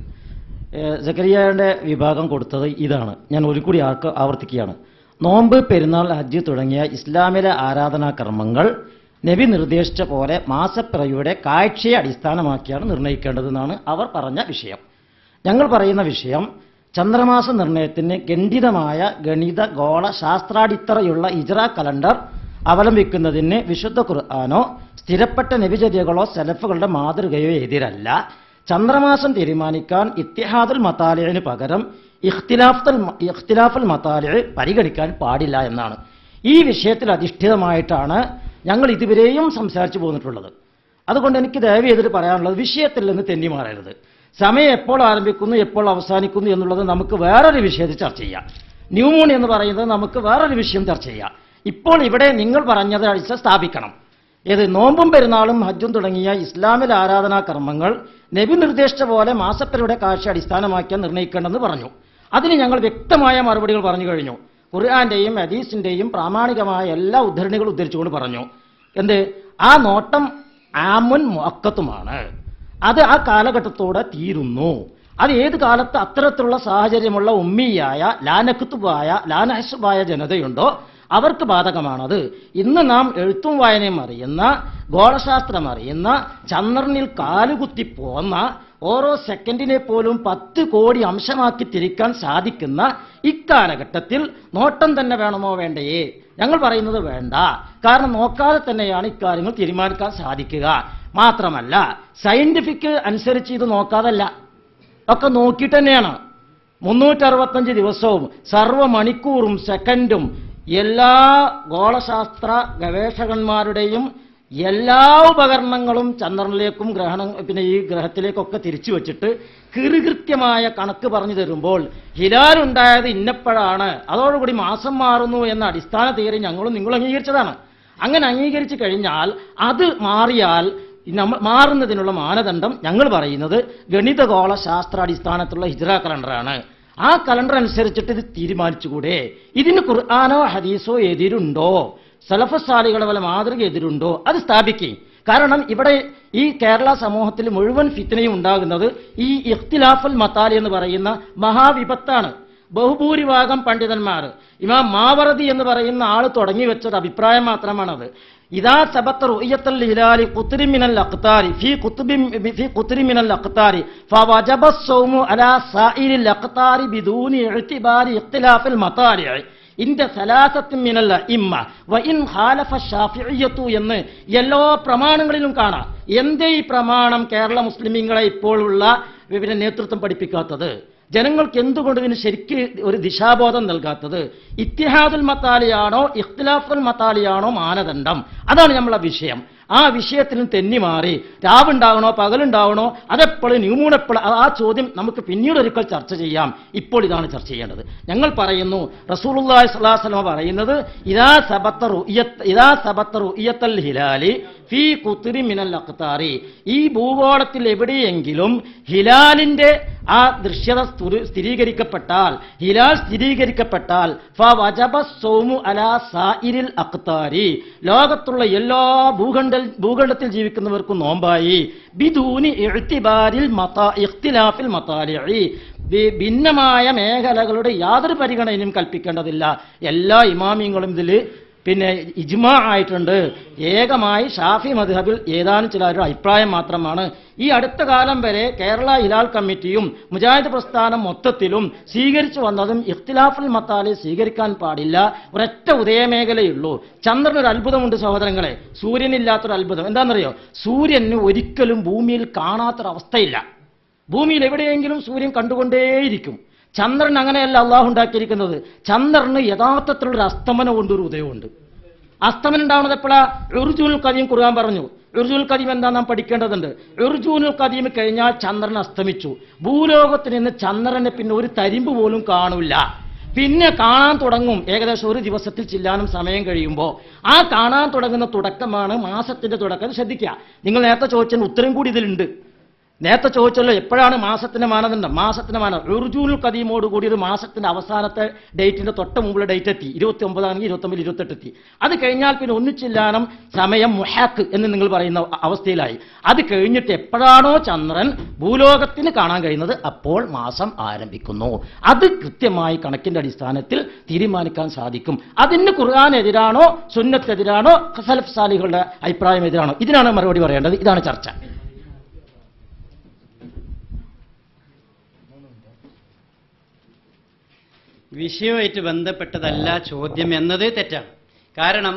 സക്കരിയായുടെ വിഭാഗം കൊടുത്തത് ഇതാണ്. ഞാൻ ഒരു കൂടി ആവർത്തിക്കുകയാണ്. നോമ്പ്, പെരുന്നാൾ, ഹജ്ജ് തുടങ്ങിയ ഇസ്ലാമിലെ ആരാധനാകർമ്മങ്ങൾ നബി നിർദ്ദേശിച്ച പോലെ മാസപ്പിറവിയുടെ കാഴ്ചയെ അടിസ്ഥാനമാക്കിയാണ് നിർണ്ണയിക്കേണ്ടതെന്നാണ് അവർ പറഞ്ഞ വിഷയം. ഞങ്ങൾ പറയുന്ന വിഷയം ചന്ദ്രമാസ നിർണയത്തിന് ഖണ്ഡിതമായ ഗണിത ഗോള ശാസ്ത്രാടിത്തറയുള്ള ഹിജ്റ കലണ്ടർ അവലംബിക്കുന്നതിന് വിശുദ്ധ ഖുർആനോ സ്ഥിരപ്പെട്ട നബിചര്യകളോ സലഫുകളുടെ മാതൃകയോ എതിരല്ല. ചന്ദ്രമാസം തീരുമാനിക്കാൻ ഇത്തിഹാദുൽ മതാലിന് പകരം ഇഖ്തിലാഫുൽ മതാലി പരിഗണിക്കാൻ പാടില്ല എന്നാണ്. ഈ വിഷയത്തിൽ അധിഷ്ഠിതമായിട്ടാണ് ഞങ്ങൾ ഇതുവരെയും സംസാരിച്ചു പോന്നിട്ടുള്ളത്. അതുകൊണ്ട് എനിക്ക് ദയവ് ചെയ്തിട്ട് പറയാനുള്ളത്, വിഷയത്തിൽ നിന്ന് തെന്നി മാറരുത്. സമയം എപ്പോൾ ആരംഭിക്കുന്നു എപ്പോൾ അവസാനിക്കുന്നു എന്നുള്ളത് നമുക്ക് വേറൊരു വിഷയത്തിൽ ചർച്ച ചെയ്യാം. ന്യൂമൂൺ എന്ന് പറയുന്നത് നമുക്ക് വേറൊരു വിഷയം ചർച്ച ചെയ്യാം. ഇപ്പോൾ ഇവിടെ നിങ്ങൾ പറഞ്ഞത് അടിച്ച് സ്ഥാപിക്കണം. ഏത് നോമ്പും പെരുന്നാളും ഹജ്ജും തുടങ്ങിയ ഇസ്ലാമിലെ ആരാധനാ കർമ്മങ്ങൾ നബി നിർദ്ദേശിച്ച പോലെ മാസപ്പിറവിയുടെ കാഴ്ച അടിസ്ഥാനമാക്കിയാൽ നിർണ്ണയിക്കേണ്ടെന്ന് പറഞ്ഞു. അതിന് ഞങ്ങൾ വ്യക്തമായ മറുപടികൾ പറഞ്ഞു കഴിഞ്ഞു. ഖുർആന്റെയും ഹദീസിന്റെയും പ്രാമാണികമായ എല്ലാ ഉദ്ധരണികളും ഉദ്ധരിച്ചുകൊണ്ട് പറഞ്ഞു. എന്ത്? ആ നോട്ടം ആമുൻ മുഅക്കത്തുമാണ്. അത് ആ കാലഘട്ടത്തോടെ തീരുന്നു. അത് ഏത് കാലത്ത് അത്തരത്തിലുള്ള സാഹചര്യമുള്ള ഉമ്മിയായ ലാനക്കുത്തുബായ ലാനഹസുബായ ജനതയുണ്ടോ അവർക്ക് ബാധകമാണത്. ഇന്ന് നാം എഴുത്തും വായനയും അറിയുന്ന, ഗോളശാസ്ത്രം അറിയുന്ന, ചന്ദ്രനിൽ കാലുകുത്തി പോന്ന, ഓരോ സെക്കൻഡിനെ പോലും 10 കോടി അംശമാക്കി തിരിക്കാൻ സാധിക്കുന്ന ഇക്കാലഘട്ടത്തിൽ നോട്ടം തന്നെ വേണമോ വേണ്ടയേ? ഞങ്ങൾ പറയുന്നത് വേണ്ട. കാരണം നോക്കാതെ തന്നെയാണ് ഇക്കാര്യങ്ങൾ തീരുമാനിക്കാൻ സാധിക്കുക. മാത്രമല്ല സയന്റിഫിക് അനുസരിച്ച് ഇത് നോക്കാതല്ല, ഒക്കെ നോക്കിയിട്ട് തന്നെയാണ്. 365 ദിവസവും സർവ്വ മണിക്കൂറും സെക്കൻഡും എല്ലാ ഗോളശാസ്ത്ര ഗവേഷകന്മാരുടെയും എല്ലാ ഉപകരണങ്ങളും ചന്ദ്രനിലേക്കും ഈ ഗ്രഹത്തിലേക്കൊക്കെ തിരിച്ചു വെച്ചിട്ട് കൃത്യമായ കണക്ക് പറഞ്ഞു തരുമ്പോൾ ഹിലാൽ ഉണ്ടായത് ഇന്നപ്പോഴാണ്, അതോടുകൂടി മാസം മാറുന്നു എന്ന അടിസ്ഥാന തിയറി ഞങ്ങളും നിങ്ങളും അംഗീകരിച്ചതാണ്. അങ്ങനെ അംഗീകരിച്ചു കഴിഞ്ഞാൽ അത് മാറിയാൽ മാറുന്നതിനുള്ള മാനദണ്ഡം ഞങ്ങൾ പറയുന്നത് ഗണിതഗോള ശാസ്ത്രാടിസ്ഥാനത്തിലുള്ള ഹിജ്റ കലണ്ടറാണ്. ആ കലണ്ടർ അനുസരിച്ചിട്ട് ഇത് തീരുമാനിച്ചുകൂടെ? ഇതിന് ഖുർആനോ ഹദീസോ എതിരുണ്ടോ? സലഫ് സാലികളുടെ വല്ല മാതൃക എതിരുണ്ടോ? അത് സ്ഥാപിക്കും. കാരണം ഇവിടെ ഈ കേരള സമൂഹത്തിൽ മുഴുവൻ ഫിത്നയും ഉണ്ടാകുന്നത് ഈ ഇഖ്തിലാഫുൽ മതാലി എന്ന് പറയുന്ന മഹാവിപത്താണ്. ബഹുഭൂരിഭാഗം പണ്ഡിതന്മാർ, ഇമാം മാവറദി എന്ന് പറയുന്ന ആൾ തുടങ്ങി വെച്ചത് അഭിപ്രായം മാത്രമാണത്. ഇദാ സബത്ത റുഅയത്തുൽ ഹിലാലി ഖുത്രി മിനൽ അഖ്താരി ഫീ ഖുത്രി മിനൽ അഖ്താരി ഫവജബ الصوم അലാ സായിരിൽ അഖ്താരി ബിദൂനി ഇഅ്തിബാരി ഇഖ്തിലാഫിൽ മതാലി ഇൻദ സലാസത്തിൻ മിനൽ ഇമ്മ വഇൻ ഖാലഫ ശാഫിഇയ്യത്തു എന്ന് എല്ലാ പ്രമാണങ്ങളിലും കാണാം. എന്തേ ഈ പ്രമാണം കേരള മുസ്ലിമീങ്ങളെ ഇപ്പോഴുള്ള നേതൃത്വം പഠിപ്പിക്കാത്തത്? ജനങ്ങൾക്ക് എന്തുകൊണ്ട് ഇതിന് ശരിക്ക് ഒരു ദിശാബോധം നൽകാത്തത്? ഇത്തിഹാദുൽ മതാലിയാണോ ഇഖ്തിലാഫുൽ മതാലിയാണോ മാനദണ്ഡം? അതാണ് നമ്മളെ വിഷയം. ആ വിഷയത്തിന് തെന്നിമാറി രാവുണ്ടാവണോ പകലുണ്ടാവണോ അതെപ്പോഴും ന്യൂമൂണെപ്പോൾ ആ ചോദ്യം നമുക്ക് പിന്നീട് ഒരിക്കൽ ചർച്ച ചെയ്യാം. ഇപ്പോൾ ഇതാണ് ചർച്ച ചെയ്യേണ്ടത്. ഞങ്ങൾ പറയുന്നു, റസൂലുള്ളാഹി സ്വല്ലല്ലാഹു അലൈഹി വസല്ലം പറയുന്നത് ഇദാ സബത്ത റുഅയത്തുൽ ഹിലാലി ഫീ ഖുത്രി മിനൽ അഖ്താരി, ഈ ഭൂഗോളത്തിൽ എവിടെയെങ്കിലും ഹിലാലിന്റെ ആ ദൃശ്യത സ്ഥിരീകരിക്കപ്പെട്ടാൽ, ഹിലാൽ സ്ഥിരീകരിക്കപ്പെട്ടാൽ ഫവജബ الصوم അലാ സായിരിൽ അഖ്താരി, ലോകത്തുള്ള എല്ലാ ഭൂഖണ്ഡത്തിൽ ജീവിക്കുന്നവർക്കും നോമ്പായി. ബിദൂനി ഇഅ്തിബാരിൽ ഇഖ്തിലാഫിൽ മതാലിഇ, ഭിന്നമായ മേഖലകളുടെ യാതൊരു പരിഗണനയും കൽപ്പിക്കേണ്ടതില്ല. എല്ലാ ഇമാമിയങ്ങളും ഇതിൽ പിന്നെ ഇജ്മാ ആയിട്ടുണ്ട്. ഏകമായി ഷാഫി മദ്ഹബിൽ ഏതാനും ചിലരുടെ അഭിപ്രായം മാത്രമാണ്. ഈ അടുത്ത കാലം വരെ കേരള ഹിലാൽ കമ്മിറ്റിയും മുജാഹിദ് പ്രസ്ഥാനം മൊത്തത്തിലും സ്വീകരിച്ചു വന്നതും ഇഖ്തിലാഫുൽ മത്താലി സ്വീകരിക്കാൻ പാടില്ല. ഒരൊറ്റ ഉദയമേഖലയുള്ളൂ. ചന്ദ്രനൊരു അത്ഭുതമുണ്ട് സഹോദരങ്ങളെ, സൂര്യനില്ലാത്തൊരു അത്ഭുതം. എന്താണെന്നറിയോ? സൂര്യന് ഒരിക്കലും ഭൂമിയിൽ കാണാത്തൊരവസ്ഥയില്ല. ഭൂമിയിൽ എവിടെയെങ്കിലും സൂര്യൻ കണ്ടുകൊണ്ടേയിരിക്കും. ചന്ദ്രൻ അങ്ങനെയല്ല അള്ളാഹു ഉണ്ടാക്കിയിരിക്കുന്നത്. ചന്ദ്രന് യഥാർത്ഥത്തിലുള്ള അസ്തമനം കൊണ്ടൊരു ഉദയമുണ്ട്. അസ്തമനം ഉണ്ടാവുന്നത് എപ്പോഴാ? ഉർജൂനുൽ ഖദീം ഖുർആൻ പറഞ്ഞു. ഉർജൂനുൽ ഖദീം എന്താ നാം പഠിക്കേണ്ടതുണ്ട്. ഉർജൂനുൽ ഖദീം കഴിഞ്ഞാൽ ചന്ദ്രൻ അസ്തമിച്ചു. ഭൂലോകത്തിൽ നിന്ന് ചന്ദ്രനെ പിന്നെ ഒരു തരിമ്പ് പോലും കാണൂല. പിന്നെ കാണാൻ തുടങ്ങും ഏകദേശം ഒരു ദിവസത്തിൽ ചില്ലാനും സമയം കഴിയുമ്പോൾ. ആ കാണാൻ തുടങ്ങുന്ന തുടക്കമാണ് മാസത്തിന്റെ തുടക്കം. ശ്രദ്ധിക്കുക, നിങ്ങൾ നേരത്തെ ചോദിച്ചതിന് ഉത്തരം കൂടി ഇതിലുണ്ട്. നേരത്തെ ചോദിച്ചല്ലോ എപ്പോഴാണ് മാസത്തിന്റെ മാനദണ്ഡം. മാസത്തിന്റെ ഉർജൂനുൽ ഖദീമോട് കൂടി ഒരു മാസത്തിന്റെ അവസാനത്തെ ഡേറ്റിന്റെ തൊട്ട് മുമ്പുള്ള ഡേറ്റ് എത്തി. 29 ആണെങ്കിൽ 29, 28 എത്തി. അത് കഴിഞ്ഞാൽ പിന്നെ ഒന്നിച്ചില്ലാനും സമയം മുഹാക്ക് എന്ന് നിങ്ങൾ പറയുന്ന അവസ്ഥയിലായി. അത് കഴിഞ്ഞിട്ട് എപ്പോഴാണോ ചന്ദ്രൻ ഭൂലോകത്തിന് കാണാൻ കഴിയുന്നത് അപ്പോൾ മാസം ആരംഭിക്കുന്നു. അത് കൃത്യമായി കണക്കിന്റെ അടിസ്ഥാനത്തിൽ തീരുമാനിക്കാൻ സാധിക്കും. അതിന് ഖുർആൻ എതിരാണോ സുന്നത്തെതിരാണോ സലഫ് സാലിഹുകളുടെ അഭിപ്രായം എതിരാണോ? ഇതിനാണ് മറുപടി പറയേണ്ടത്. ഇതാണ് ചർച്ച. വിഷയവുമായിട്ട് ബന്ധപ്പെട്ടതല്ല ചോദ്യം എന്നത് തെറ്റാണ്. കാരണം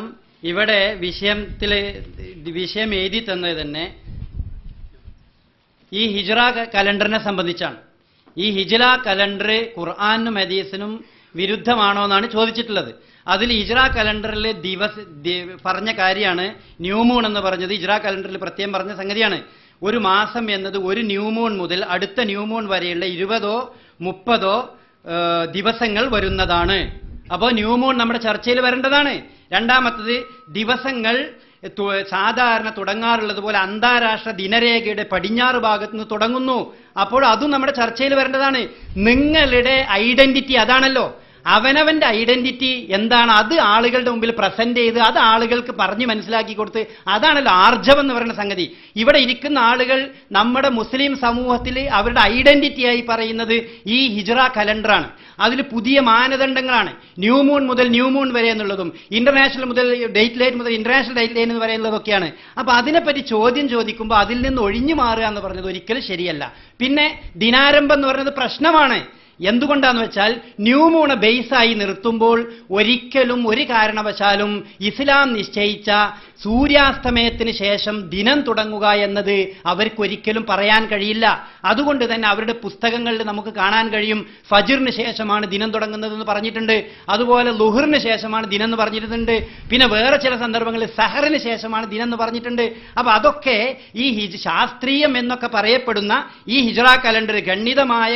ഇവിടെ വിഷയം എഴുതി തന്നത് തന്നെ ഈ ഹിജ്റ കലണ്ടറിനെ സംബന്ധിച്ചാണ്. ഈ ഹിജ്റ കലണ്ടർ ഖുർആനും ഹദീസിനും വിരുദ്ധമാണോ എന്നാണ് ചോദിച്ചിട്ടുള്ളത്. അതിൽ ഹിജ്റ കലണ്ടറിൽ പറഞ്ഞ കാര്യമാണ് ന്യൂമൂൺ എന്ന് പറഞ്ഞത്. ഹിജ്റ കലണ്ടറിൽ പ്രത്യേകം പറഞ്ഞ സംഗതിയാണ്. ഒരു മാസം എന്നത് ഒരു ന്യൂമൂൺ മുതൽ അടുത്ത ന്യൂമൂൺ വരെയുള്ള 20 or 30 ദിവസങ്ങൾ വരുന്നതാണ്. അപ്പോൾ ന്യൂമൂൺ നമ്മുടെ ചർച്ചയിൽ വരേണ്ടതാണ്. രണ്ടാമത്തത്, ദിവസങ്ങൾ സാധാരണ തുടങ്ങാറുള്ളത് പോലെ അന്താരാഷ്ട്ര ദിനരേഖയുടെ പടിഞ്ഞാറ് ഭാഗത്ത് നിന്ന് തുടങ്ങുന്നു. അപ്പോൾ അതും നമ്മുടെ ചർച്ചയിൽ വരേണ്ടതാണ്. നിങ്ങളുടെ ഐഡന്റിറ്റി അതാണല്ലോ. അവനവന്റെ ഐഡന്റിറ്റി എന്താണ് അത് ആളുകളുടെ മുമ്പിൽ പ്രസന്റ് ചെയ്ത് അത് ആളുകൾക്ക് പറഞ്ഞു മനസ്സിലാക്കി കൊടുത്ത് അതാണല്ലോ ആർജവം എന്ന് പറയുന്ന സംഗതി. ഇവിടെ ഇരിക്കുന്ന ആളുകൾ നമ്മുടെ മുസ്ലിം സമൂഹത്തിൽ അവരുടെ ഐഡന്റിറ്റിയായി പറയുന്നത് ഈ ഹിജ്റ കലണ്ടറാണ്. അതിൽ പുതിയ മാനദണ്ഡങ്ങളാണ്. ന്യൂമൂൺ മുതൽ ന്യൂമൂൺ വരെ എന്നുള്ളതും ഇന്റർനാഷണൽ മുതൽ ഡേറ്റ് ലൈൻ മുതൽ ഇന്റർനാഷണൽ ഡേറ്റ് ലൈൻ എന്ന് പറയുന്നതൊക്കെയാണ്. അപ്പൊ അതിനെപ്പറ്റി ചോദ്യം ചോദിക്കുമ്പോൾ അതിൽ നിന്ന് ഒഴിഞ്ഞു മാറുക എന്ന് പറഞ്ഞത് ഒരിക്കലും ശരിയല്ല. പിന്നെ ദിനാരംഭം എന്ന് പറയുന്നത് പ്രശ്നമാണ്. എന്തുകൊണ്ടാന്ന് വെച്ചാൽ ന്യൂമൂൺ ബേസായി നിർത്തുമ്പോൾ ഒരിക്കലും ഒരു കാരണവശാലും ഇസ്ലാം നിശ്ചയിച്ച സൂര്യാസ്തമയത്തിന് ശേഷം ദിനം തുടങ്ങുക എന്നത് അവർക്കൊരിക്കലും പറയാൻ കഴിയില്ല. അതുകൊണ്ട് തന്നെ അവരുടെ പുസ്തകങ്ങളിൽ നമുക്ക് കാണാൻ കഴിയും ഫജ്റിന് ശേഷമാണ് ദിനം തുടങ്ങുന്നതെന്ന് പറഞ്ഞിട്ടുണ്ട്. അതുപോലെ ലുഹറിന് ശേഷമാണ് ദിനം എന്ന് പറഞ്ഞിട്ടുണ്ട്. പിന്നെ വേറെ ചില സന്ദർഭങ്ങളിൽ സഹറിന് ശേഷമാണ് ദിനം എന്ന് പറഞ്ഞിട്ടുണ്ട്. അപ്പൊ അതൊക്കെ ഈ ശാസ്ത്രീയം എന്നൊക്കെ പറയപ്പെടുന്ന ഈ ഹിജ്റ കലണ്ടർ ഗണിതമായ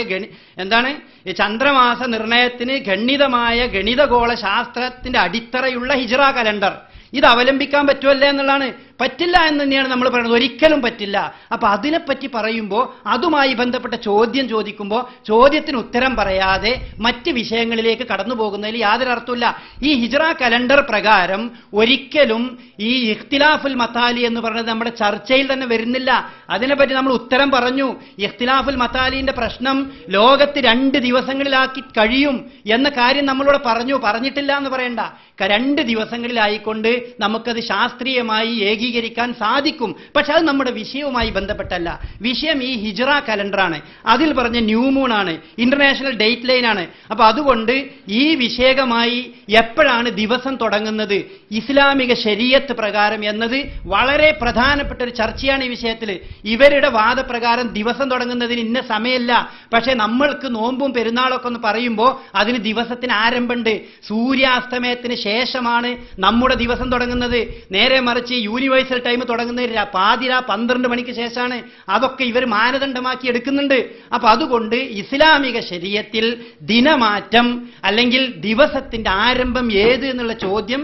എന്താണ് ചന്ദ്രമാസ നിർണയത്തിന് ഗണിതമായ ഗണിതഗോള ശാസ്ത്രത്തിന്റെ അടിത്തറയുള്ള ഹിജ്റ കലണ്ടർ ഇത് അവലംബിക്കാൻ പറ്റുമല്ലേ എന്നുള്ളതാണ്. പറ്റില്ല എന്ന് തന്നെയാണ് നമ്മൾ പറയുന്നത്. ഒരിക്കലും പറ്റില്ല. അപ്പൊ അതിനെപ്പറ്റി പറയുമ്പോൾ അതുമായി ബന്ധപ്പെട്ട ചോദ്യം ചോദിക്കുമ്പോൾ ചോദ്യത്തിന് ഉത്തരം പറയാതെ മറ്റ് വിഷയങ്ങളിലേക്ക് കടന്നു പോകുന്നതിൽ യാതൊരു അർത്ഥമില്ല. ഈ ഹിജ്റ കലണ്ടർ പ്രകാരം ഒരിക്കലും ഈ ഇഖ്തിലാഫുൽ മത്താലി എന്ന് പറയുന്നത് നമ്മുടെ ചർച്ചയിൽ തന്നെ വരുന്നില്ല. അതിനെപ്പറ്റി നമ്മൾ ഉത്തരം പറഞ്ഞു. ഇഖ്തിലാഫുൽ മത്താലിന്റെ പ്രശ്നം ലോകത്ത് 2 ദിവസങ്ങളിലാക്കി കഴിയും എന്ന കാര്യം നമ്മളോട് പറഞ്ഞിട്ടില്ല എന്ന് പറയണ്ട. 2 ദിവസങ്ങളിലായിക്കൊണ്ട് നമുക്കത് ശാസ്ത്രീയമായി ഏകീകരിക്കാൻ സാധിക്കും. പക്ഷെ അത് നമ്മുടെ വിഷയവുമായി ബന്ധപ്പെട്ടല്ല. വിഷയം ഈ ഹിജ്റ കലണ്ടറാണ്. അതിൽ പറഞ്ഞ ന്യൂമൂൺ ആണ്, ഇന്റർനാഷണൽ ഡേറ്റ് ലൈൻ ആണ്. അപ്പൊ അതുകൊണ്ട് ഈ വിഷയകമായി എപ്പോഴാണ് ദിവസം തുടങ്ങുന്നത് ഇസ്ലാമിക ശരീഅത്ത് പ്രകാരം എന്നത് വളരെ പ്രധാനപ്പെട്ട ഒരു ചർച്ചയാണ് ഈ വിഷയത്തിൽ. ഇവരുടെ വാദപ്രകാരം ദിവസം തുടങ്ങുന്നതിന് ഇന്ന സമയമല്ല. പക്ഷെ നമ്മൾക്ക് നോമ്പും പെരുന്നാളൊക്കെ ഒന്ന് പറയുമ്പോൾ അതിന് ദിവസത്തിന് ആരംഭമുണ്ട്. സൂര്യാസ്തമയത്തിന് ശേഷമാണ് നമ്മുടെ ദിവസം തുടങ്ങുന്നത്. നേരെ മറിച്ച് യൂണിവേഴ്സൽ ടൈം തുടങ്ങുന്നത് പാതിര 12 മണിക്ക് ശേഷമാണ്. അതൊക്കെ ഇവർ മാനദണ്ഡമാക്കി എടുക്കുന്നുണ്ട്. അപ്പൊ അതുകൊണ്ട് ഇസ്ലാമിക ശരീഅത്തിൽ ദിനമാറ്റം അല്ലെങ്കിൽ ദിവസത്തിന്റെ ആരംഭം ഏത് എന്നുള്ള ചോദ്യം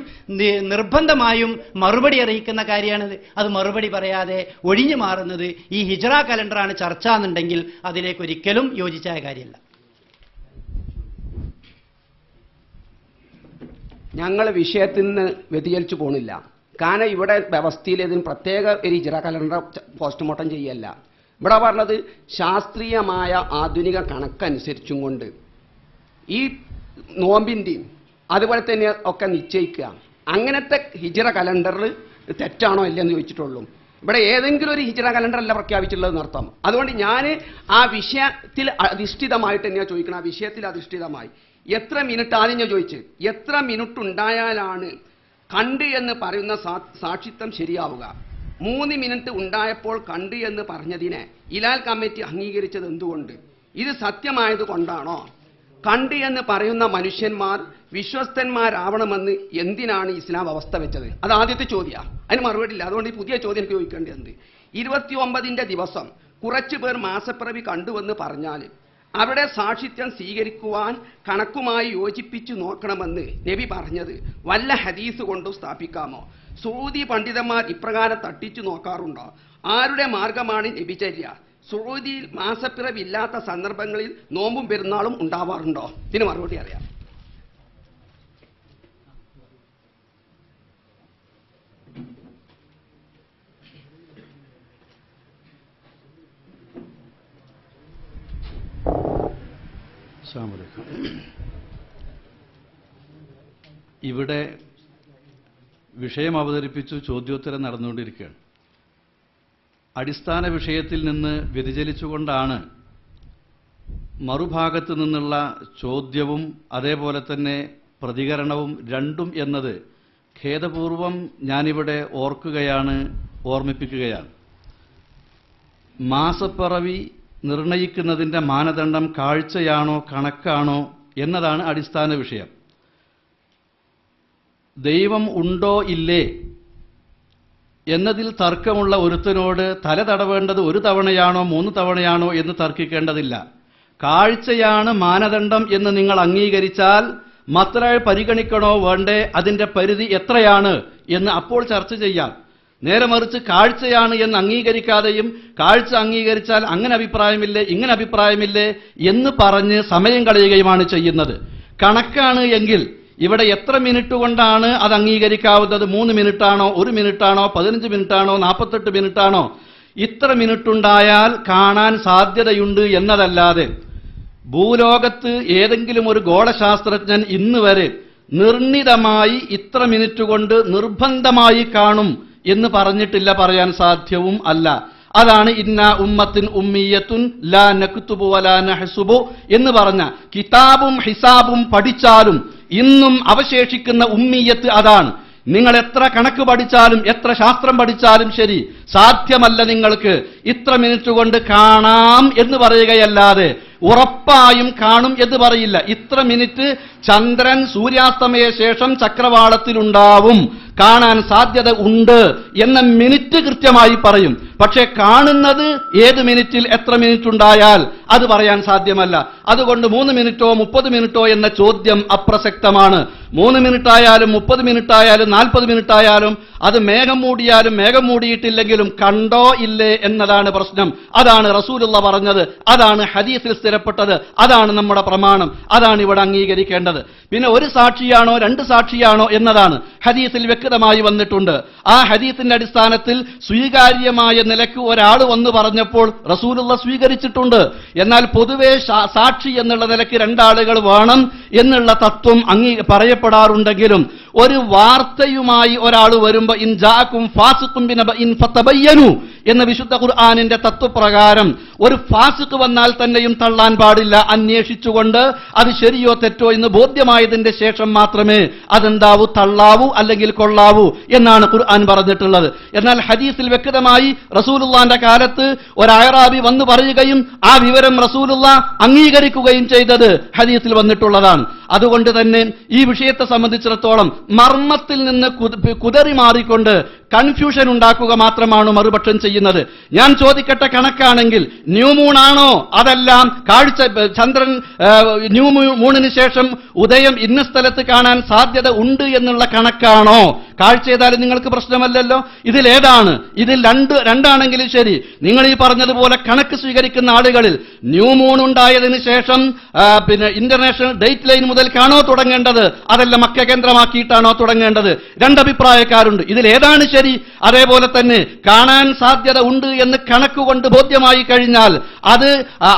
നിർബന്ധമായും മറുപടി അറിയിക്കുന്ന കാര്യമാണിത്. അത് മറുപടി പറയാതെ ഒഴിഞ്ഞു മാറുന്നത് ഈ ഹിജ്റ കലണ്ടറാണ് ചർച്ച എന്നുണ്ടെങ്കിൽ അതിലേക്ക് ഒരിക്കലും യോജിച്ചായ കാര്യമല്ല. ഞങ്ങൾ വിഷയത്തിൽ നിന്ന് വ്യതിചലിച്ചു പോണില്ല. കാരണം ഇവിടെ വ്യവസ്ഥയിൽ ഇതിന് പ്രത്യേക ഒരു ഹിജ്റ കലണ്ടർ പോസ്റ്റ്മോർട്ടം ചെയ്യല്ല. ഇവിടെ പറഞ്ഞത് ശാസ്ത്രീയമായ ആധുനിക കണക്കനുസരിച്ചും കൊണ്ട് ഈ നോമ്പിൻ്റെയും അതുപോലെ തന്നെ ഒക്കെ നിശ്ചയിക്കുക. അങ്ങനത്തെ ഹിജ്റ കലണ്ടറിൽ തെറ്റാണോ ഇല്ലെന്ന് ചോദിച്ചിട്ടുള്ളൂ. ഇവിടെ ഏതെങ്കിലും ഒരു ഹിജ്റ കലണ്ടർ അല്ല പ്രഖ്യാപിച്ചിട്ടുള്ളതെന്ന് അർത്ഥം. അതുകൊണ്ട് ഞാൻ ആ വിഷയത്തിൽ അധിഷ്ഠിതമായിട്ട് തന്നെയാണ് ചോദിക്കണം. ആ വിഷയത്തിൽ അധിഷ്ഠിതമായി എത്ര മിനിറ്റ് ആദ്യം ഞാൻ ചോദിച്ചു, എത്ര മിനിറ്റ് ഉണ്ടായാലാണ് കണ്ട് എന്ന് പറയുന്ന സാക്ഷിത്വം ശരിയാവുക? 3 മിനിറ്റ് ഉണ്ടായപ്പോൾ കണ്ട് എന്ന് പറഞ്ഞതിനെ ഇലാൽ കമ്മിറ്റി അംഗീകരിച്ചത് എന്തുകൊണ്ട്? ഇത് സത്യമായത് കൊണ്ടാണോ? കണ്ട് എന്ന് പറയുന്ന മനുഷ്യന്മാർ വിശ്വസ്തന്മാരാവണമെന്ന് എന്തിനാണ് ഇസ്ലാം അവസ്ഥ വെച്ചത്? അത് ആദ്യത്തെ ചോദ്യമാണ്. അതിന് മറുപടി ഇല്ല. അതുകൊണ്ട് ഈ പുതിയ ചോദ്യം എനിക്ക് ചോദിക്കേണ്ടതുണ്ട്. 29ന്റെ ദിവസം കുറച്ചു പേർ മാസപ്പിറവി കണ്ടുവെന്ന് പറഞ്ഞാൽ അവരുടെ സാക്ഷിത്വം സ്വീകരിക്കുവാൻ കണക്കുമായി യോജിപ്പിച്ചു നോക്കണമെന്ന് നബി പറഞ്ഞത് വല്ല ഹദീസ് കൊണ്ടു സ്ഥാപിക്കാമോ? സൂദി പണ്ഡിതന്മാർ ഇപ്രകാരം തട്ടിച്ചു നോക്കാറുണ്ടോ? ആരുടെ മാർഗമാണ് നബിചര്യ? സൂദിയിൽ മാസപ്പിറവില്ലാത്ത സന്ദർഭങ്ങളിൽ നോമ്പും പെരുന്നാളും ഉണ്ടാവാറുണ്ടോ? ഇതിന് മറുപടി അറിയാം. ഇവിടെ വിഷയം അവതരിപ്പിച്ചു, ചോദ്യോത്തരം നടന്നുകൊണ്ടിരിക്കുകയാണ്. അടിസ്ഥാന വിഷയത്തിൽ നിന്ന് വ്യതിചലിച്ചുകൊണ്ടാണ് മറുഭാഗത്തു നിന്നുള്ള ചോദ്യവും അതേപോലെ തന്നെ പ്രതികരണവും രണ്ടും എന്നത് ഖേദപൂർവം ഞാനിവിടെ ഓർമ്മിപ്പിക്കുകയാണ്. മാസപ്പിറവി നിർണയിക്കുന്നതിൻ്റെ മാനദണ്ഡം കാഴ്ചയാണോ കണക്കാണോ എന്നതാണ് അടിസ്ഥാന വിഷയം. ദൈവം ഉണ്ടോ ഇല്ലേ എന്നതിൽ തർക്കമുള്ള ഒരുത്തനോട് തല തടവേണ്ടത് 1 തവണയാണോ 3 തവണയാണോ എന്ന് തർക്കിക്കേണ്ടതില്ല. കാഴ്ചയാണ് മാനദണ്ഡം എന്ന് നിങ്ങൾ അംഗീകരിച്ചാൽ മത്രൾ പരിഗണിക്കണോ വേണ്ടേ, അതിൻ്റെ പരിധി എത്രയാണ് എന്ന് അപ്പോൾ ചർച്ച ചെയ്യാം. നേരെ മറിച്ച് കാഴ്ചയാണ് എന്ന് അംഗീകരിക്കാതെയും കാഴ്ച അംഗീകരിച്ചാൽ അങ്ങനെ അഭിപ്രായമില്ലേ ഇങ്ങനെ അഭിപ്രായമില്ലേ എന്ന് പറഞ്ഞ് സമയം കളയുകയുമാണ് ചെയ്യുന്നത്. കണക്കാണ് എങ്കിൽ ഇവിടെ എത്ര മിനിറ്റ് കൊണ്ടാണ് അത് അംഗീകരിക്കാവുന്നത്? 3 മിനിറ്റാണോ 1 മിനിറ്റാണോ 15 മിനിറ്റാണോ 48 മിനിറ്റാണോ? ഇത്ര മിനിറ്റുണ്ടായാൽ കാണാൻ സാധ്യതയുണ്ട് എന്നതല്ലാതെ ഭൂലോകത്ത് ഏതെങ്കിലും ഒരു ഗോളശാസ്ത്രജ്ഞൻ ഇന്ന് വരെ നിർണിതമായി ഇത്ര മിനിറ്റ് കൊണ്ട് നിർബന്ധമായി കാണും എന്ന് പറഞ്ഞിട്ടില്ല, പറയാൻ സാധ്യവും അല്ല. അതാണ് ഇന്ന ഉമ്മത്തിൻ ഉമ്മിയത്തുൻ ലാ നക്തുബു വലാ നഹ്സുബു എന്ന് പറഞ്ഞ കിതാബും ഹിസാബും പഠിച്ചാലും ഇന്നും അവശേഷിക്കുന്ന ഉമ്മിയത്ത് അതാണ്. നിങ്ങൾ എത്ര കണക്ക് പഠിച്ചാലും എത്ര ശാസ്ത്രം പഠിച്ചാലും ശരി, സാധ്യമല്ല നിങ്ങൾക്ക് ഇത്ര മിനിറ്റ് കൊണ്ട് കാണാം എന്ന് പറയുകയല്ലാതെ ഉറപ്പായും കാണും എന്ന് പറയില്ല. ഇത്ര മിനിറ്റ് ചന്ദ്രൻ സൂര്യാസ്തമയ ശേഷം ചക്രവാളത്തിലുണ്ടാവും, കാണാൻ സാധ്യത ഉണ്ട് എന്ന മിനിറ്റ് കൃത്യമായി പറയും. പക്ഷെ കാണുന്നത് ഏത് മിനിറ്റിൽ എത്ര മിനിറ്റ് ഉണ്ടായാൽ അത് പറയാൻ സാധ്യമല്ല. അതുകൊണ്ട് 3 മിനിറ്റോ 30 മിനിറ്റോ എന്ന ചോദ്യം അപ്രസക്തമാണ്. 3 മിനിറ്റായാലും 30 മിനിറ്റായാലും 40 മിനിറ്റായാലും അത് മേഘം മൂടിയാലും മേഘം മൂടിയിട്ടില്ലെങ്കിലും കണ്ടോ ഇല്ലേ എന്നതാണ് പ്രശ്നം. അതാണ് റസൂലുള്ള പറഞ്ഞത്, അതാണ് ഹദീസിൽ സ്ഥിരപ്പെട്ടത്, അതാണ് നമ്മുടെ പ്രമാണം, അതാണ് ഇവിടെ അംഗീകരിക്കേണ്ടത്. പിന്നെ 1 സാക്ഷിയാണോ 2 സാക്ഷിയാണോ എന്നതാണ് ഹദീസിൽ വ്യക്തമായി വന്നിട്ടുണ്ട്. ആ ഹദീസിന്റെ അടിസ്ഥാനത്തിൽ സ്വീകാര്യമായ നിലയ്ക്ക് ഒരാൾ വന്ന് പറഞ്ഞപ്പോൾ റസൂലുള്ള സ്വീകരിച്ചിട്ടുണ്ട്. എന്നാൽ പൊതുവെ സാക്ഷി എന്നുള്ള നിലയ്ക്ക് 2 ആളുകൾ വേണം എന്നുള്ള തത്വം പറയപ്പെടാറുണ്ടെങ്കിലും ഒരു വാർത്തയുമായി ഒരാൾ വരുമ്പോൾ ഇൻ ജാഅക്കും ഫാസിഖുൻ ബിനബഇൻ ഫതബയ്യനു എന്ന വിശുദ്ധ ഖുർആനിന്റെ തത്വപ്രകാരം ഒരു ഫാസിഖ് വന്നാൽ തന്നെയും തള്ളാൻ പാടില്ല. അന്വേഷിച്ചുകൊണ്ട് അത് ശരിയോ തെറ്റോ എന്ന് ബോധ്യമായതിന്റെ ശേഷം മാത്രമേ അതെന്താവൂ, തള്ളാവൂ അല്ലെങ്കിൽ കൊള്ളാവൂ എന്നാണ് ഖുർആൻ പറഞ്ഞിട്ടുള്ളത്. എന്നാൽ ഹദീസിൽ വ്യക്തമായി റസൂലുള്ളാന്റെ കാലത്ത് ഒരു അയറാബി വന്നു പറയുകയും ആ വിവരം റസൂലുള്ള അംഗീകരിക്കുകയും ചെയ്തത് ഹദീസിൽ വന്നിട്ടുള്ളതാണ്. അതുകൊണ്ട് തന്നെ ഈ വിഷയത്തെ സംബന്ധിച്ചിടത്തോളം മർമ്മത്തിൽ നിന്ന് കുതറി മാറിക്കൊണ്ട് കൺഫ്യൂഷൻ ഉണ്ടാക്കുക മാത്രമാണ് മറുപക്ഷം ചെയ്യുന്നത്. ഞാൻ ചോദിക്കട്ടെ, കണക്കാണെങ്കിൽ ന്യൂ മൂണാണോ അതെല്ലാം കാഴ്ച ചന്ദ്രൻ ന്യൂ മൂണിന് ശേഷം ഉദയം ഇന്ന സ്ഥലത്ത് കാണാൻ സാധ്യത ഉണ്ട് എന്നുള്ള കണക്കാണോ? കാഴ്ച ചെയ്താലും നിങ്ങൾക്ക് പ്രശ്നമല്ലല്ലോ. ഇതിലേതാണ്? ഇതിൽ രണ്ടാണെങ്കിലും ശരി, നിങ്ങൾ ഈ പറഞ്ഞതുപോലെ കണക്ക് സ്വീകരിക്കുന്ന ആളുകളിൽ ന്യൂ മൂൺ ഉണ്ടായതിനു ശേഷം പിന്നെ ഇന്റർനാഷണൽ ഡേറ്റ് ലൈൻ മുതൽക്കാണോ തുടങ്ങേണ്ടത്, അതല്ല മക്ക കേന്ദ്രമാക്കിയിട്ടാണോ തുടങ്ങേണ്ടത്? 2 അഭിപ്രായക്കാരുണ്ട്. ഇതിലേതാണ് ശരി? ശരി. അതേപോലെ തന്നെ കാണാൻ സാധ്യത ഉണ്ട് എന്ന് കണക്കുകൊണ്ട് ബോധ്യമായി കഴിഞ്ഞാൽ അത്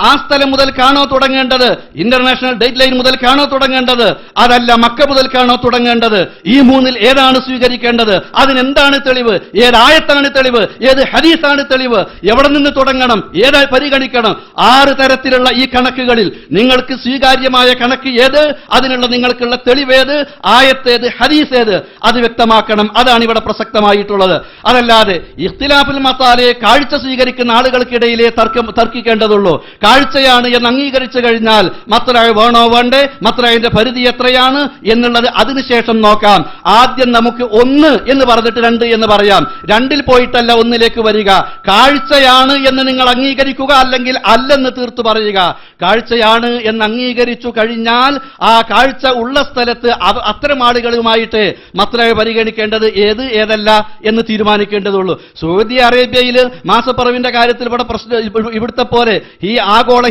ആ സ്ഥലം മുതൽക്കാണോ തുടങ്ങേണ്ടത്, ഇന്റർനാഷണൽ ഡേറ്റ് ലൈൻ മുതൽക്കാണോ തുടങ്ങേണ്ടത്, അതല്ല മക്ക മുതൽക്കാണോ തുടങ്ങേണ്ടത്? ഈ മൂന്നിൽ ഏതാണ് സ്വീകരിക്കേണ്ടത്? അതിനെന്താണ് തെളിവ്? ഏതായത്താണ് തെളിവ്? ഏത് ഹദീസാണ് തെളിവ്? എവിടെ നിന്ന് തുടങ്ങണം? ഏതായി പരിഗണിക്കണം? 6 തരത്തിലുള്ള ഈ കണക്കുകളിൽ നിങ്ങൾക്ക് സ്വീകാര്യമായ കണക്ക് ഏത്? അതിനുള്ള നിങ്ങൾക്കുള്ള തെളിവേത്? ആയത്തേത്? ഹദീസേത്? അത് വ്യക്തമാക്കണം. അതാണ് ഇവിടെ പ്രസക്തമായിട്ടുള്ളത്. അതല്ലാതെ ഇഖ്തിലാഫുൽ മസാലയെ കാഴ്ച സ്വീകരിക്കുന്ന ആളുകൾക്കിടയിലെ തർക്കിക്കേണ്ടതുള്ളൂ. കാഴ്ചയാണ് എന്ന് അംഗീകരിച്ചു കഴിഞ്ഞാൽ മത്ലഅ വേണോ വേണ്ടേ, മത്ലഅന്റെ പരിധി എത്രയാണ് എന്നുള്ളത് അതിനുശേഷം നോക്കാം. ആദ്യം നമുക്ക് 1 എന്ന് പറഞ്ഞിട്ട് 2 എന്ന് പറയാം. 2ൽ പോയിട്ടല്ല 1ലേക്ക് വരിക. കാഴ്ചയാണ് എന്ന് നിങ്ങൾ അംഗീകരിക്കുക, അല്ലെങ്കിൽ അല്ലെന്ന് തീർത്തു പറയുക. കാഴ്ചയാണ് എന്ന് അംഗീകരിച്ചു കഴിഞ്ഞാൽ ആ കാഴ്ച ഉള്ള സ്ഥലത്ത് അത്തരം ആളുകളുമായിട്ട് മത്ലഅ പരിഗണിക്കേണ്ടത് ഏത് ഏതല്ല എന്ന് തീരുമാനിക്കേണ്ടതുള്ളൂ. സൗദി അറേബ്യയിൽ മാസപ്പിറവിന്റെ കാര്യത്തിൽ ഇവിടുത്തെ പോലെ ഈ ആഗോള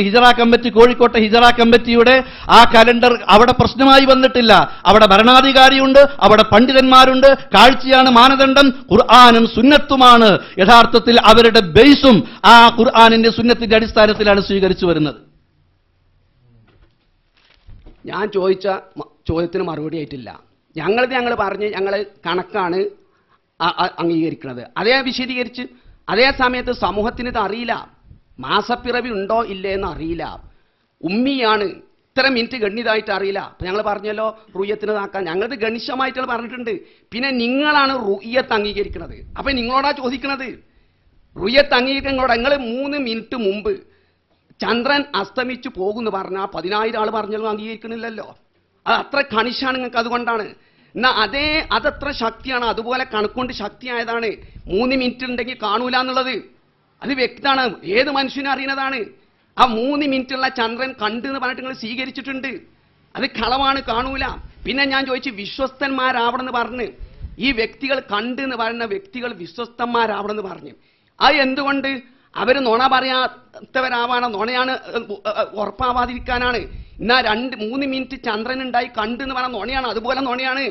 ഹിജറ കമ്മിറ്റി, കോഴിക്കോട്ടെ ഹിജറ കമ്മിറ്റിയുടെ ആ കലണ്ടർ അവിടെ പ്രശ്നമായി വന്നിട്ടില്ല. അവിടെ ഭരണാധികാരിയുണ്ട്, അവിടെ പണ്ഡിതന്മാരുണ്ട്. കാഴ്ചയാണ് മാനദണ്ഡം. ഖുർആനും സുന്നത്തുമാണ് യഥാർത്ഥത്തിൽ അവരുടെ ബേസും ആ ഖുർആനിന്റെ സുന്നത്തിന്റെ അടിസ്ഥാനത്തിലാണ് സ്വീകരിച്ചു വരുന്നത്. ഞാൻ ചോദിച്ച ചോദ്യത്തിന് മറുപടി ആയിട്ടില്ല. ഞങ്ങൾ പറഞ്ഞ് ഞങ്ങൾ കണക്കാണ് അംഗീകരിക്കുന്നത്. അതേ വിശദീകരിച്ച് അതേ സമയത്ത് സമൂഹത്തിന് ഇത് അറിയില്ല. മാസപ്പിറവി ഉണ്ടോ ഇല്ലേ എന്ന് അറിയില്ല. ഉമ്മിയാണ്, ഇത്ര മിനിറ്റ് ഗണ്യതായിട്ട് അറിയില്ല. അപ്പൊ ഞങ്ങൾ പറഞ്ഞല്ലോ റുയ്യത്തിന് താക്കാൻ. ഞങ്ങളത് ഗണിശമായിട്ട് പറഞ്ഞിട്ടുണ്ട്. പിന്നെ നിങ്ങളാണ് റുയ്യത്ത് അംഗീകരിക്കുന്നത്. അപ്പൊ നിങ്ങളോടാ ചോദിക്കുന്നത്, റുയ്യത്ത് അംഗീകരിക്കുന്നോട് നിങ്ങൾ 3 മിനിറ്റ് മുമ്പ് ചന്ദ്രൻ അസ്തമിച്ചു പോകുമെന്ന് പറഞ്ഞാൽ 10,000 ആൾ പറഞ്ഞാലും അംഗീകരിക്കണില്ലല്ലോ. അത് അത്ര കണിശാണ് നിങ്ങൾക്ക്. അതുകൊണ്ടാണ് എന്നാ അതത്ര ശക്തിയാണ്. അതുപോലെ കണക്കൊണ്ട് ശക്തിയായതാണ് 3 മിനിറ്റ് ഉണ്ടെങ്കിൽ കാണൂല എന്നുള്ളത്. അത് വ്യക്തമാണ്, ഏത് മനുഷ്യനും അറിയുന്നതാണ്. ആ 3 മിനിറ്റുള്ള ചന്ദ്രൻ കണ്ട് എന്ന് പറഞ്ഞിട്ട് നിങ്ങൾ സ്വീകരിച്ചിട്ടുണ്ട്. അത് കളവാണ്, കാണൂല. പിന്നെ ഞാൻ ചോദിച്ചു വിശ്വസ്തന്മാരാവണമെന്ന് പറഞ്ഞ്, ഈ വ്യക്തികൾ കണ്ട് എന്ന് പറയുന്ന വ്യക്തികൾ വിശ്വസ്തന്മാരാവണമെന്ന് പറഞ്ഞു. അത് എന്തുകൊണ്ട്? അവർ നുണ പറയാത്തവരാവാണ്, നുണയാണ് ഉറപ്പാവാതിരിക്കാനാണ്. എന്നാ 3 മിനിറ്റ് ചന്ദ്രൻ ഉണ്ടായി കണ്ട് എന്ന് പറഞ്ഞാൽ നുണയാണ്, അതുപോലെ നുണയാണ്.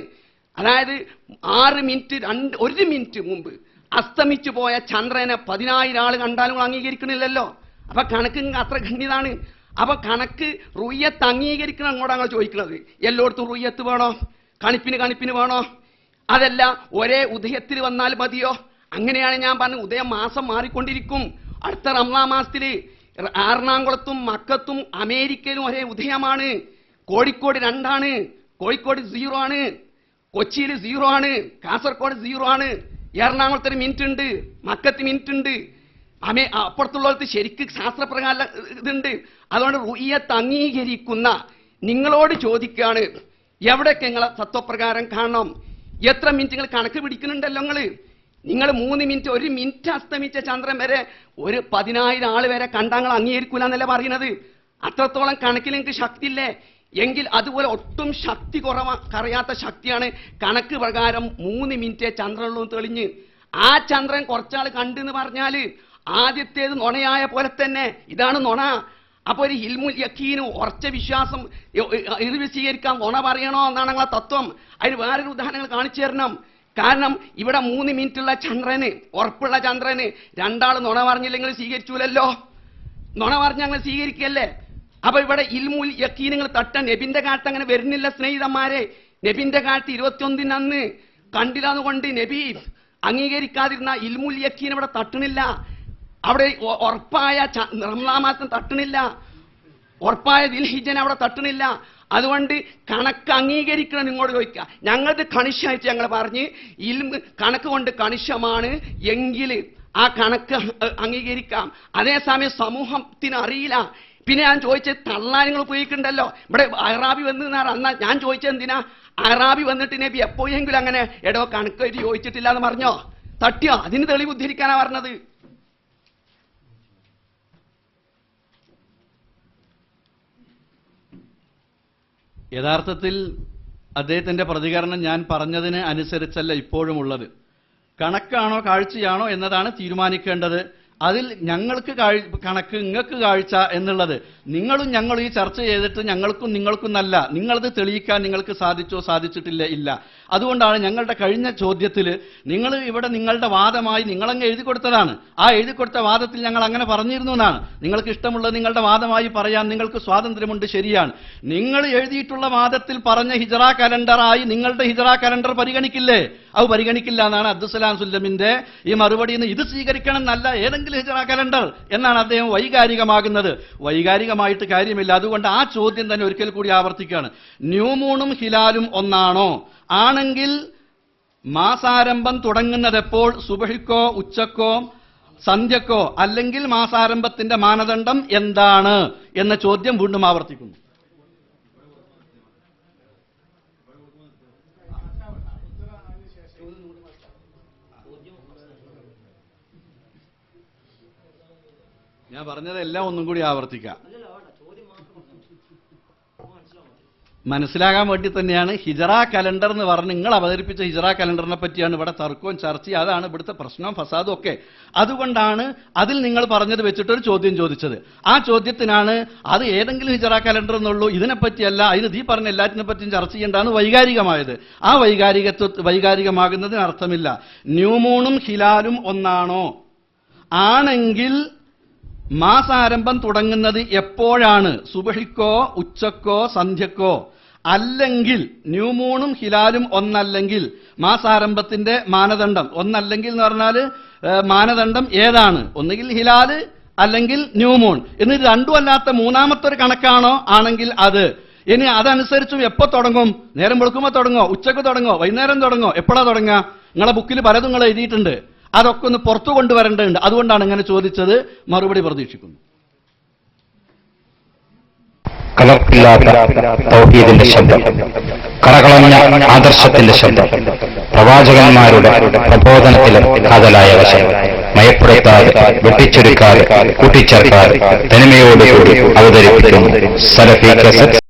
അതായത് 6 മിനിറ്റ് 1 മിനിറ്റ് മുമ്പ് അസ്തമിച്ചു പോയ ചന്ദ്രനെ 10,000 ആൾ കണ്ടാലും അംഗീകരിക്കണില്ലല്ലോ. അപ്പൊ കണക്ക് അത്ര ഗണ്യതാണ്. അപ്പൊ കണക്ക് റുയ്യത്ത് അംഗീകരിക്കണം അങ്ങോട്ടാണ് ചോദിക്കുന്നത്. എല്ലായിടത്തും റുയ്യത്ത് വേണോ? കണിപ്പിന് വേണോ? അതല്ല ഒരേ ഉദയത്തിൽ വന്നാൽ മതിയോ? അങ്ങനെയാണ് ഞാൻ പറഞ്ഞത്. ഉദയം മാസം മാറിക്കൊണ്ടിരിക്കും. അടുത്ത റംസാൻ മാസത്തിൽ എറണാകുളത്തും മക്കത്തും അമേരിക്കയിലും ഒരേ ഉദയമാണ്. കോഴിക്കോട് 2 ആണ്, കോഴിക്കോട് 0 ആണ്, കൊച്ചിയിൽ 0 ആണ്, കാസർഗോഡ് 0 ആണ്, എറണാകുളത്തിന് മിനിറ്റ് ഉണ്ട്, മക്കത്ത് മിനിറ്റ് ഉണ്ട്. അപ്പുറത്തുള്ളവർക്ക് ശരിക്ക് ശാസ്ത്രപ്രകാരം ഇതുണ്ട്. അതുകൊണ്ട് റുയ്യത്ത് അംഗീകരിക്കുന്ന നിങ്ങളോട് ചോദിക്കുകയാണ്, എവിടെയൊക്കെ നിങ്ങളെ തത്വപ്രകാരം കാണണം? എത്ര മിനിറ്റ് നിങ്ങൾ കണക്ക് പിടിക്കുന്നുണ്ടല്ലോ നിങ്ങൾ 3 മിനിറ്റ് 1 മിനിറ്റ് അസ്തമിച്ച ചന്ദ്രൻ വരെ 10,000 ആൾ വരെ കണ്ടാങ്ങൾ അംഗീകരിക്കൂല എന്നല്ലേ പറയുന്നത്. അത്രത്തോളം കണക്കിൽ നിങ്ങൾക്ക് ശക്തിയില്ലേ? എങ്കിൽ അതുപോലെ ഒട്ടും ശക്തി കുറയാത്ത ശക്തിയാണ് കണക്ക് പ്രകാരം 3 മിനിറ്റ് ചന്ദ്രനുള്ളൂ തെളിഞ്ഞ്. ആ ചന്ദ്രൻ കുറച്ചാൾ കണ്ടെന്ന് പറഞ്ഞാൽ ആദ്യത്തേത് നുണയായ പോലെ തന്നെ ഇതാണ് നുണ. അപ്പൊ ഒരു ഇൽമുൽ യഖീന് ഉറച്ച വിശ്വാസം ഇത് സ്വീകരിക്കാൻ നുണ പറയണോ എന്നാണ് ഞങ്ങളെ തത്വം. അതിന് വേറൊരു ഉദാഹരണങ്ങൾ കാണിച്ചു തരണം. കാരണം ഇവിടെ 3 മിനിറ്റുള്ള ചന്ദ്രന്, ഉറപ്പുള്ള ചന്ദ്രന് 2 ആൾ നുണ പറഞ്ഞില്ലെങ്കിൽ സ്വീകരിച്ചൂലല്ലോ. നുണ പറഞ്ഞ ഞങ്ങൾ സ്വീകരിക്കല്ലേ? അപ്പൊ ഇവിടെ ഇൽമുൽ യഖീൻ നിങ്ങൾ തട്ടാൻ നബിന്റെ കാലത്ത് അങ്ങനെ വരുന്നില്ല സ്നേഹിതന്മാരെ. നബിന്റെ കാലത്ത് 21 അന്ന് കണ്ടില്ലാന്ന് കൊണ്ട് നബി അംഗീകരിക്കാതിരുന്ന ഇൽമുൽ യഖീൻ ഇവിടെ തട്ടണില്ല. അവിടെ ഉറപ്പായ റംസാൻ മാസം തട്ടണില്ല, ഉറപ്പായ ദിൽഹിജ്ജനെ അവിടെ തട്ടണില്ല. അതുകൊണ്ട് കണക്ക് അംഗീകരിക്കണം. നിങ്ങളോട് ചോദിക്കുക, ഞങ്ങളത് കണിശമായിട്ട് ഞങ്ങൾ പറഞ്ഞ് കണക്ക് കൊണ്ട് കണിശമാണ് എങ്കിൽ ആ കണക്ക് അംഗീകരിക്കാം. അതേസമയം സമൂഹത്തിന് അറിയില്ല. പിന്നെ ഞാൻ ചോദിച്ചത് തള്ളാൻ നിങ്ങൾ ഉപയോഗിക്കണ്ടല്ലോ. ഇവിടെ അറാബി വന്നാണ് അന്നാ ഞാൻ ചോദിച്ചത് എന്തിനാ? അറാബി വന്നിട്ട് നബി എപ്പോഴെങ്കിലും അങ്ങനെ എടോ കണക്ക് ചോദിച്ചിട്ടില്ല എന്ന് പറഞ്ഞോ? തട്ടിയോ? അതിന് തെളിവ് ഉദ്ധരിക്കാനാ പറഞ്ഞത്. യഥാർത്ഥത്തിൽ അദ്ദേഹത്തിന്റെ പ്രതികരണം ഞാൻ പറഞ്ഞതിന് അനുസരിച്ചല്ല ഇപ്പോഴും ഉള്ളത്. കണക്കാണോ കാഴ്ചയാണോ എന്നതാണ് തീരുമാനിക്കേണ്ടത്. അതിൽ ഞങ്ങൾക്ക് കണക്ക് നിങ്ങൾക്ക് കാഴ്ച എന്നുള്ളത് നിങ്ങളും ഞങ്ങളും ഈ ചർച്ച ചെയ്തിട്ട് ഞങ്ങൾക്കും നിങ്ങൾക്കും നല്ല നിങ്ങളത് തെളിയിക്കാൻ നിങ്ങൾക്ക് സാധിച്ചോ സാധിച്ചിട്ടില്ല ഇല്ല. അതുകൊണ്ടാണ് ഞങ്ങളുടെ കഴിഞ്ഞ ചോദ്യത്തിൽ നിങ്ങൾ ഇവിടെ നിങ്ങളുടെ വാദമായി നിങ്ങളങ്ങ് എഴുതി കൊടുത്തതാണ്. ആ എഴുതി കൊടുത്ത വാദത്തിൽ ഞങ്ങൾ അങ്ങനെ പറഞ്ഞിരുന്നു എന്നാണ്. നിങ്ങൾക്ക് ഇഷ്ടമുള്ളത് നിങ്ങളുടെ വാദമായി പറയാൻ നിങ്ങൾക്ക് സ്വാതന്ത്ര്യമുണ്ട്, ശരിയാണ്. നിങ്ങൾ എഴുതിയിട്ടുള്ള വാദത്തിൽ പറഞ്ഞ ഹിജറ കലണ്ടറായി നിങ്ങളുടെ ഹിജറ കലണ്ടർ പരിഗണിക്കില്ലേ? അത് പരിഗണിക്കില്ല എന്നാണ് അബ്ദുസലാം സുല്ലമിന്റെ ഈ മറുപടിയിൽ നിന്ന്. ഇത് സ്വീകരിക്കണം എന്നല്ല ഏതെങ്കിലും ഹിജറ കലണ്ടർ എന്നാണ് അദ്ദേഹം വൈകാരികമാകുന്നത്. വൈകാരികമായിട്ട് കാര്യമില്ല. അതുകൊണ്ട് ആ ചോദ്യം തന്നെ ഒരിക്കൽ കൂടി ആവർത്തിക്കുകയാണ്. ന്യൂമൂണും ഹിലാലും ഒന്നാണോ? ആണെങ്കിൽ മാസാരംഭം തുടങ്ങുന്നത് എപ്പോൾ? സുബഹിക്കോ ഉച്ചക്കോ സന്ധ്യക്കോ? അല്ലെങ്കിൽ മാസാരംഭത്തിന്റെ മാനദണ്ഡം എന്താണ് എന്ന ചോദ്യം വീണ്ടും ആവർത്തിക്കുന്നു. ഞാൻ പറഞ്ഞതെല്ലാം ഒന്നും കൂടി ആവർത്തിക്കാം. മനസ്സിലാകാൻ വേണ്ടി തന്നെയാണ് ഹിജറ കലണ്ടർ എന്ന് പറഞ്ഞ് നിങ്ങൾ അവതരിപ്പിച്ച ഹിജറ കലണ്ടറിനെ പറ്റിയാണ് ഇവിടെ തർക്കവും ചർച്ചയും. അതാണ് ഇവിടുത്തെ പ്രശ്നവും ഫസാദും ഒക്കെ. അതുകൊണ്ടാണ് അതിൽ നിങ്ങൾ പറഞ്ഞത് വെച്ചിട്ടൊരു ചോദ്യം ചോദിച്ചത്. ആ ചോദ്യത്തിനാണ് അത് ഏതെങ്കിലും ഹിജറ കലണ്ടർ എന്നുള്ളൂ, ഇതിനെപ്പറ്റിയല്ല, അതിന് നീ പറഞ്ഞ എല്ലാറ്റിനെ പറ്റിയും ചർച്ച ചെയ്യേണ്ടതാണ് വൈകാരികമായത്. ആ വൈകാരികമാകുന്നതിന് അർത്ഥമില്ല. ന്യൂമൂണും ഹിലാലും ഒന്നാണോ? ആണെങ്കിൽ മാസാരംഭം തുടങ്ങുന്നത് എപ്പോഴാണ്? സുബഹിക്കോ ഉച്ചക്കോ സന്ധ്യക്കോ? അല്ലെങ്കിൽ ന്യൂമൂണും ഹിലാലും ഒന്നല്ലെങ്കിൽ മാസാരംഭത്തിന്റെ മാനദണ്ഡം ഒന്നല്ലെങ്കിൽ എന്ന് പറഞ്ഞാൽ മാനദണ്ഡം ഏതാണ്? ഒന്നുകിൽ ഹിലാല് അല്ലെങ്കിൽ ന്യൂമൂൺ. എന്നിട്ട് രണ്ടും അല്ലാത്ത മൂന്നാമത്തെ ഒരു കണക്കാണോ? ആണെങ്കിൽ അത്. ഇനി അതനുസരിച്ചും എപ്പോ തുടങ്ങും? നേരം വെളുക്കുമ്പോൾ തുടങ്ങോ? ഉച്ചക്ക് തുടങ്ങോ? വൈകുന്നേരം തുടങ്ങോ? എപ്പോഴാ തുടങ്ങുക? നിങ്ങളെ ബുക്കിൽ പലതും നിങ്ങൾ എഴുതിയിട്ടുണ്ട്. അതൊക്കെ ഒന്ന് പുറത്തു കൊണ്ടുവരേണ്ടതുണ്ട്. അതുകൊണ്ടാണ് ഇങ്ങനെ ചോദിച്ചത്. മറുപടി പ്രതീക്ഷിക്കുന്നു. കലർപ്പില്ലാത്ത തൗഹീദിന്റെ ശബ്ദം, കറകളഞ്ഞ ആദർശത്തിന്റെ ശബ്ദം, പ്രവാചകന്മാരുടെ പ്രബോധനത്തിലെ കാതലായ വശം മയപ്പെടുത്താതെ, വെട്ടിച്ചെടുക്കാതെ, കൂട്ടിച്ചേർക്കാതെ തനിമയോടുകൂടി അവതരിപ്പിക്കുന്നു സലഫി കാസറ്റ്.